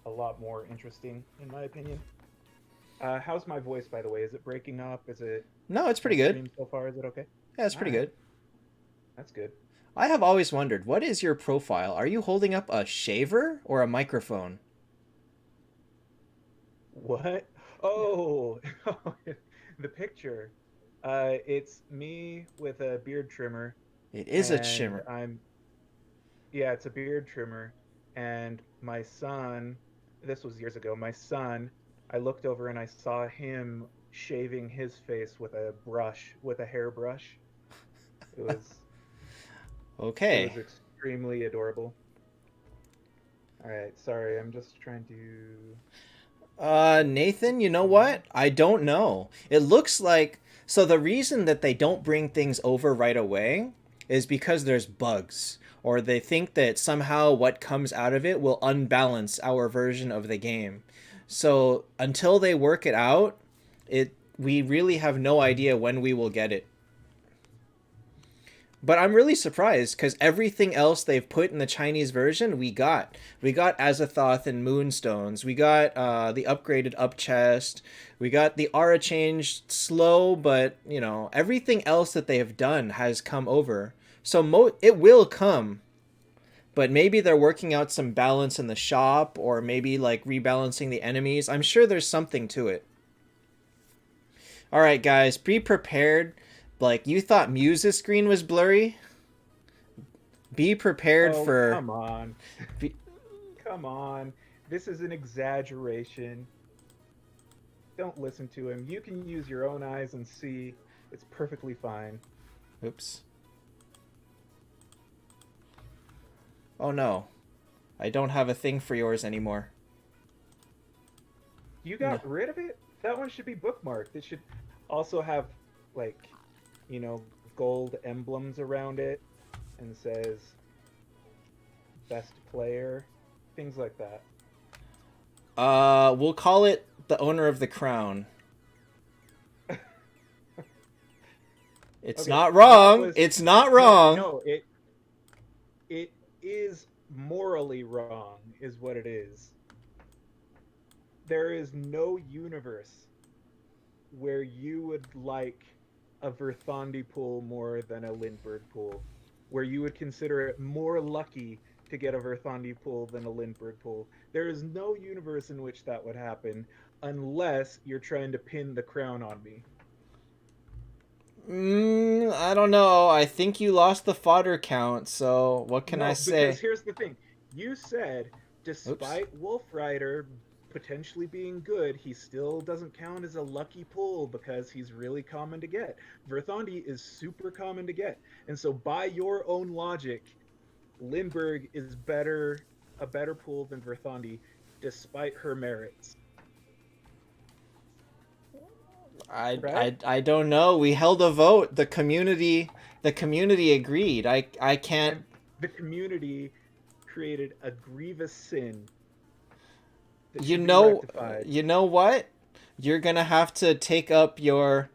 a lot more interesting, in my opinion. How's my voice, by the way? Is it breaking up? Is it No, it's my pretty good. stream so far? Is it okay? Yeah, it's All pretty right, good. that's good. I have always wondered, what is your profile? Are you holding up a shaver or a microphone? What? Oh, the picture. It's me with a beard trimmer, It is a and shimmer. yeah, it's a beard trimmer, and my son. This was years ago. My son. I looked over and I saw him shaving his face with a brush, with a hairbrush. It was it Okay. was extremely adorable. All right, sorry, I'm just trying to get Nathan, you know going. what? I don't know. It looks like. So the reason that they don't bring things over right away is because there's bugs. Or they think that somehow what comes out of it will unbalance our version of the game. So until they work it out, we really have no idea when we will get it. But I'm really surprised because everything else they've put in the Chinese version, we got. We got Azathoth and Moonstones. We got the upgraded up chest. We got the aura change slow, but everything else that they have done has come over. So it will come, but maybe they're working out some balance in the shop, or maybe like rebalancing the enemies. I'm sure there's something to it. All right, guys, be prepared. Like, you thought Muse's screen was blurry? Be prepared Oh, for. come on. Be, Come on. This is an exaggeration. Don't listen to him. You can use your own eyes and see. It's perfectly fine. oops. Oh no. I don't have a thing for yours anymore. You No. got rid of it? That one should be bookmarked. It should also have, like, you know, gold emblems around it and says best player, things like that. We'll call it the owner of the crown. It's Okay, not that wrong. was It's not no, wrong. no. It is morally wrong, is what it is. There is no universe where you would like a Verthandi pool more than a Lindbergh pool, where you would consider it more lucky to get a Verthandi pool than a Lindbergh pool. There is no universe in which that would happen unless you're trying to pin the crown on me. I don't know. I think you lost the fodder count, so what can I No, because say? here's the thing. You said, Oops. despite Wolf Rider potentially being good, he still doesn't count as a lucky pull because he's really common to get. Verthandi is super common to get. And so by your own logic, Lindbergh is a better pull than Verthandi, despite her merits. Right? I don't know. We held a vote. The community agreed. I can't. And the community created a grievous sin that You should be know. rectified. You know what? You're gonna have to take up your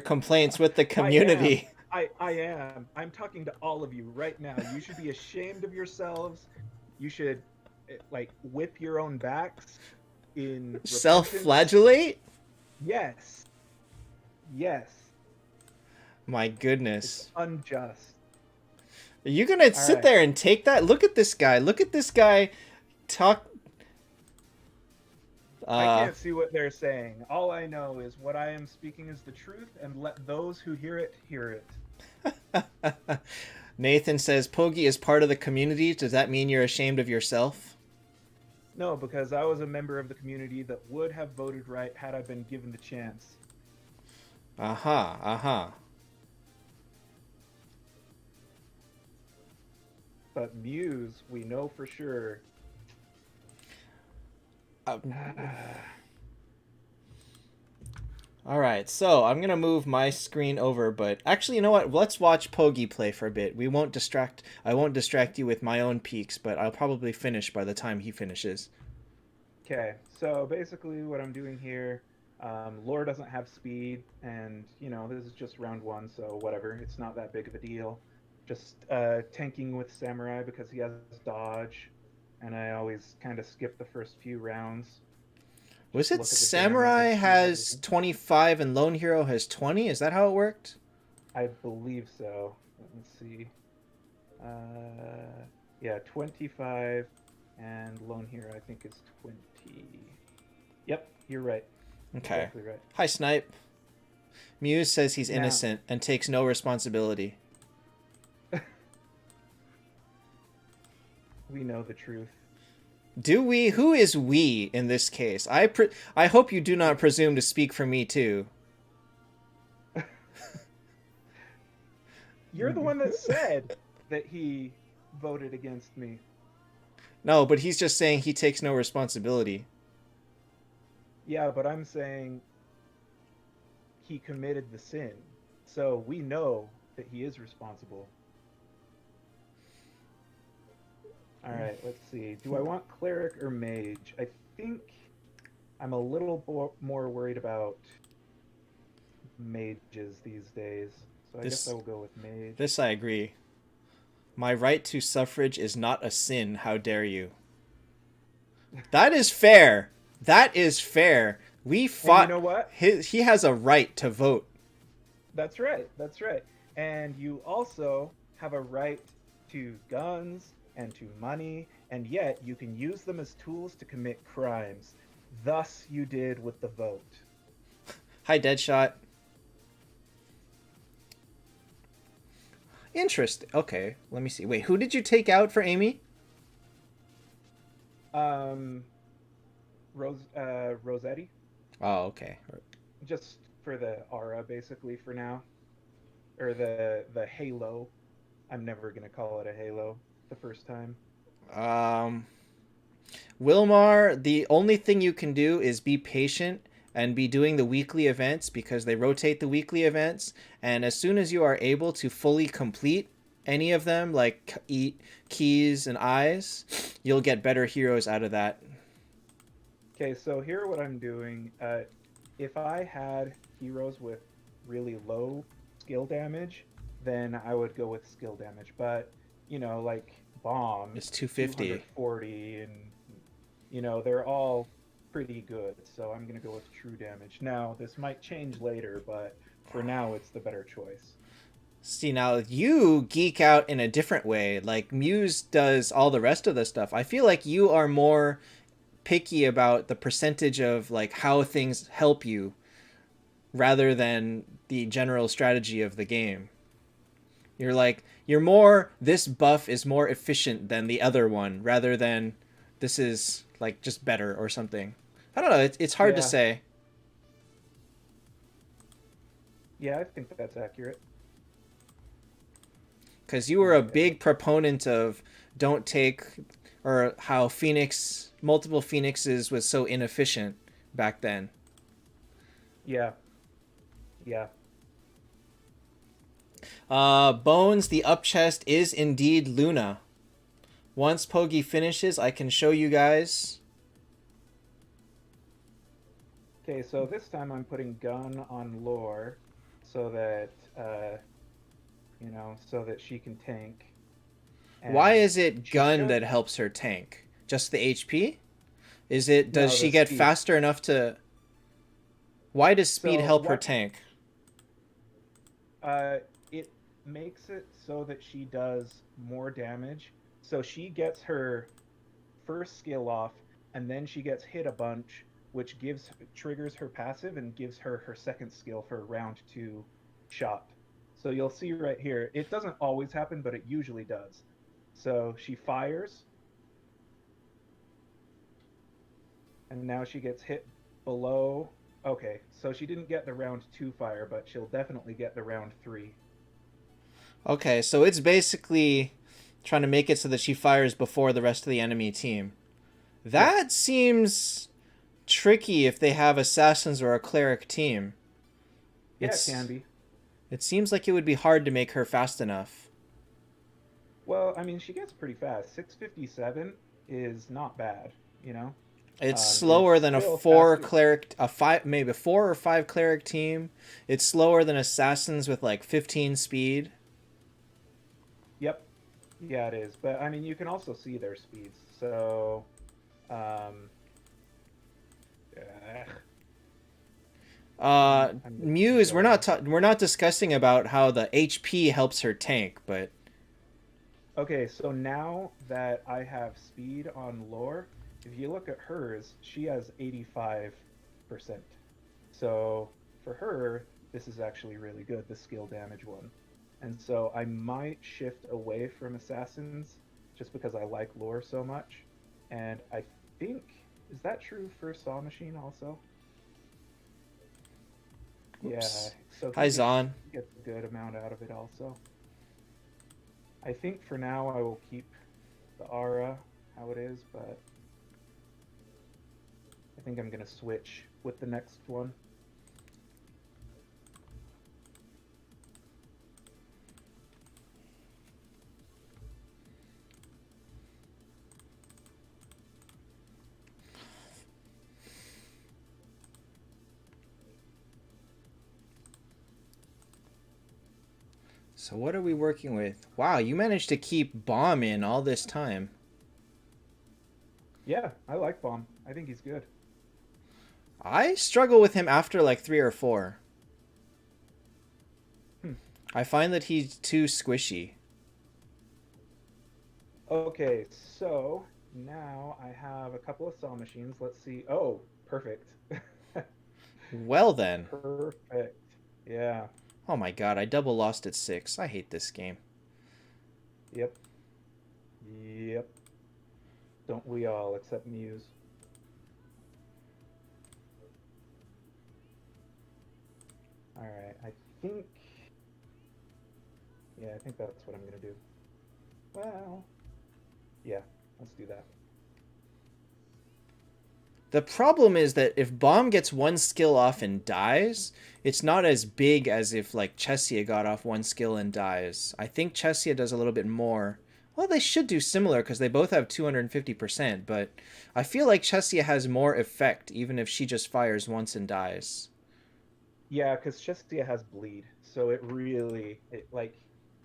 complaints with the I am. community. I am. I'm talking to all of you right now. You should be ashamed of yourselves. You should like whip your own backs in repentance. Self-flagellate? Yes. Yes. My It's goodness. unjust. Are you gonna All sit right. there and take that? Look at this guy. Look at this guy talk. I Uh, can't see what they're saying. All I know is what I am speaking is the truth, and let those who hear it hear it. Nathan says Pogi is part of the community. Does that mean you're ashamed of yourself? No, because I was a member of the community that would have voted right had I been given the chance. Uh-huh, uh-huh. But Muse, we know for sure. Uh, All right, so I'm gonna move my screen over, but actually, you know what? Let's watch Pogi play for a bit. We won't distract. I won't distract you with my own peaks, but I'll probably finish by the time he finishes. Okay, so basically what I'm doing here, Lore doesn't have speed, and this is just round one, so whatever. It's not that big of a deal. Just tanking with Samurai because he has dodge, and I always kind of skip the first few rounds. Was Just it look at the damage Samurai and see has everything. 25 and Lone Hero has 20? Is that how it worked? I believe so. Let's see. Yeah, 25, and Lone Hero I think is 20. Yep, you're right. Okay. Exactly right. Hi, Snipe. Muse says he's Now- innocent and takes no responsibility. We know the truth. Do we? Who is we in this case? I hope you do not presume to speak for me too. You're the one that said that he voted against me. No, but he's just saying he takes no responsibility. Yeah, but I'm saying he committed the sin. So we know that he is responsible. All right, let's see. Do I want cleric or mage? I think I'm a little more worried about mages these days. So I guess I will go with mage. This I agree. My right to suffrage is not a sin. How dare you? That is fair. That is fair. We fought. And you know what? He has a right to vote. That's right. That's right. And you also have a right to guns and to money, and yet you can use them as tools to commit crimes. Thus, you did with the vote. Hi, Deadshot. Interesting. Okay, let me see. Wait, who did you take out for Amy? Rosetti, Oh, okay. just for the aura, basically for now, or the halo. I'm never gonna call it a halo the first time. Wilmar, the only thing you can do is be patient and be doing the weekly events because they rotate the weekly events. And as soon as you are able to fully complete any of them, like eat keys and eyes, you'll get better heroes out of that. Okay, so here what I'm doing. If I had heroes with really low skill damage, then I would go with skill damage. But like bomb, It's 250. 240, and they're all pretty good. So I'm gonna go with true damage. Now this might change later, but for now it's the better choice. See, now you geek out in a different way. Like Muse does all the rest of the stuff. I feel like you are more picky about the percentage of like how things help you rather than the general strategy of the game. You're more, this buff is more efficient than the other one rather than this is like just better or something. I don't know, it's hard to Yeah. say. Yeah, I think that's accurate. Because you were a big proponent of don't take, or how multiple Phoenixes was so inefficient back then. Yeah. Yeah. Bones, the up chest is indeed Luna. Once Pogi finishes, I can show you guys. Okay, so this time I'm putting gun on Lore so that so that she can tank. And Why is it she gun should- that helps her tank? Just the HP? Does No, she the get speed. faster enough to... Why does speed So help her what- tank? It makes it so that she does more damage. So she gets her first skill off, and then she gets hit a bunch, which triggers her passive and gives her her second skill for round 2 shot. So you'll see right here, it doesn't always happen, but it usually does. So she fires, and now she gets hit below. Okay, so she didn't get the round 2 fire, but she'll definitely get the round 3. Okay, so it's basically trying to make it so that she fires before the rest of the enemy team. That seems tricky if they have assassins or a cleric team. Yeah, it can be. It seems like it would be hard to make her fast enough. Well, I mean, she gets pretty fast. 657 is not bad, you know? It's It's slower than a still four faster. cleric, a five, maybe a 4 or 5 cleric team. It's slower than assassins with like 15 speed. Yep. Yeah, it is. But I mean, you can also see their speeds. So, um, ugh, I'm just gonna Muse, go in. we're not discussing about how the HP helps her tank, but Okay, so now that I have speed on lore, if you look at hers, she has 85%. So for her, this is actually really good, the skill damage one. And so I might shift away from assassins just because I like lore so much. And I think, is that true for Saw Machine also? Yeah, oops. so Hi Zon. he gets a good amount out of it also. I think for now I will keep the aura how it is, but I think I'm gonna switch with the next one. So what are we working with? Wow, you managed to keep Bomb in all this time. Yeah, I like Bomb. I think he's good. I struggle with him after like 3 or 4. Hmm. I find that he's too squishy. Okay, so now I have a couple of saw machines. Let's see. Oh, perfect. Well then. Perfect. Yeah. Oh my god, I double lost at 6. I hate this game. Yep. Yep. Don't we all, except Muse. All right. I think. Yeah, I think that's what I'm gonna do. Well, yeah. Let's do that. The problem is that if Bomb gets one skill off and dies, it's not as big as if like Chesia got off one skill and dies. I think Chesia does a little bit more. Well, they should do similar because they both have 250%, but I feel like Chesia has more effect even if she just fires once and dies. Yeah, because Chestia has bleed, so it really, like,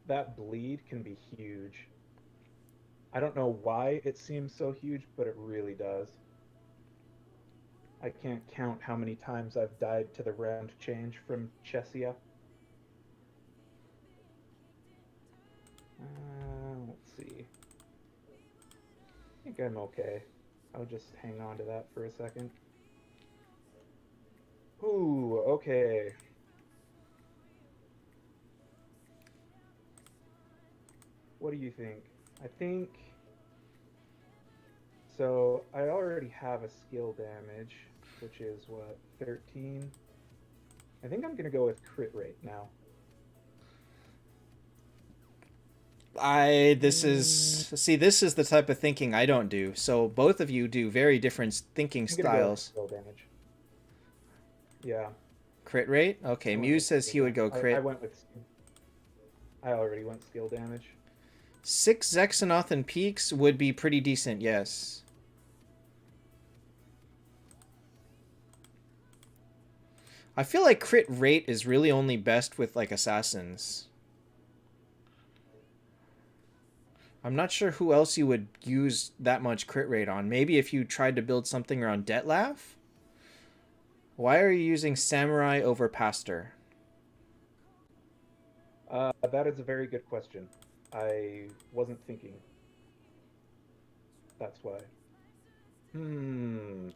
that bleed can be huge. I don't know why it seems so huge, but it really does. I can't count how many times I've died to the round change from Chesia. Let's see. I think I'm okay. I'll just hang on to that for a second. Ooh, okay. What do you think? I think so. I already have a skill damage, which is what, 13? I think I'm gonna go with crit rate now. This is, Mm, see, this is the type of thinking I don't do. So both of you do very different thinking I'm gonna go with styles. skill damage. Yeah, Crit rate? Okay, I went Muse with says skill he would go damage. I crit. went with. I already went skill damage. 6 Zexanoth and Peaks would be pretty decent, yes. I feel like crit rate is really only best with like assassins. I'm not sure who else you would use that much crit rate on. Maybe if you tried to build something around Detlaf? Why are you using Samurai over Pastor? That is a very good question. I wasn't thinking. That's why. Hmm.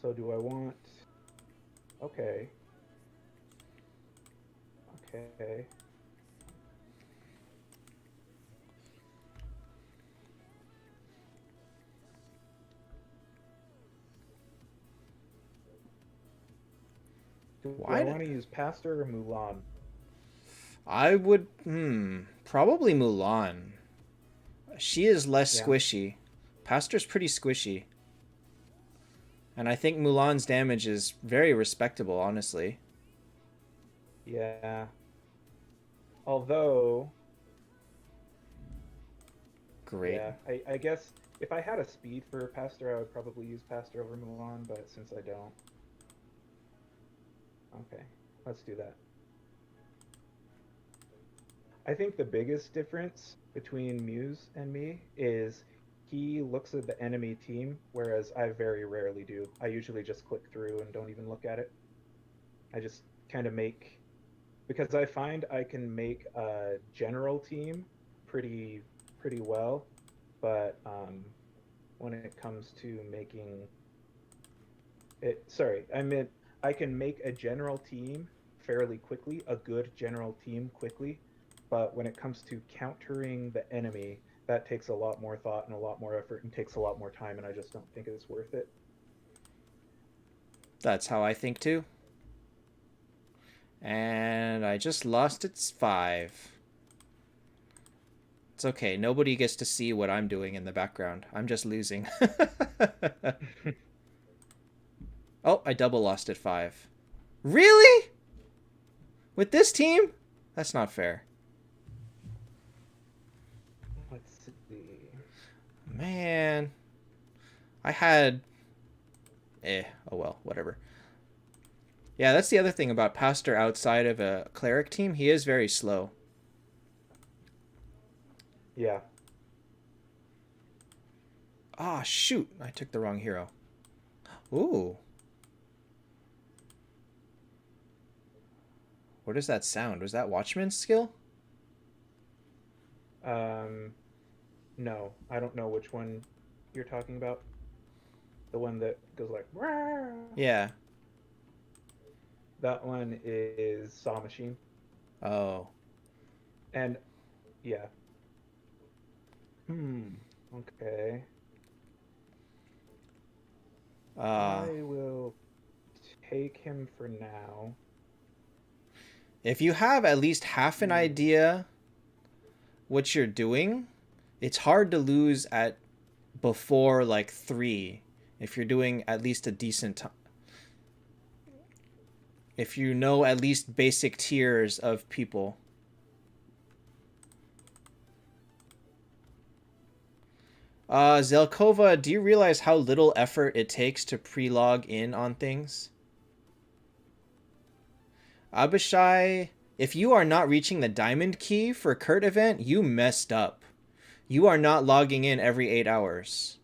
So do I want? Okay. Okay. Do I Why? want to use Pastor or Mulan? I would, probably Mulan. She is less Yeah. squishy. Pastor's pretty squishy. And I think Mulan's damage is very respectable, honestly. Yeah. Although, Great. yeah, I guess if I had a speed for Pastor, I would probably use Pastor over Mulan, but since I don't, okay, let's do that. I think the biggest difference between Muse and me is he looks at the enemy team, whereas I very rarely do. I usually just click through and don't even look at it. I just kind of make, because I find I can make a general team pretty well, but when it comes to making it, sorry, I meant I can make a general team fairly quickly, a good general team quickly, but when it comes to countering the enemy, that takes a lot more thought and a lot more effort and takes a lot more time, and I just don't think it's worth it. That's how I think too. And I just lost its 5. It's okay. Nobody gets to see what I'm doing in the background. I'm just losing. Oh, I double lost at 5. Really? With this team? That's not fair. Let's see. Man. I had... oh well, whatever. Yeah, that's the other thing about Pastor outside of a cleric team. He is very slow. Yeah. Ah, shoot. I took the wrong hero. Ooh. What is that sound? Was that Watchman's skill? No, I don't know which one you're talking about. The one that goes like, "Rah!" Yeah. That one is Saw Machine. Oh. And yeah. Okay. I will take him for now. If you have at least half an idea what you're doing, it's hard to lose at before like 3 if you're doing at least a decent time. If you know at least basic tiers of people. Zelkova, do you realize how little effort it takes to pre-log in on things? Abishai, if you are not reaching the diamond key for Kurt event, you messed up. You are not logging in every 8 hours.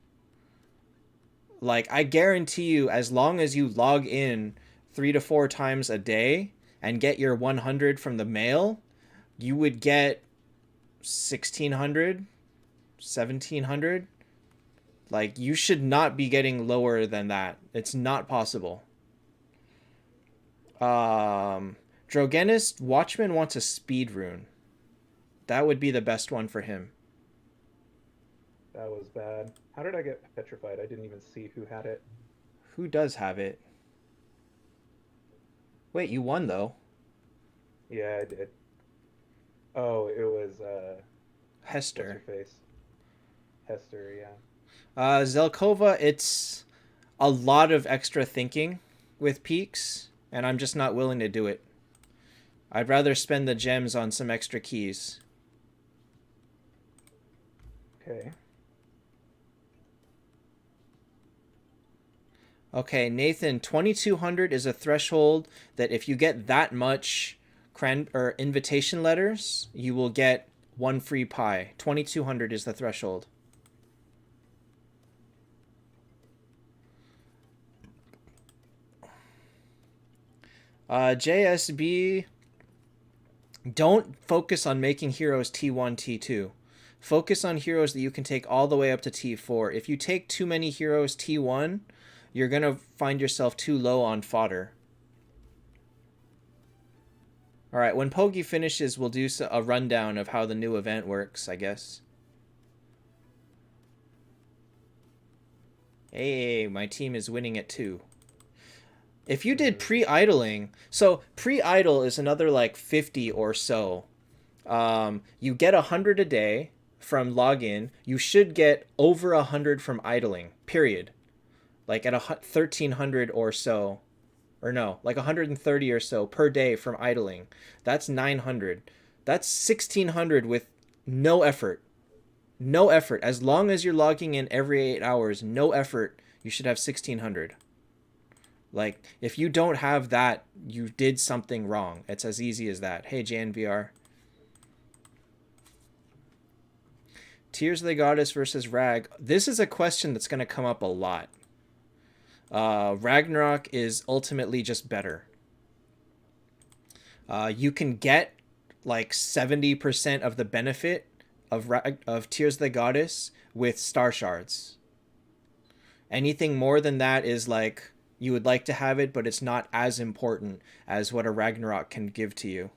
Like, I guarantee you, as long as you log in 3 to 4 times a day and get your 100 from the mail, you would get 1,600, 1,700. Like, you should not be getting lower than that. It's not possible. Drogenist Watchman wants a speed rune. That would be the best one for him. That was bad. How did I get petrified? I didn't even see who had it. Who does have it? Wait, you won though. Yeah, I did. Oh, it was Hester. What's her face? Hester, yeah. Zelkova, it's a lot of extra thinking with peaks, and I'm just not willing to do it. I'd rather spend the gems on some extra keys. Okay. Okay, Nathan, 2,200 is a threshold that if you get that much invitation letters, you will get 1 free pie. 2,200 is the threshold. JSB, don't focus on making heroes T1, T2. Focus on heroes that you can take all the way up to T4. If you take too many heroes T1, you're going to find yourself too low on fodder. Alright, when Pogi finishes, we'll do a rundown of how the new event works, I guess. Hey, my team is winning it too. If you did pre-idling, so pre-idle is another like 50 or so. You get 100 a day from login. You should get over 100 from idling, period. like at 1300 or so, or no, like 130 or so per day from idling. That's 900. That's 1600 with no effort. No effort. As long as you're logging in every 8 hours, no effort, you should have 1600. Like, if you don't have that, you did something wrong. It's as easy as that. Hey, JNVR. Tears of the Goddess versus Rag. This is a question that's going to come up a lot. Ragnarok is ultimately just better. You can get like 70% of the benefit of Tears of the Goddess with Star Shards. Anything more than that is like you would like to have it, but it's not as important as what a Ragnarok can give to you.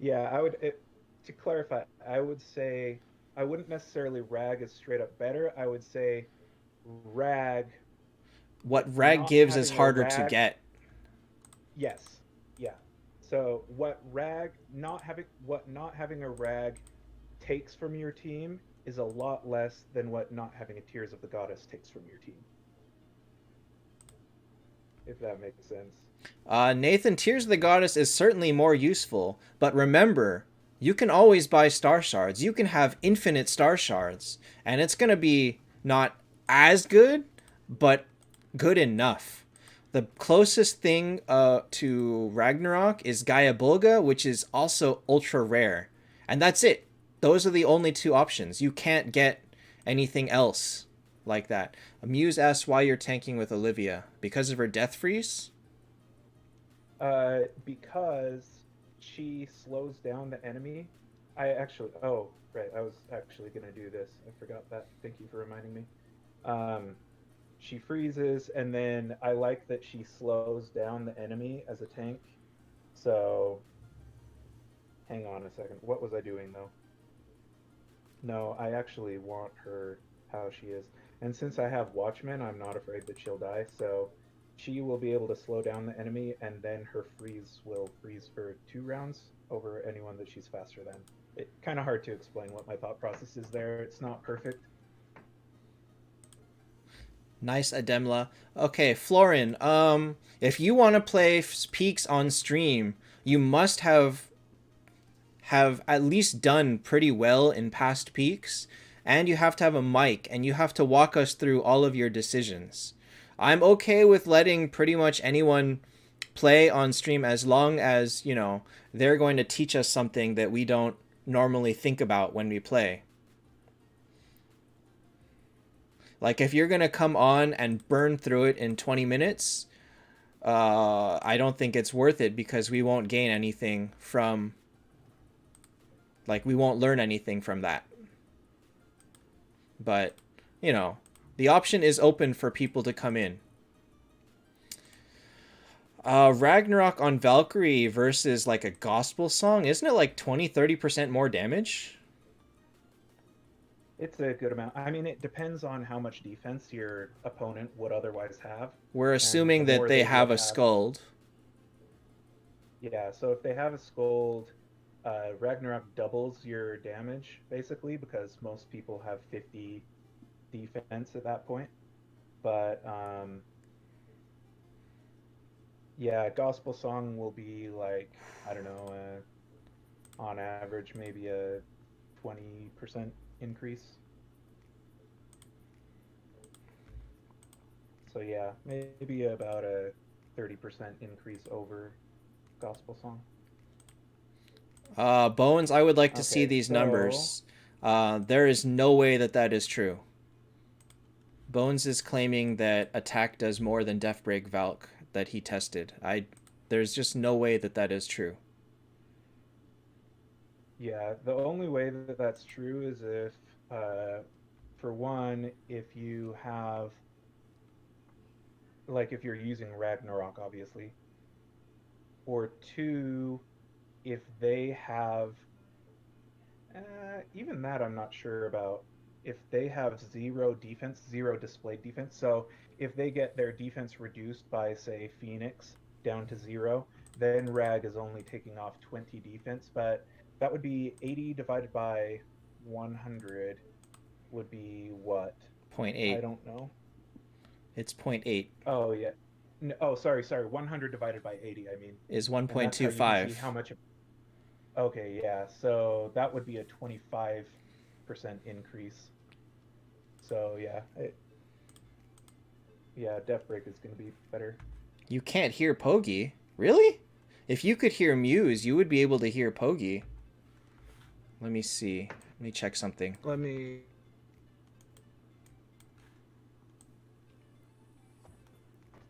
Yeah, to clarify, I would say I wouldn't necessarily rag is straight up better. I would say rag What Rag not gives is having a harder to rag. get. Yes. Yeah. So what not having a rag takes from your team is a lot less than what not having a Tears of the Goddess takes from your team. If that makes sense. Nathan, Tears of the Goddess is certainly more useful, but remember, you can always buy Star Shards. You can have infinite Star Shards, and it's going to be not as good, but good enough. The closest thing to Ragnarok is Gaia Bulga, which is also ultra rare. And that's it. Those are the only two options. You can't get anything else like that. Amuse asks why you're tanking with Olivia. Because of her death freeze? Because she slows down the enemy. Oh, right, I was actually gonna do this. I forgot that. Thank you for reminding me. Um, she freezes, and then I like that she slows down the enemy as a tank. So, hang on a second. What was I doing though? No, I actually want her how she is. And since I have Watchmen, I'm not afraid that she'll die. So she will be able to slow down the enemy, and then her freeze will freeze for 2 rounds over anyone that she's faster than. It kind of hard to explain what my thought process is there. It's not perfect. Nice, Ademla. Okay, Florin, if you want to play Peaks on stream, you must have at least done pretty well in past Peaks, and you have to have a mic, and you have to walk us through all of your decisions. I'm okay with letting pretty much anyone play on stream as long as, they're going to teach us something that we don't normally think about when we play. Like, if you're going to come on and burn through it in 20 minutes, I don't think it's worth it because we won't gain anything from, like, we won't learn anything from that. But, the option is open for people to come in. Ragnarok on Valkyrie versus, like, a gospel song, isn't it like 20-30% more damage? It's a good amount. I mean, it depends on how much defense your opponent would otherwise have. We're And the assuming that more they they would have a have. Skuld. Yeah, so if they have a Scold, Ragnarok doubles your damage, basically, because most people have 50 defense at that point. But, yeah, Gospel Song will be like, I don't know, on average, maybe a 20% increase. So yeah, maybe about a 30% increase over Gospel Song. Bones, I would like to see Okay, these so numbers. There is no way that that is true. Bones is claiming that attack does more than Deathbreak Valk that he tested. There's just no way that that is true. yeah, the only way that that's true is if, for one, if you have, like, if you're using Ragnarok, obviously, or two, if they have, even that I'm not sure about. If they have zero defense, zero displayed defense, so if they get their defense reduced by, say, Phoenix down to zero, then Rag is only taking off 20 defense, but that would be 80 divided by 100 would be what? Point I 8. don't know. It's 0.8 Oh yeah. No, oh, sorry. 100 divided by 80. I mean, is and that's how you can see 1.25. how much. Okay, yeah. So that would be a 25% increase. So yeah, yeah, Death Break is going to be better. You can't hear Pogi. Really? If you could hear Muse, you would be able to hear Pogi. Let me see. Let me check something. Let me.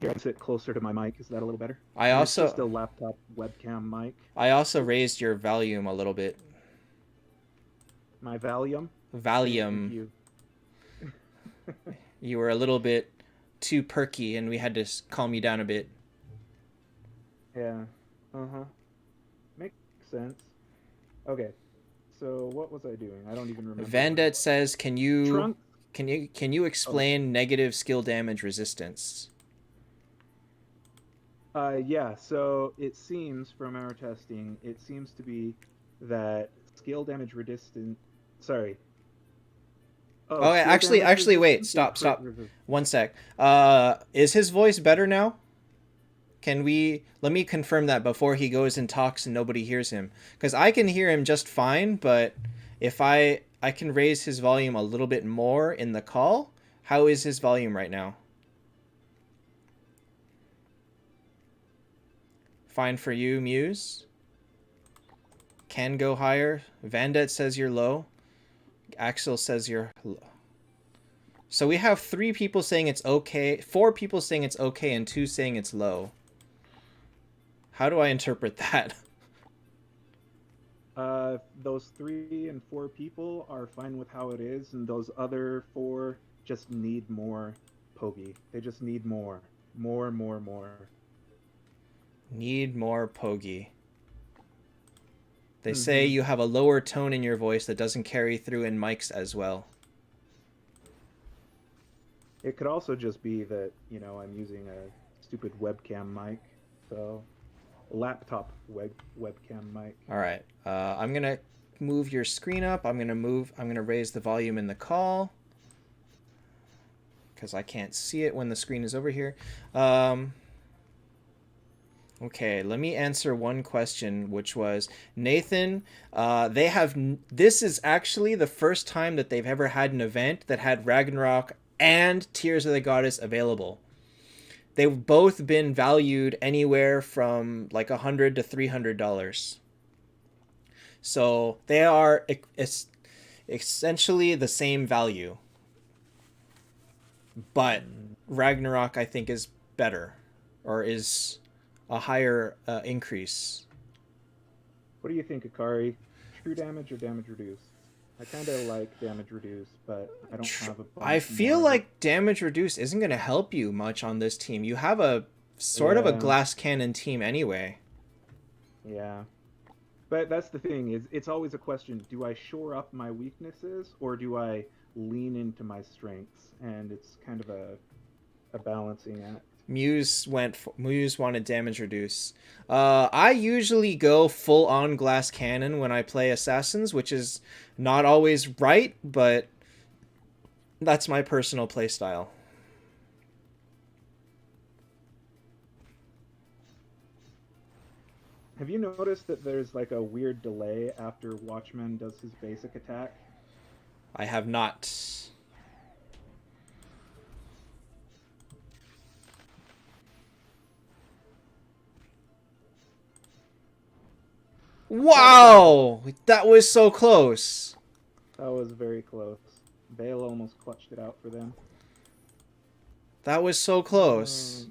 Here, I sit closer to my mic. Is that a little better? I And it's just also a laptop webcam mic. raised your volume a little bit. My Valium. Volume. Thank you. You were a little bit too perky, and we had to calm you down a bit. Yeah. Uh-huh. Makes sense. Okay. So what was I doing? I don't even remember. Vandet says, "Can you Trunk. can you explain negative skill damage resistance?" Yeah, so it seems from our testing, it seems to be that skill damage resistant. Sorry. Oh, Skill actually, damage wait, resistance stop, and crit stop. resistance. One sec. Is his voice better now? Let me confirm that before he goes and talks and nobody hears him. Because I can hear him just fine, but if I can raise his volume a little bit more in the call. How is his volume right now? Fine for you, Muse. Can go higher. Vandet says you're low. Axel says you're low. So we have 3 people saying it's okay, 4 people saying it's okay, and 2 saying it's low. How do I interpret that? Those 3 and 4 people are fine with how it is, and those other 4 just need more Pogi. They just need more. More. Need more Pogi. They say you have a lower tone in your voice that doesn't carry through in mics as well. It could also just be that, I'm using a stupid webcam mic, so laptop webcam mic. All right. I'm going to move your screen up. I'm going to raise the volume in the call because I can't see it when the screen is over here. Okay, let me answer one question, which was, Nathan, this is actually the first time that they've ever had an event that had Ragnarok and Tears of the Goddess available. They've both been valued anywhere from like $100 to $300. So they are essentially the same value. But Ragnarok, I think, is better, or is a higher increase. What do you think, Akari? True damage or damage reduce? I kind of like damage reduce, but I don't have a bunch I feel more. like damage reduce isn't going to help you much on this team. You have a sort of a glass cannon team anyway. Yeah. But that's the thing, is it's always a question, do I shore up my weaknesses or do I lean into my strengths? And it's kind of a balancing act. Muse wanted damage reduce. I usually go full on glass cannon when I play assassins, which is not always right, but that's my personal play style. Have you noticed that there's like a weird delay after Watchman does his basic attack? I have not. Wow! That was so close. That was very close. Bale almost clutched it out for them. That was so close.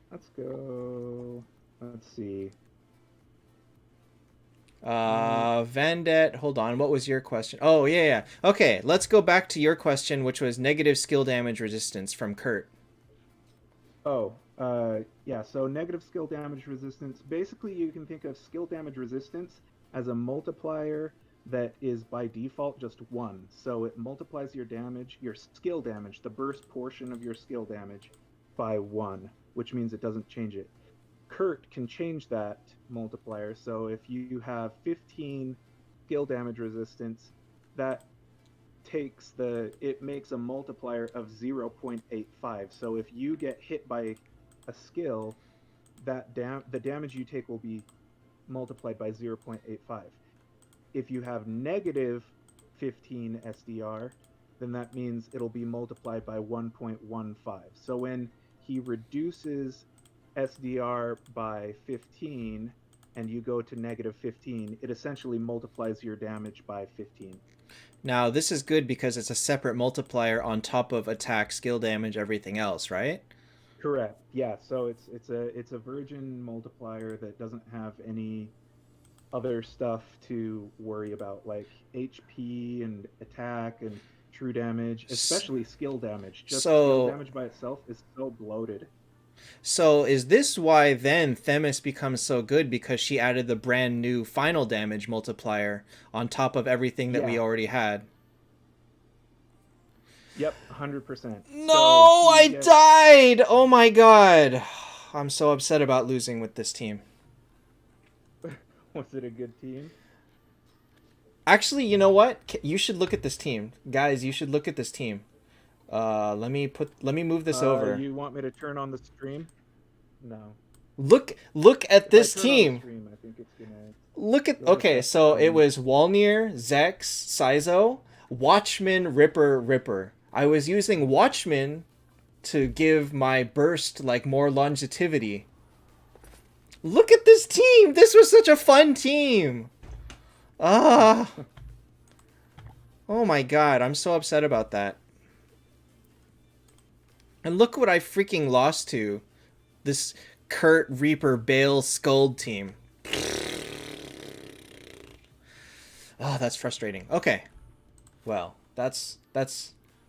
Let's go. Let's see. Vandet, hold on. What was your question? Oh, yeah. Okay, let's go back to your question, which was negative skill damage resistance from Kurt. Yeah, so negative skill damage resistance. Basically, you can think of skill damage resistance as a multiplier that is by default just 1. So it multiplies your damage, your skill damage, the burst portion of your skill damage by 1, which means it doesn't change it. Kurt can change that multiplier, so if you have 15 skill damage resistance, that it makes a multiplier of 0.85. So if you get hit by a skill, the damage you take will be multiplied by 0.85. If you have negative 15 SDR, then that means it'll be multiplied by 1.15. So when he reduces SDR by 15 and you go to negative 15, it essentially multiplies your damage by 15. Now, this is good because it's a separate multiplier on top of attack, skill damage, everything else, right? Correct. Yeah, so it's a virgin multiplier that doesn't have any other stuff to worry about, like HP and attack and true damage, especially skill damage. Just skill damage by itself is so bloated. So is this why then Themis becomes so good, because she added the brand new final damage multiplier on top of everything that we already had? Yep, 100%. No, I died! Oh my god. I'm so upset about losing with this team. Was it a good team? Actually, you know what? You should look at this team. Guys, you should look at this team. Let me move this over. You want me to turn on the stream? No. Look at this team. Stream, I think it's gonna... Look at, okay, so it was Walnir, Zex, Saizo, Watchman, Ripper. I was using Watchman to give my burst like more longevity. Look at this team. This was such a fun team. Ah. Oh my god, I'm so upset about that. And look what I freaking lost to. This Kurt, Reaper, Bale, Skuld team. Oh, that's frustrating. Okay. Well, that's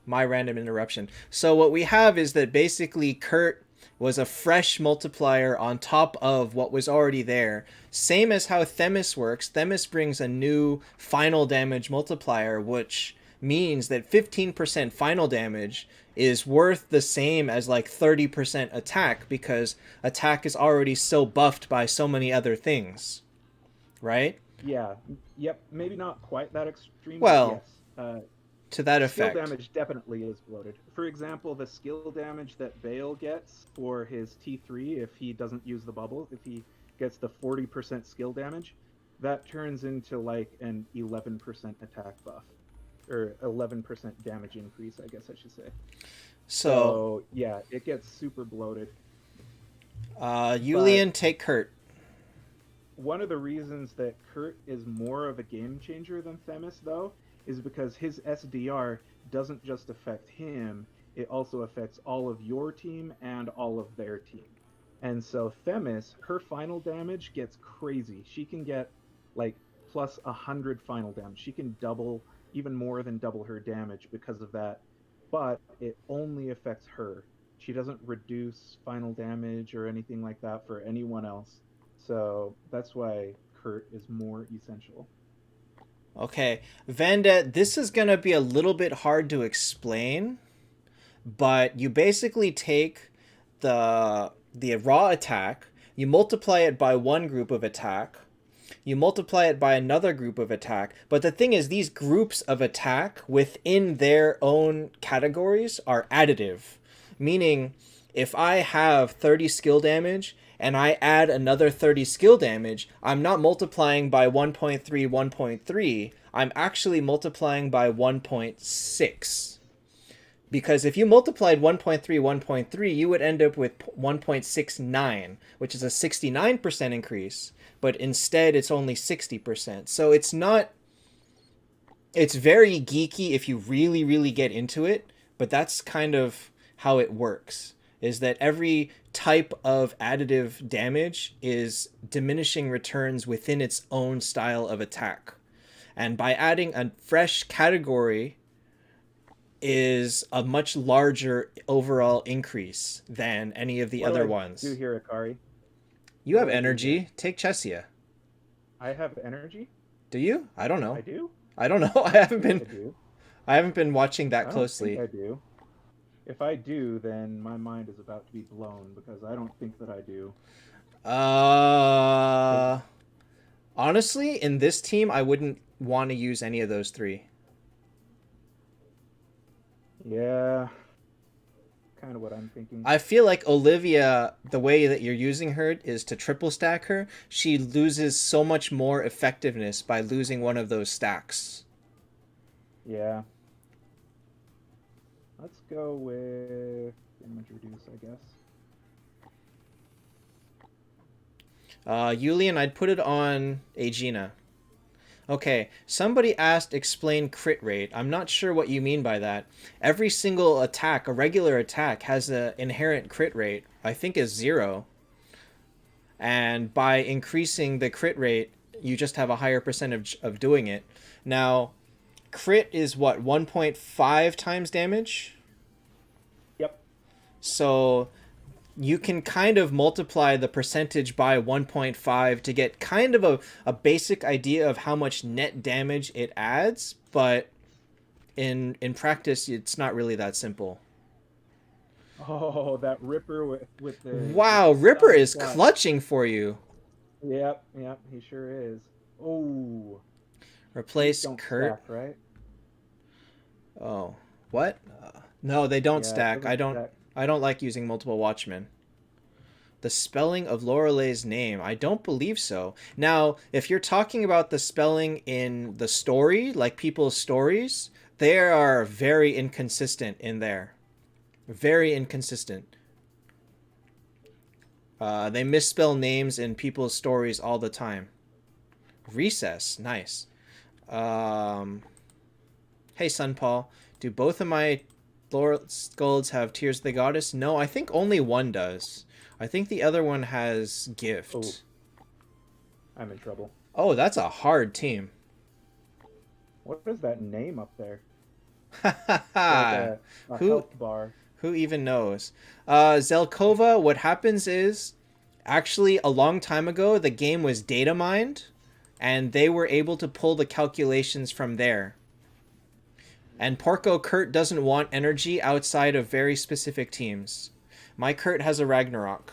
my random interruption. So what we have is that basically Kurt was a fresh multiplier on top of what was already there. Same as how Themis works. Themis brings a new final damage multiplier, which means that 15% final damage is worth the same as like 30% attack, because attack is already so buffed by so many other things. Right? Yeah. Yep. Maybe not quite that extreme. Well, yes. To that effect. Skill damage definitely is bloated. For example, the skill damage that Bale gets for his T3, if he doesn't use the bubble, if he gets the 40% skill damage, that turns into like an 11% attack buff. Or 11% damage increase, I guess I should say. So yeah, it gets super bloated. Yulian, take Kurt. One of the reasons that Kurt is more of a game changer than Themis, though, is because his SDR doesn't just affect him, it also affects all of your team and all of their team. And so Themis, her final damage gets crazy. She can get like plus 100 final damage. She can double, even more than double her damage because of that. But it only affects her. She doesn't reduce final damage or anything like that for anyone else. So that's why Kurt is more essential. Okay, Vanda, this is going to be a little bit hard to explain, but you basically take the raw attack, you multiply it by one group of attack, you multiply it by another group of attack, but the thing is, these groups of attack within their own categories are additive, meaning if I have 30 skill damage and I add another 30 skill damage, I'm not multiplying by 1.3, 1.3. I'm actually multiplying by 1.6. Because if you multiplied 1.3, 1.3, you would end up with 1.69, which is a 69% increase. But instead, it's only 60%. So it's not... It's very geeky if you really, really get into it. But that's kind of how it works. Is that every type of additive damage is diminishing returns within its own style of attack. And by adding a fresh category is a much larger overall increase than any of the other ones. Do here, Akari? You have energy. Take Chesia. I have energy? Do you? I don't know. I do? I don't know. I haven't been watching that closely. I do. If I do, then my mind is about to be blown, because I don't think that I do. Honestly, in this team, I wouldn't want to use any of those three. Yeah, kind of what I'm thinking. I feel like Olivia, the way that you're using her is to triple stack her. She loses so much more effectiveness by losing one of those stacks. Yeah. Let's go with damage reduce, I guess. Yulian, I'd put it on Aegina. Okay, somebody asked explain crit rate. I'm not sure what you mean by that. Every single attack, a regular attack, has an inherent crit rate. I think is 0. And by increasing the crit rate, you just have a higher percentage of doing it. Now, crit is what, 1.5 times damage? Yep. So you can kind of multiply the percentage by 1.5 to get kind of a basic idea of how much net damage it adds, but in practice it's not really that simple. Oh, that Ripper with the Wow, with the Ripper side is slash. clutching for you. Yep, he sure is. Oh, Replace don't Kurt. stack, right? Oh, what? No, they don't Yeah, it stack. doesn't stack. I don't like using multiple Watchmen. The spelling of Lorelei's name, I don't believe so. Now, if you're talking about the spelling in the story, like people's stories, they are very inconsistent in there. Very inconsistent. They misspell names in people's stories all the time. Recess, nice. Hey, Sunpaul, do both of my Laurel Skulls have Tears of the Goddess? No, I think only one does. I think the other one has Gift. Oh. I'm in trouble. Oh, that's a hard team. What is that name up there? Ha ha ha! A Who- health bar. Who even knows? Zelkova, what happens is, actually, a long time ago, the game was data mined, and they were able to pull the calculations from there. And Porco Kurt doesn't want energy outside of very specific teams. My Kurt has a Ragnarok.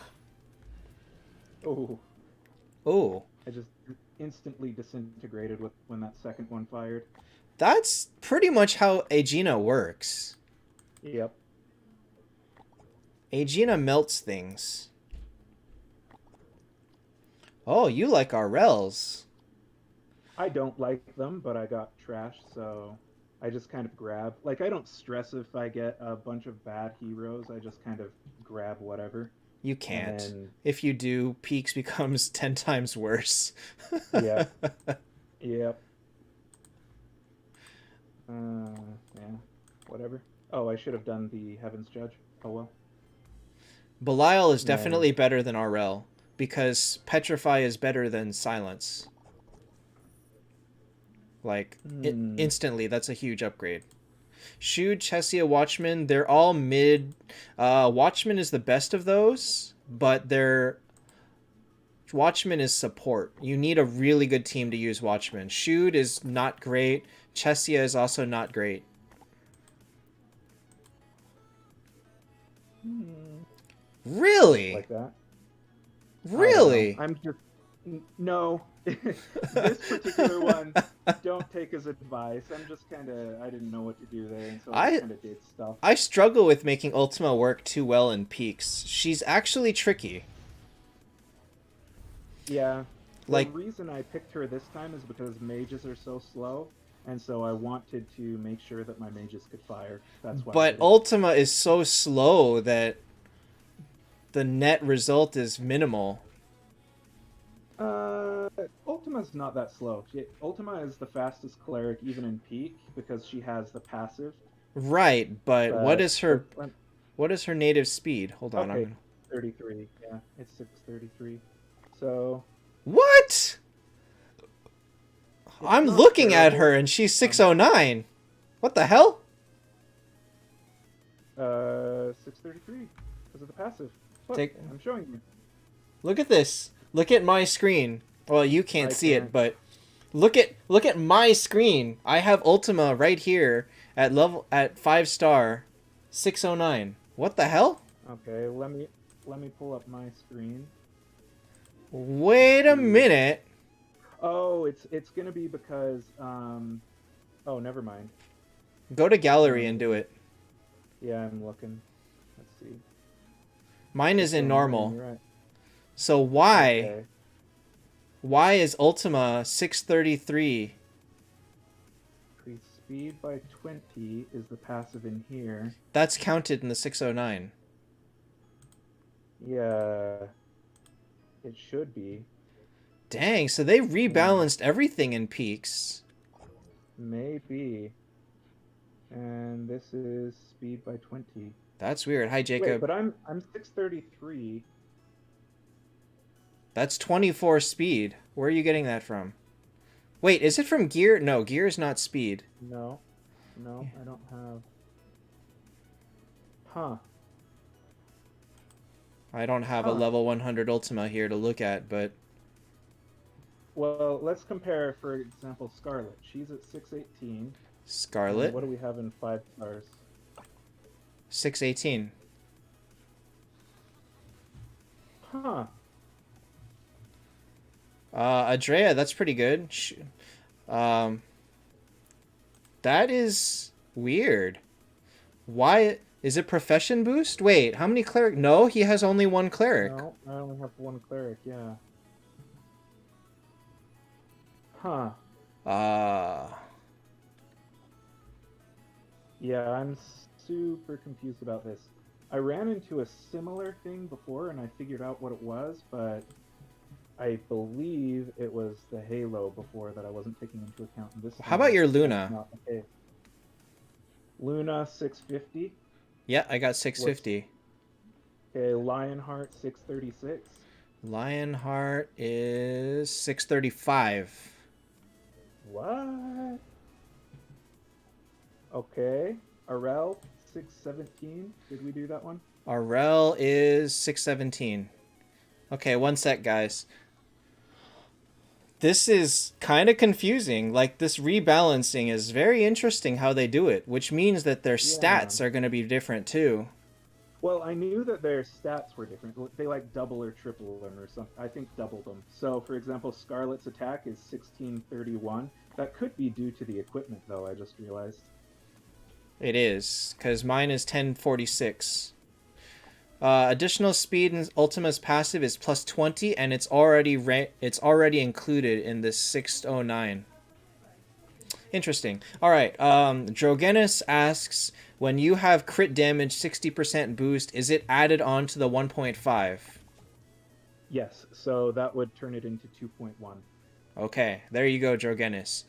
Oh, Oh, I just instantly disintegrated when that second one fired. that's pretty much how Aegina works. Yep. Aegina melts things. Oh, you like RLs. I don't like them, but I got trash, so I just kind of grab. Like, I don't stress if I get a bunch of bad heroes. I just kind of grab whatever. You can't. then- If you do, Peaks becomes 10 times worse. Yeah. Yep. Yeah. Whatever. Oh, I should have done the Heaven's Judge. Oh well. Belial is Yeah. definitely better than RL, because Petrify is better than Silence. Like, instantly, that's a huge upgrade. Shu, Chesia, Watchman, they're all mid. Watchman is the best of those, but Watchman is support. You need a really good team to use Watchman. Shu is not great. Chesia is also not great. Really? Like that. Really? I'm just no. This particular one, don't take his advice. I'm just kind of I didn't know what to do there, and so I kind of did stuff. I struggle with making Ultima work too well in Peaks. She's actually tricky. Yeah. Like- The reason I picked her this time is because mages are so slow, and so I wanted to make sure that my mages could fire. That's why. I But did it. Ultima is so slow that the net result is minimal. Ultima's not that slow. Ultima is the fastest cleric even in peak because she has the passive. Right, but what is her When- native speed? Hold on. Okay, 33. Yeah, it's 633. So What? I'm not looking at terrible. her and she's 609. What the hell? 633 because of the passive. Look, Take- I'm showing you. Look at this. Look at my screen. Well, you can't I see it, can't. but look at my screen. I have Ultima right here at 5-star 609. What the hell? Okay, let me pull up my screen. Wait a minute. Oh, it's gonna be because oh, never mind. Go to gallery and do it. Yeah, I'm looking. Let's see. Mine is in 609, normal. you're right. So why? Okay. Why is Ultima 633? Increase speed by 20 is the passive in here. That's counted in the 609. Yeah, it should be. Dang, so they rebalanced everything in peaks. Maybe. And this is speed by 20. That's weird. Hi, Wait, Jacob. but I'm 633. That's 24 speed. Where are you getting that from? Wait, is it from gear? No, gear is not speed. No. No, I don't have. Huh. I don't have a level 100 Ultima here to look at, but... Well, let's compare, for example, Scarlett. She's at 618. Scarlett? What do we have in 5 stars? 618. Huh. Adrea, that's pretty good. That is weird. Why is it profession boost? Wait, how many cleric? No, he has only one cleric. No, I only have one cleric, yeah. Huh. Yeah, I'm super confused about this. I ran into a similar thing before and I figured out what it was, but I believe it was the Halo before that I wasn't taking into account. This How about your Luna? not the case. Luna 650. Yeah, I got 650. Okay, Lionheart 636. Lionheart is 635. What? Okay. Arel 617. Did we do that one? Arel is 617. Okay, one sec, guys. This is kind of confusing. Like, this rebalancing is very interesting how they do it, which means that their stats are going to be different too. Well, I knew that their stats were different. They like double or triple them or something. I think double them. So, for example, Scarlett's attack is 1631. That could be due to the equipment, though, I just realized. It is, because mine is 1046. Additional speed in Ultima's passive is plus 20, and it's already included in this 609. Interesting. All right. Drogenis asks, when you have crit damage 60% boost, is it added on to the 1.5? Yes, so that would turn it into 2.1. Okay, there you go, Drogenis.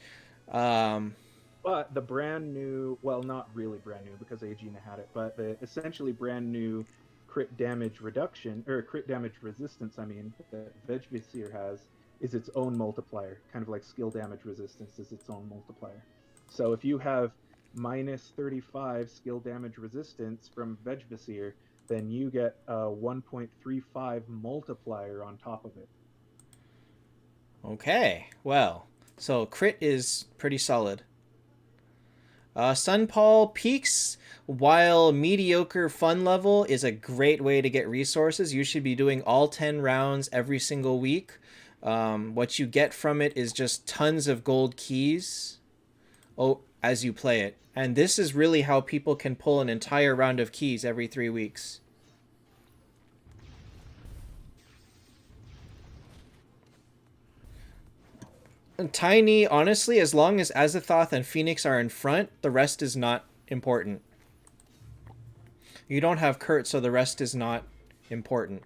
But the brand new, well, not really brand new because Aegina had it, but the essentially brand new crit damage reduction, or crit damage resistance, I mean, that Vegvisir has, is its own multiplier. Kind of like skill damage resistance is its own multiplier. So if you have minus 35 skill damage resistance from Vegvisir, then you get a 1.35 multiplier on top of it. Okay, well, so crit is pretty solid. Sunpaul peaks, while mediocre fun level is a great way to get resources. You should be doing all 10 rounds every single week. What you get from it is just tons of gold keys as you play it. And this is really how people can pull an entire round of keys every 3 weeks. Tiny, honestly, as long as Azathoth and Phoenix are in front, the rest is not important. You don't have Kurt, so the rest is not important.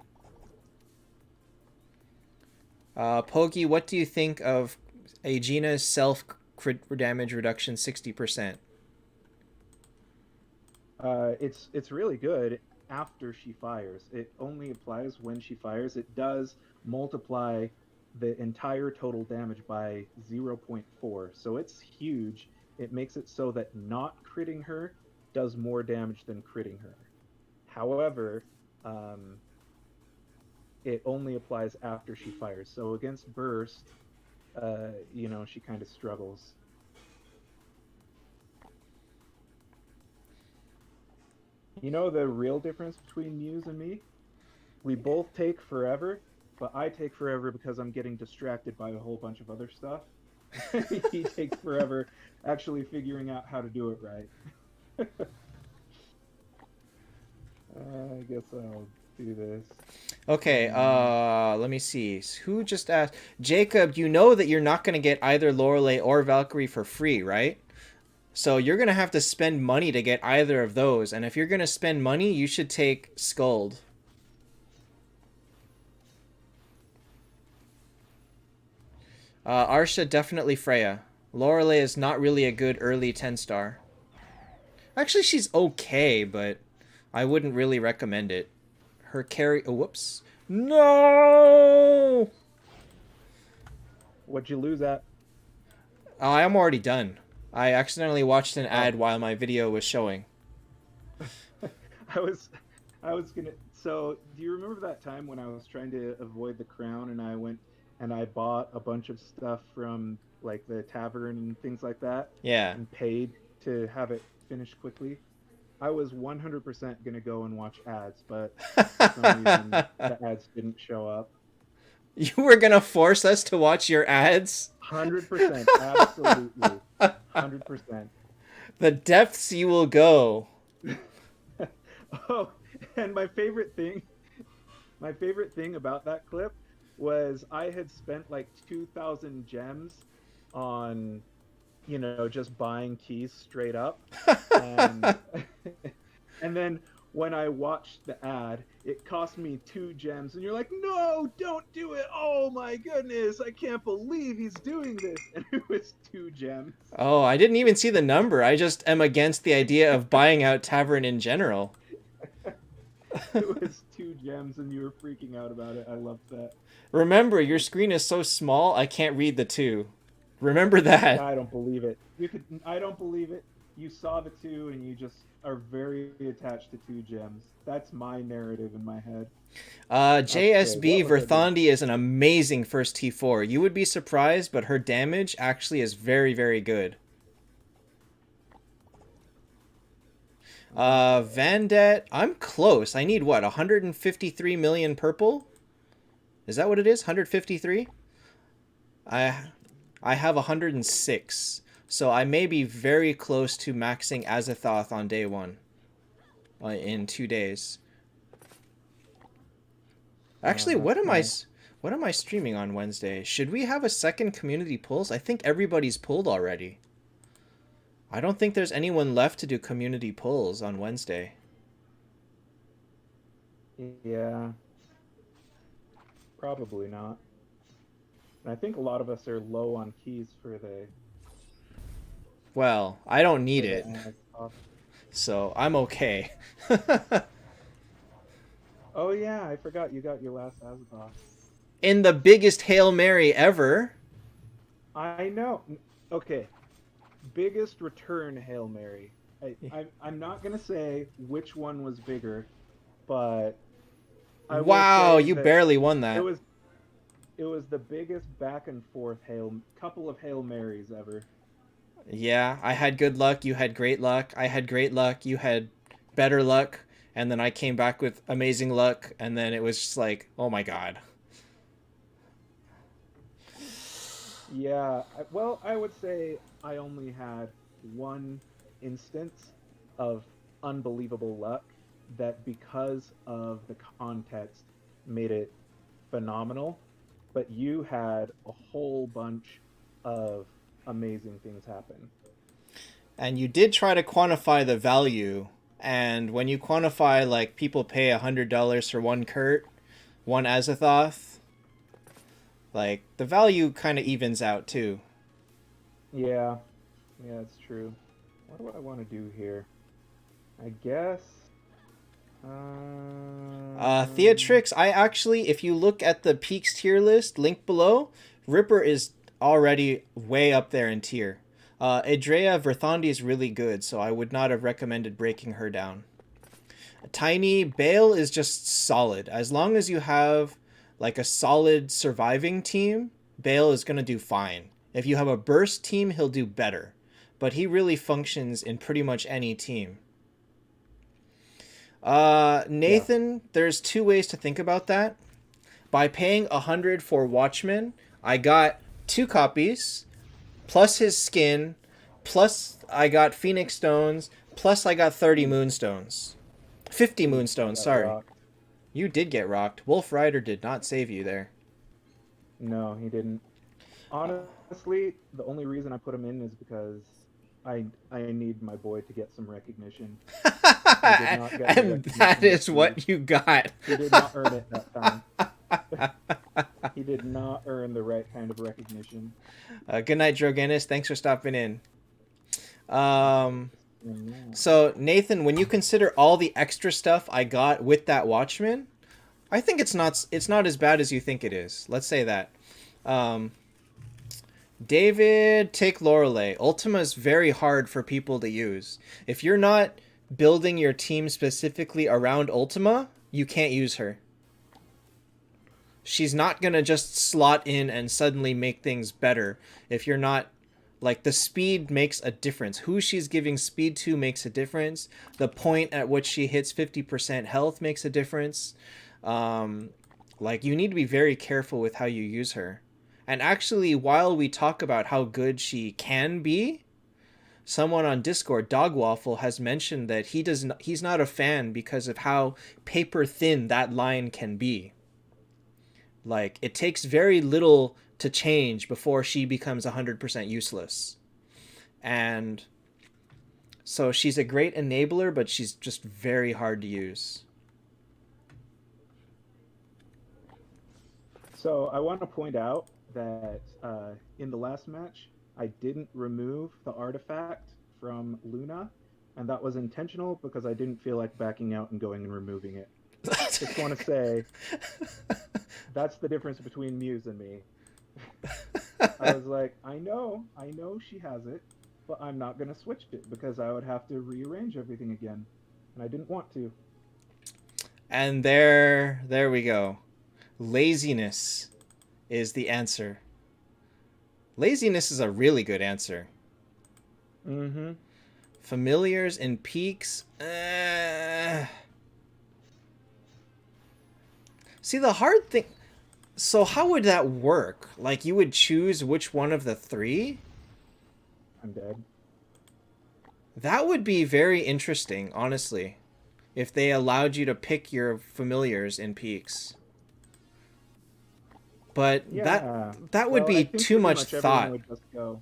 Pogi, what do you think of Aegina's self-crit damage reduction 60%? It's really good after she fires. It only applies when she fires. It does multiply the entire total damage by 0.4, so it's huge. It makes it so that not critting her does more damage than critting her. However, it only applies after she fires. So against burst, she kind of struggles. You know the real difference between Muse and me? We both take forever, but I take forever because I'm getting distracted by a whole bunch of other stuff. He takes forever actually figuring out how to do it right. I guess I'll do this. Okay, let me see. Who just asked? Jacob, you know that you're not going to get either Lorelei or Valkyrie for free, right? So you're going to have to spend money to get either of those. And if you're going to spend money, you should take Skuld. Arsha, definitely Freya. Lorelei is not really a good early 10-star. Actually, she's okay, but I wouldn't really recommend it. Her carry... Oh, whoops. No! What'd you lose at? I'm already done. I accidentally watched an ad while my video was showing. I was gonna. So, do you remember that time when I was trying to avoid the crown and I went and I bought a bunch of stuff from like the tavern and things like that Yeah. and paid to have it finished quickly? I was 100% gonna go and watch ads, but for some reason the ads didn't show up. You were gonna force us to watch your ads? 100%, absolutely, 100%. The depths you will go. Oh, and my favorite thing about that clip was I had spent like 2,000 gems on, just buying keys straight up, and and then when I watched the ad, it cost me 2 gems, and you're like, no, don't do it! Oh my goodness, I can't believe he's doing this, and it was 2 gems. Oh, I didn't even see the number. I just am against the idea of buying out Tavern in general. It was 2 gems, and you were freaking out about it. I loved that. Remember, your screen is so small, I can't read the 2. Remember that. I don't believe it. I don't believe it. You saw the 2, and you just are very attached to 2 gems. That's my narrative in my head. JSB Okay, Verthandi is an amazing first T4. You would be surprised, but her damage actually is very, very good. Vandet, I'm close. I need what, 153 million purple? Is that what it is? 153? I have 106. So I may be very close to maxing Azathoth on day 1. In 2 days. Actually, what am I streaming on Wednesday? Should we have a second community pulls? I think everybody's pulled already. I don't think there's anyone left to do community pulls on Wednesday. Yeah. Probably not. And I think a lot of us are low on keys for the... Well, I don't need it. So I'm okay. Oh yeah, I forgot you got your last Azathoth. In the biggest Hail Mary ever. I know. Okay. Biggest return Hail Mary. I'm not going to say which one was bigger, but... Wow, you barely won that. It was the biggest back and forth couple of Hail Marys ever. Yeah, I had good luck, you had great luck. I had great luck, you had better luck. And then I came back with amazing luck, and then it was just like, oh my god. Yeah, I would say I only had one instance of unbelievable luck that, because of the context, made it phenomenal. But you had a whole bunch of amazing things happen. And you did try to quantify the value. And when you quantify, like, people pay $100 for one Kurt, one Azathoth, like, the value kind of evens out, too. Yeah, it's true. What do I want to do here? I guess... Theatrix, I actually, if you look at the Peaks tier list, link below, Ripper is already way up there in tier. Adrea Verthandi is really good, so I would not have recommended breaking her down. Tiny Bale is just solid. As long as you have like a solid surviving team, Bale is going to do fine. If you have a burst team, he'll do better. But he really functions in pretty much any team. Nathan, there's 2 ways to think about that. By paying 100 for Watchmen, I got 2 copies, plus his skin, plus I got Phoenix Stones, plus I got 30 Moonstones. 50 I moonstones, got sorry. rocked. You did get rocked. Wolf Rider did not save you there. No, he didn't. Honestly, the only reason I put him in is because I need my boy to get some recognition. He did not get the And that recognition that is what you got. he did not earn it that time. He did not earn the right kind of recognition. Good night, Drogenis. Thanks for stopping in. Yeah. So, Nathan, when you consider all the extra stuff I got with that Watchman, I think it's not as bad as you think it is. Let's say that. Um, David, take Lorelei. Ultima is very hard for people to use. If you're not building your team specifically around Ultima, you can't use her. She's not gonna just slot in and suddenly make things better if you're not, like, the speed makes a difference. Who she's giving speed to makes a difference. The point at which she hits 50% health makes a difference. Like, you need to be very careful with how you use her. And actually, while we talk about how good she can be, someone on Discord, Dogwaffle, has mentioned that he's not a fan because of how paper thin that line can be. Like, it takes very little to change before she becomes 100% useless. And so she's a great enabler, but she's just very hard to use. So I want to point out that in the last match, I didn't remove the artifact from Luna, and that was intentional because I didn't feel like backing out and going and removing it. Just want to say that's the difference between Muse and me. I was like, I know she has it, but I'm not going to switch it because I would have to rearrange everything again, and I didn't want to. And there we go. Laziness is the answer. Laziness is a really good answer. Mm-hmm. Familiars and peaks. See, the hard thing. So how would that work? Like, you would choose which one of the three? I'm dead. That would be very interesting, honestly, if they allowed you to pick your familiars in peaks. But Yeah. that would Well, I be think too pretty much much everyone thought. would just go.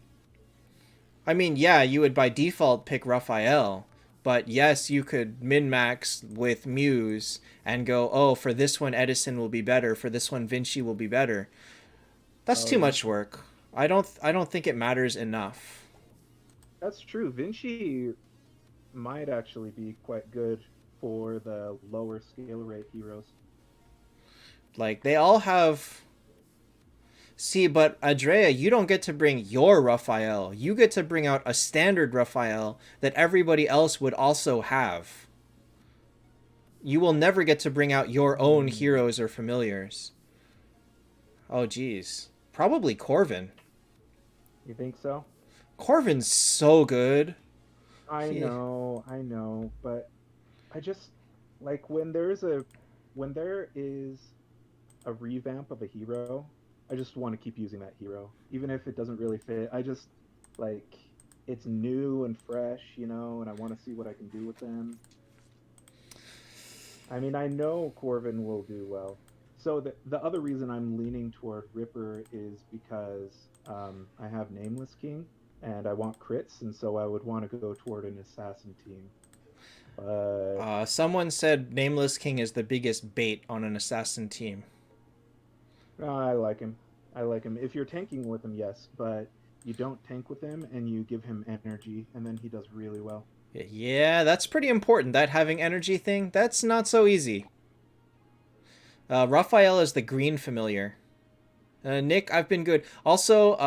I mean, yeah, you would by default pick Raphael, but yes, you could min-max with Muse and go, oh, for this one Edison will be better, for this one Vinci will be better. That's Oh, too yeah. much work. I don't think it matters enough. That's true. Vinci might actually be quite good for the lower scale rate heroes. Like, they all have. See, but Adrea, you don't get to bring your Raphael. You get to bring out a standard Raphael that everybody else would also have. You will never get to bring out your own heroes or familiars. Oh, geez. Probably Corvin. You think so? Corvin's so good. I know, but I just like when there is a revamp of a hero, I just want to keep using that hero, even if it doesn't really fit. I just like it's new and fresh, and I want to see what I can do with them. I mean, I know Corvin will do well. So the other reason I'm leaning toward Ripper is because I have Nameless King and I want crits, and so I would want to go toward an assassin team. But Someone said Nameless King is the biggest bait on an assassin team. I like him. I like him. If you're tanking with him, yes, but you don't tank with him and you give him energy, and then he does really well. Yeah, that's pretty important. That having energy thing, that's not so easy. Raphael is the green familiar. Nick, I've been good. Also,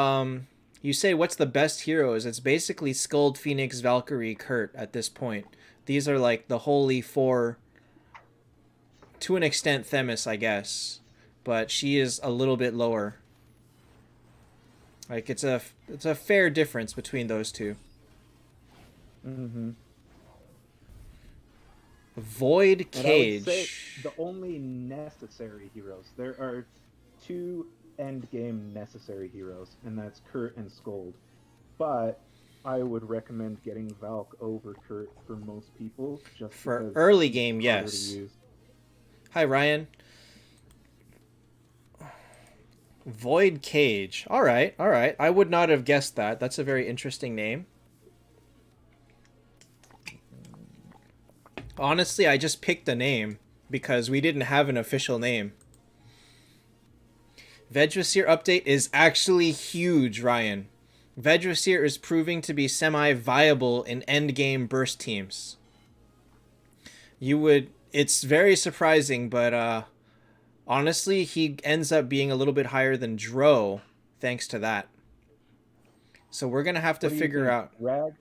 you say what's the best heroes? It's basically Skuld, Phoenix, Valkyrie, Kurt at this point. These are like the holy four. To an extent, Themis, I guess, but she is a little bit lower. Like, it's a fair difference between those two. Mm-hmm. Void And I would say Cage. the only necessary heroes. There are two end game necessary heroes, and that's Kurt and Scold. But I would recommend getting Valk over Kurt for most people, just For because early he's game, harder to yes. use. Hi, Ryan. Void Cage. All right, all right. I would not have guessed that. That's a very interesting name. Honestly, I just picked the name because we didn't have an official name. Vegdrasir update is actually huge, Ryan. Vegdrasir is proving to be semi-viable in endgame burst teams. It's very surprising, but honestly, he ends up being a little bit higher than Dro thanks to that. So we're going to have to What do you figure think, out. Rag?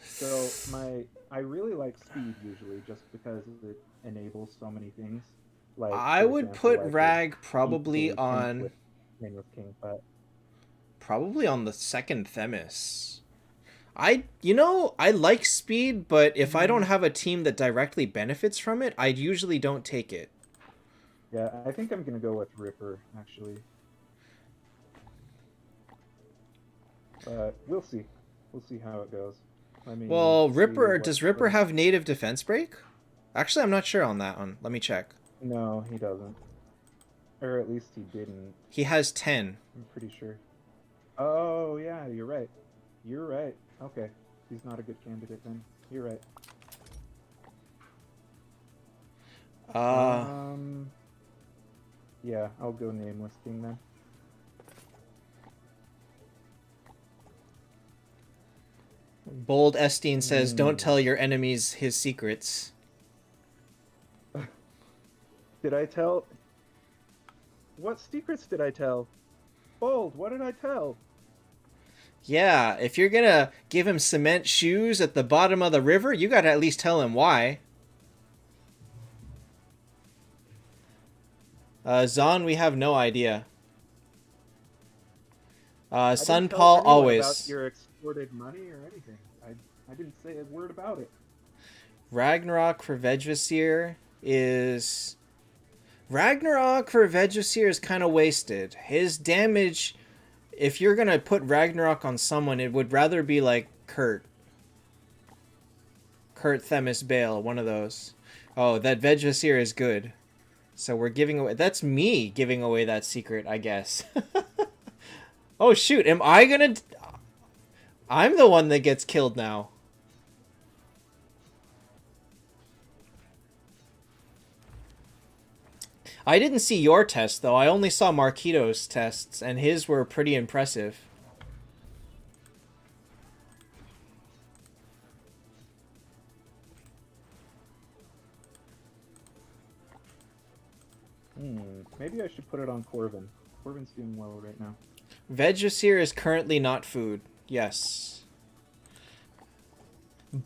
So I really like speed usually, just because it enables so many things. Like, I for would example, put I could Rag probably easily tank on with King, but the second Themis. I like speed, but if I don't have a team that directly benefits from it, I usually don't take it. yeah, I think I'm gonna go with Ripper actually. But we'll see. We'll see how it goes. Let me Well, see Ripper, what does Ripper have native defense break? Actually, I'm not sure on that one. Let me check. No, he doesn't. Or at least he didn't. He has 10. I'm pretty sure. Oh, yeah, you're right. You're right. Okay. He's not a good candidate then. You're right. Yeah, I'll go Nameless King then. Bold Esteen says, don't tell your enemies his secrets. Did I tell? What secrets did I tell? Bold, what did I tell? Yeah, if you're gonna give him cement shoes at the bottom of the river, you gotta at least tell him why. Zon, we have no idea. Sun Paul always. About your extorted money or anything. I didn't say a word about it. Ragnarok for Vegdrasir is... Ragnarok for Vegdrasir is kind of wasted. His damage... If you're gonna put Ragnarok on someone, it would rather be like Kurt. Kurt Themis Bale, one of those. Oh, that Vegdrasir is good. So we're giving away... That's me giving away that secret, I guess. Oh, shoot. Am I gonna... I'm the one that gets killed now. I didn't see your test, though. I only saw Marquito's tests, and his were pretty impressive. Maybe I should put it on Corvin. Corvin's doing well right now. Vegdrasir is currently not food. Yes.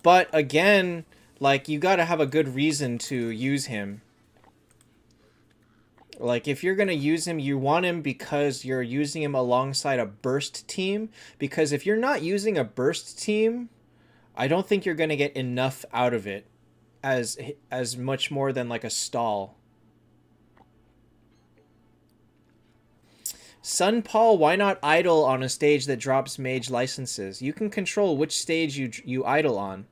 But, again, like, you gotta have a good reason to use him. Like, if you're going to use him, you want him because you're using him alongside a burst team. Because if you're not using a burst team, I don't think you're going to get enough out of it as much more than, like, a stall. Sun Paul, why not idle on a stage that drops mage licenses? You can control which stage you idle on.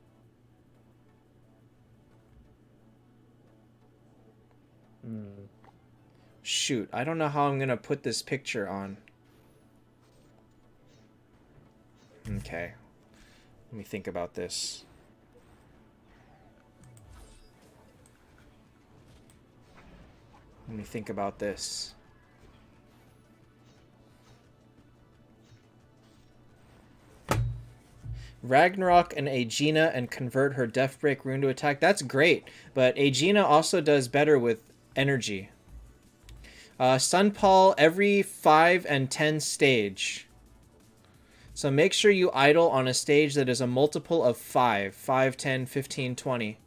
Shoot, I don't know how I'm gonna put this picture on. Okay. Let me think about this. Let me think about this. Ragnarok and Aegina and convert her Death Break rune to attack. That's great, but Aegina also does better with energy. Sun Paul every 5 and 10 stage. So make sure you idle on a stage that is a multiple of 5. 5, 10, 15, 20.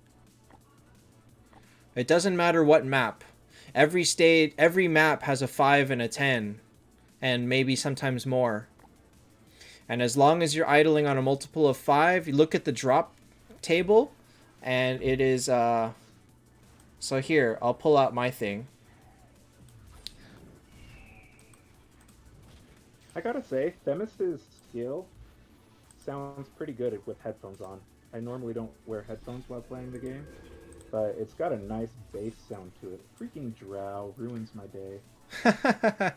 It doesn't matter what map. Every map has a 5 and a 10. And maybe sometimes more. And as long as you're idling on a multiple of 5, you look at the drop table. And it is... So here, I'll pull out my thing. I gotta say, Themis' skill sounds pretty good with headphones on. I normally don't wear headphones while playing the game, but it's got a nice bass sound to it. Freaking drow ruins my day.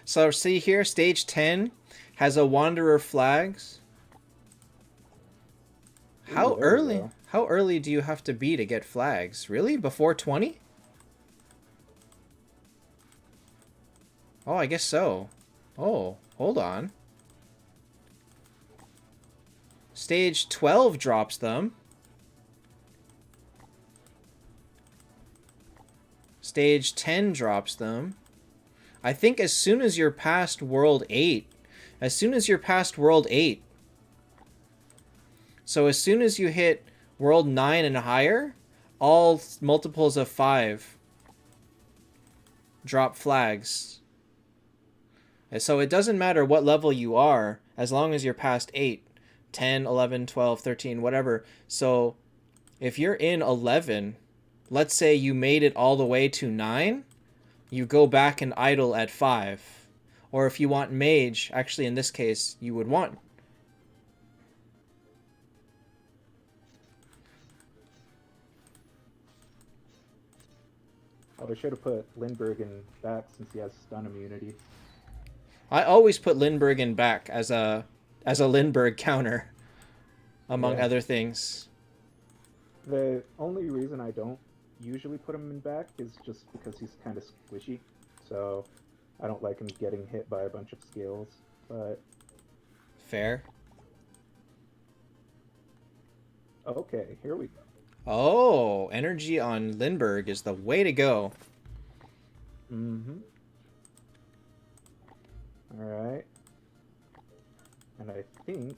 So see here, stage 10 has a wanderer flags. How Ooh, there we early? go. How early do you have to be to get flags? Really? Before 20? Oh, I guess so. Oh, hold on. Stage 12 drops them. Stage 10 drops them. I think as soon as you're past World 8, so as soon as you hit World 9 and higher, all multiples of 5 drop flags. And so it doesn't matter what level you are, as long as you're past 8, 10, 11, 12, 13, whatever. So if you're in 11, let's say you made it all the way to 9, you go back and idle at 5. Or if you want mage, actually in this case, you would want... Oh, they should have put Lindbergh back since he has stun immunity. I always put Lindbergh back as a Lindbergh counter, among Yeah. other things. The only reason I don't usually put him in back is just because he's kind of squishy, so I don't like him getting hit by a bunch of skills. But Fair. okay, here we go. Oh, energy on Lindbergh is the way to go. Mm-hmm. All right, and I think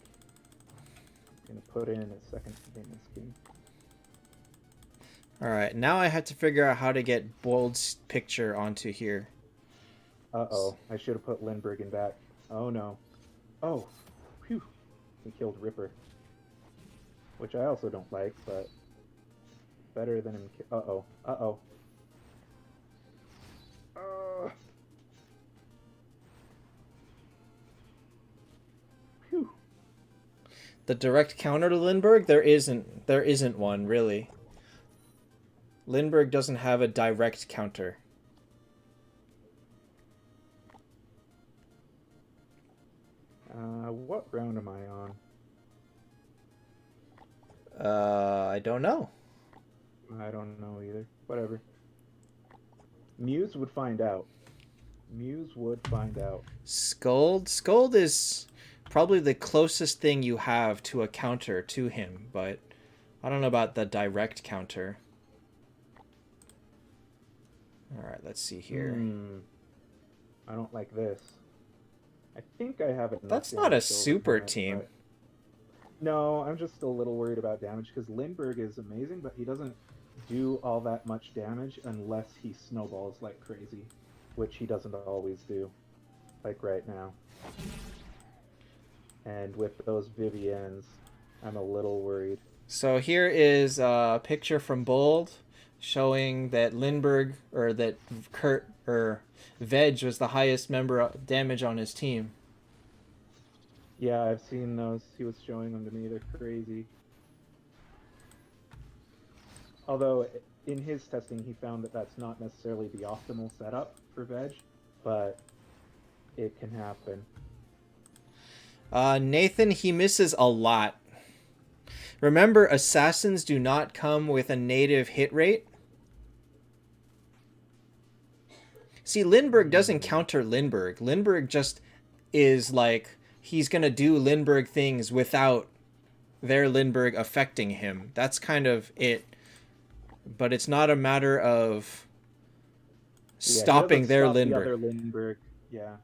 I'm gonna put in a second famous king. Alright, now I have to figure out how to get Bold's picture onto here. Uh-oh, I should have put Lindbergh back. Oh no. Oh, phew. He killed Ripper. Which I also don't like, but better than him. Uh-oh. Uh-oh. Phew. The direct counter to Lindbergh? There isn't one, really. Lindbergh doesn't have a direct counter. What round am I on? I don't know. I don't know either. Whatever. Muse would find out. Muse would find out. Scold? Scold is probably the closest thing you have to a counter to him, but I don't know about the direct counter. Alright, let's see here. I don't like this. I think I have enough. That's not a damage over super that, team. but- No, I'm just a little worried about damage because Lindbergh is amazing, but he doesn't do all that much damage unless he snowballs like crazy, which he doesn't always do, like right now. And with those Viviennes, I'm a little worried. So here is a picture from Bold showing that Lindbergh, or that Kurt, or Veg was the highest member damage on his team. Yeah, I've seen those. He was showing them to me. They're crazy. Although, in his testing, he found that that's not necessarily the optimal setup for Veg, but it can happen. Nathan, he misses a lot. Remember, assassins do not come with a native hit rate. See, Lindbergh doesn't counter Lindbergh. Lindbergh just is like, he's gonna do Lindbergh things without their Lindbergh affecting him. That's kind of it. But it's not a matter of Yeah, stopping he doesn't their stop Lindbergh. The other Lindbergh. Yeah.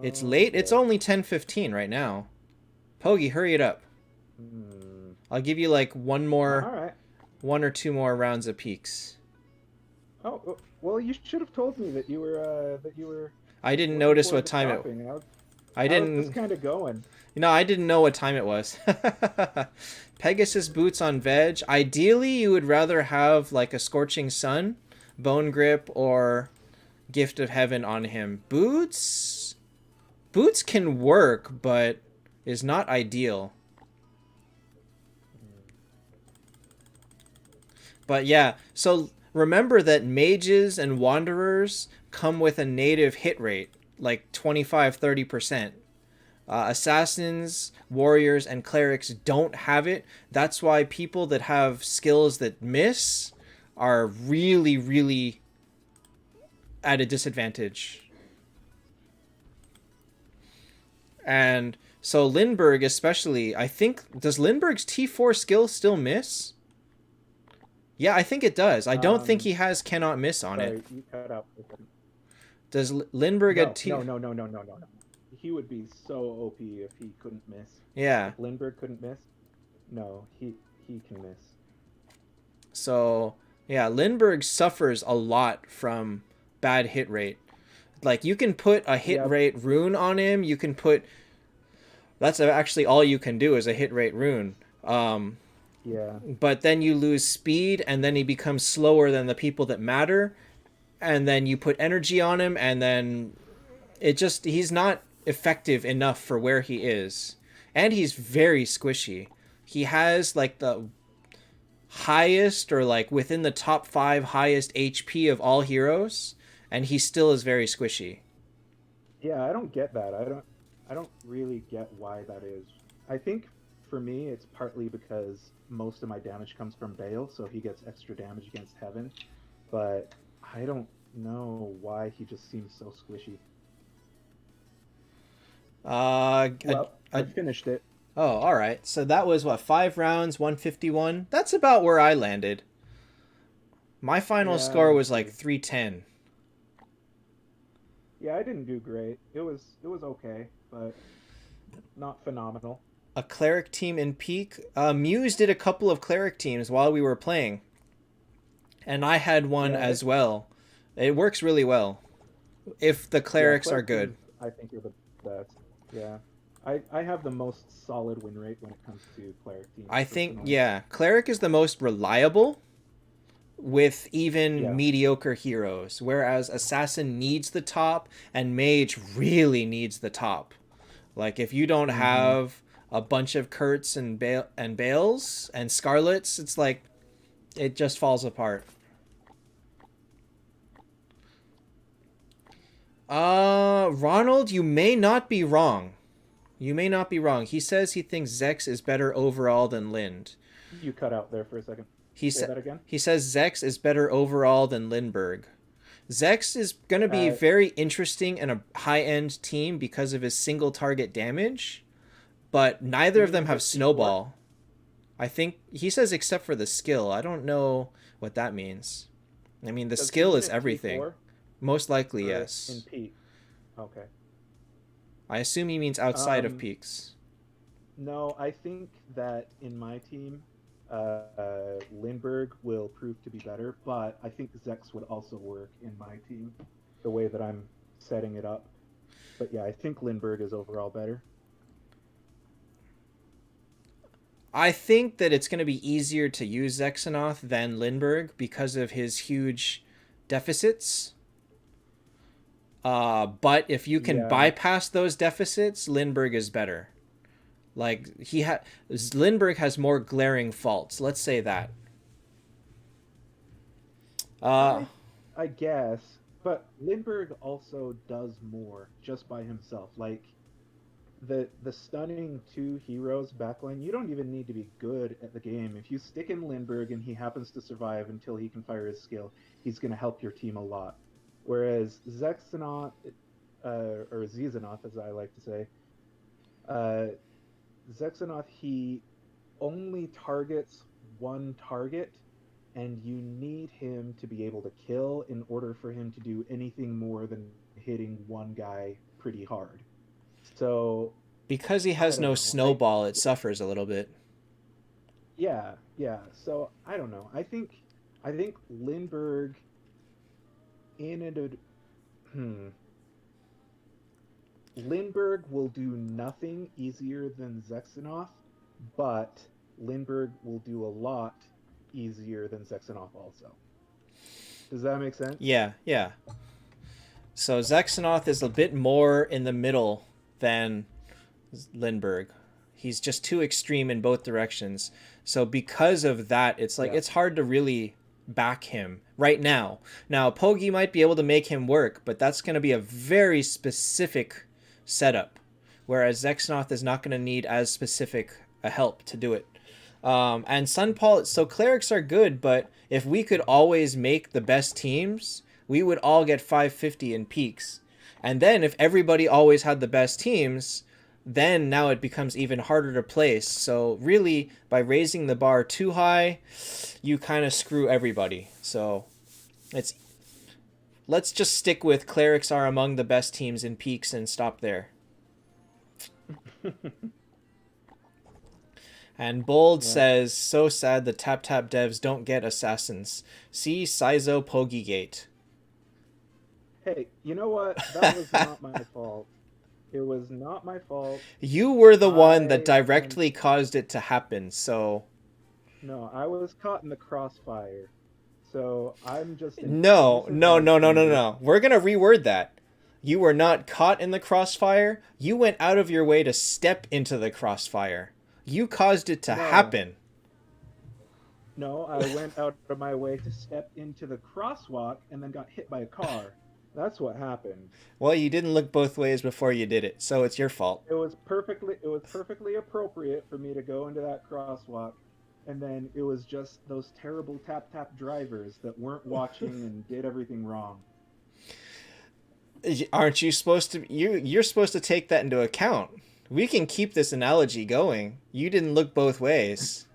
It's late. It's Okay. only 10:15 right now. Pogi, hurry it up. I'll give you like one Alright. or two more rounds of peaks. Oh, well, you should have told me that you were I didn't looking notice forward what to time it. stopping. I I was didn't. just kind of going. I didn't know what time it was. Pegasus boots on Veg. Ideally, you would rather have like a Scorching Sun, Bone Grip, or Gift of Heaven on him. Boots? Boots can work, but is not ideal. But yeah, so remember that mages and wanderers come with a native hit rate, like 25-30%. Assassins, warriors, and clerics don't have it. That's why people that have skills that miss are really, really at a disadvantage. And so Lindbergh especially, I think, does Lindbergh's T4 skill still miss? Yeah, I think it does. I don't think he has cannot miss on Sorry, it. you cut out for a second. Does Lindbergh No, at T? no. He would be so OP if he couldn't miss. Yeah. If Lindbergh couldn't miss, no, he can miss. So yeah, Lindbergh suffers a lot from bad hit rate. Like you can put a hit rate rune on him. You can put. That's actually all you can do is a hit rate rune. Yeah. But then you lose speed, and then he becomes slower than the people that matter. And then you put energy on him, and then he's not effective enough for where he is. And he's very squishy. He has like the highest or like within the top 5 highest HP of all heroes, and he still is very squishy. Yeah, I don't get that. I don't really get why that is. I think for me it's partly because most of my damage comes from Bale, so he gets extra damage against Heaven. But I don't know why he just seems so squishy. I finished it. Oh, all right. So that was what, 5 rounds, 151. That's about where I landed. My final score was like 310. Yeah, I didn't do great. It was okay, but not phenomenal. A cleric team in peak. Muse did a couple of cleric teams while we were playing, and I had one as well. It works really well if the clerics are good. Teams, I think are the best. Yeah. I have the most solid win rate when it comes to cleric teams. I think, cleric is the most reliable with even mediocre heroes, whereas assassin needs the top and mage really needs the top. Like if you don't have a bunch of Kurtz and Bales and Scarletts, it's like it just falls apart. Ronald, you may not be wrong. You may not be wrong. He says he thinks Zex is better overall than Lind. You cut out there for a second. Say that again? He says Zex is better overall than Lindbergh. Zex is going to be very interesting in a high-end team because of his single target damage, but neither of them have snowball. I think he says except for the skill. I don't know what that means. I mean, the skill is everything. P4? Most likely, yes. In peak. Okay. I assume he means outside of peaks. No, I think that in my team, Lindbergh will prove to be better, but I think Zex would also work in my team, the way that I'm setting it up. But yeah, I think Lindbergh is overall better. I think that it's going to be easier to use Zexanoth than Lindbergh because of his huge deficits. But if you can bypass those deficits, Lindbergh is better. Like Lindbergh has more glaring faults. Let's say that. I guess, but Lindbergh also does more just by himself. Like the stunning 2 heroes backline, you don't even need to be good at the game. If you stick in Lindbergh and he happens to survive until he can fire his skill, he's going to help your team a lot. Whereas Zexanoth, or Zizanoth as I like to say, Zexanoth, he only targets one target, and you need him to be able to kill in order for him to do anything more than hitting one guy pretty hard. So because he has no snowball, it suffers a little bit. Yeah. So I don't know. I think Lindbergh Lindbergh will do nothing easier than Zexanoth, but Lindbergh will do a lot easier than Zexanoth also. Does that make sense? Yeah. So Zexanoth is a bit more in the middle than Lindbergh. He's just too extreme in both directions. So because of that, it's like it's hard to really back him right now. Now, Pogi might be able to make him work, but that's going to be a very specific setup, whereas Zexnoth is not going to need as specific a help to do it. And Sunpaul, so clerics are good, but if we could always make the best teams, we would all get 550 in peaks. And then if everybody always had the best teams, then now it becomes even harder to place. So really, by raising the bar too high, you kind of screw everybody. So let's just stick with clerics are among the best teams in peaks and stop there. And Bold says, so sad the Taptap devs don't get assassins. See Saizo Pogigate. Hey, you know what? That was not my fault. It was not my fault. You were the one that directly caused it to happen, so... No, I was caught in the crossfire. So I'm just... No. We're going to reword that. You were not caught in the crossfire. You went out of your way to step into the crossfire. You caused it to happen. No, I went out of my way to step into the crosswalk and then got hit by a car. That's what happened. Well, you didn't look both ways before you did it, so it's your fault. It was perfectly appropriate for me to go into that crosswalk, and then it was just those terrible tap drivers that weren't watching and did everything wrong. Aren't you supposed to? You're supposed to take that into account. We can keep this analogy going. You didn't look both ways.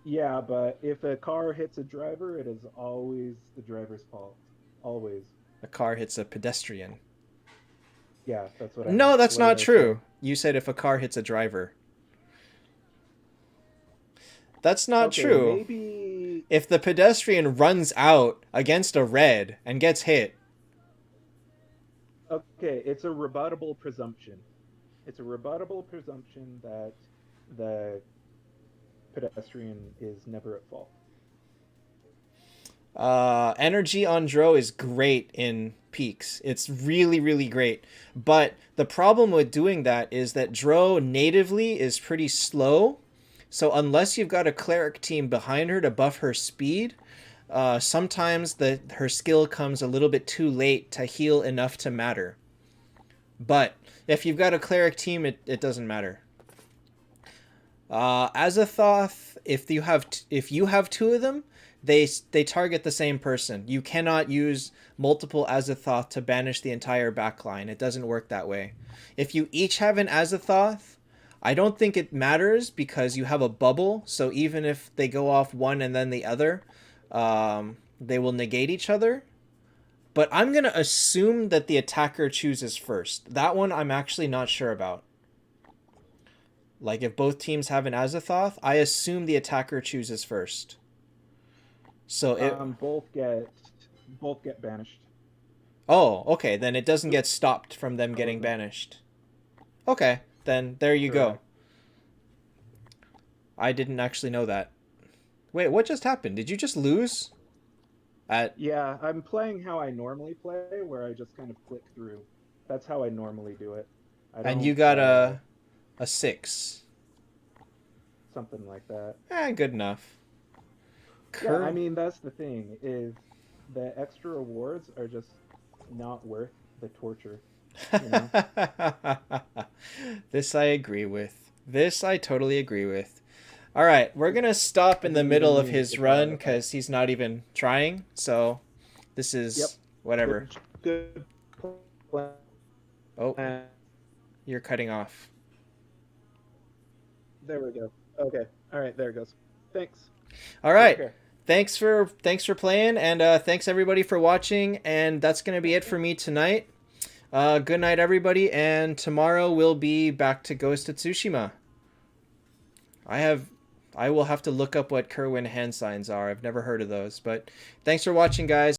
Yeah, but if a car hits a driver, it is always the driver's fault. Always. A car hits a pedestrian. Yeah, that's what I No, meant. that's What not did I true. say? You said if a car hits a driver. That's not Okay, true. Maybe... If the pedestrian runs out against a red and gets hit. Okay, it's a rebuttable presumption. It's a rebuttable presumption that the pedestrian is never at fault. Energy on Dro is great in peaks. It's really, really great. But the problem with doing that is that Dro natively is pretty slow. So unless you've got a cleric team behind her to buff her speed, sometimes her skill comes a little bit too late to heal enough to matter. But if you've got a cleric team, it doesn't matter. Azathoth, if you have two of them, they target the same person. You cannot use multiple Azathoth to banish the entire backline. It doesn't work that way. If you each have an Azathoth, I don't think it matters because you have a bubble. So even if they go off one and then the other, they will negate each other. But I'm going to assume that the attacker chooses first. That one I'm actually not sure about. Like if both teams have an Azathoth, I assume the attacker chooses first. So both get banished. Oh, okay, then it doesn't get stopped from them getting banished. Okay, then there you go. I didn't actually know that. Wait, what just happened? Did you just lose? Yeah, I'm playing how I normally play, where I just kind of click through. That's how I normally do it. And you got a 6. Something like that. Good enough. Yeah, I mean, that's the thing, is the extra rewards are just not worth the torture. You know? This I agree with. This I totally agree with. All right, we're going to stop in the middle of his run because he's not even trying. So this is whatever. Good plan. Oh, you're cutting off. There we go. Okay. All right, there it goes. Thanks. All right. Okay. Thanks for playing, and thanks everybody for watching. And that's going to be it for me tonight. Good night, everybody. And tomorrow we'll be back to Ghost of Tsushima. I will have to look up what Kerwin hand signs are. I've never heard of those. But thanks for watching, guys.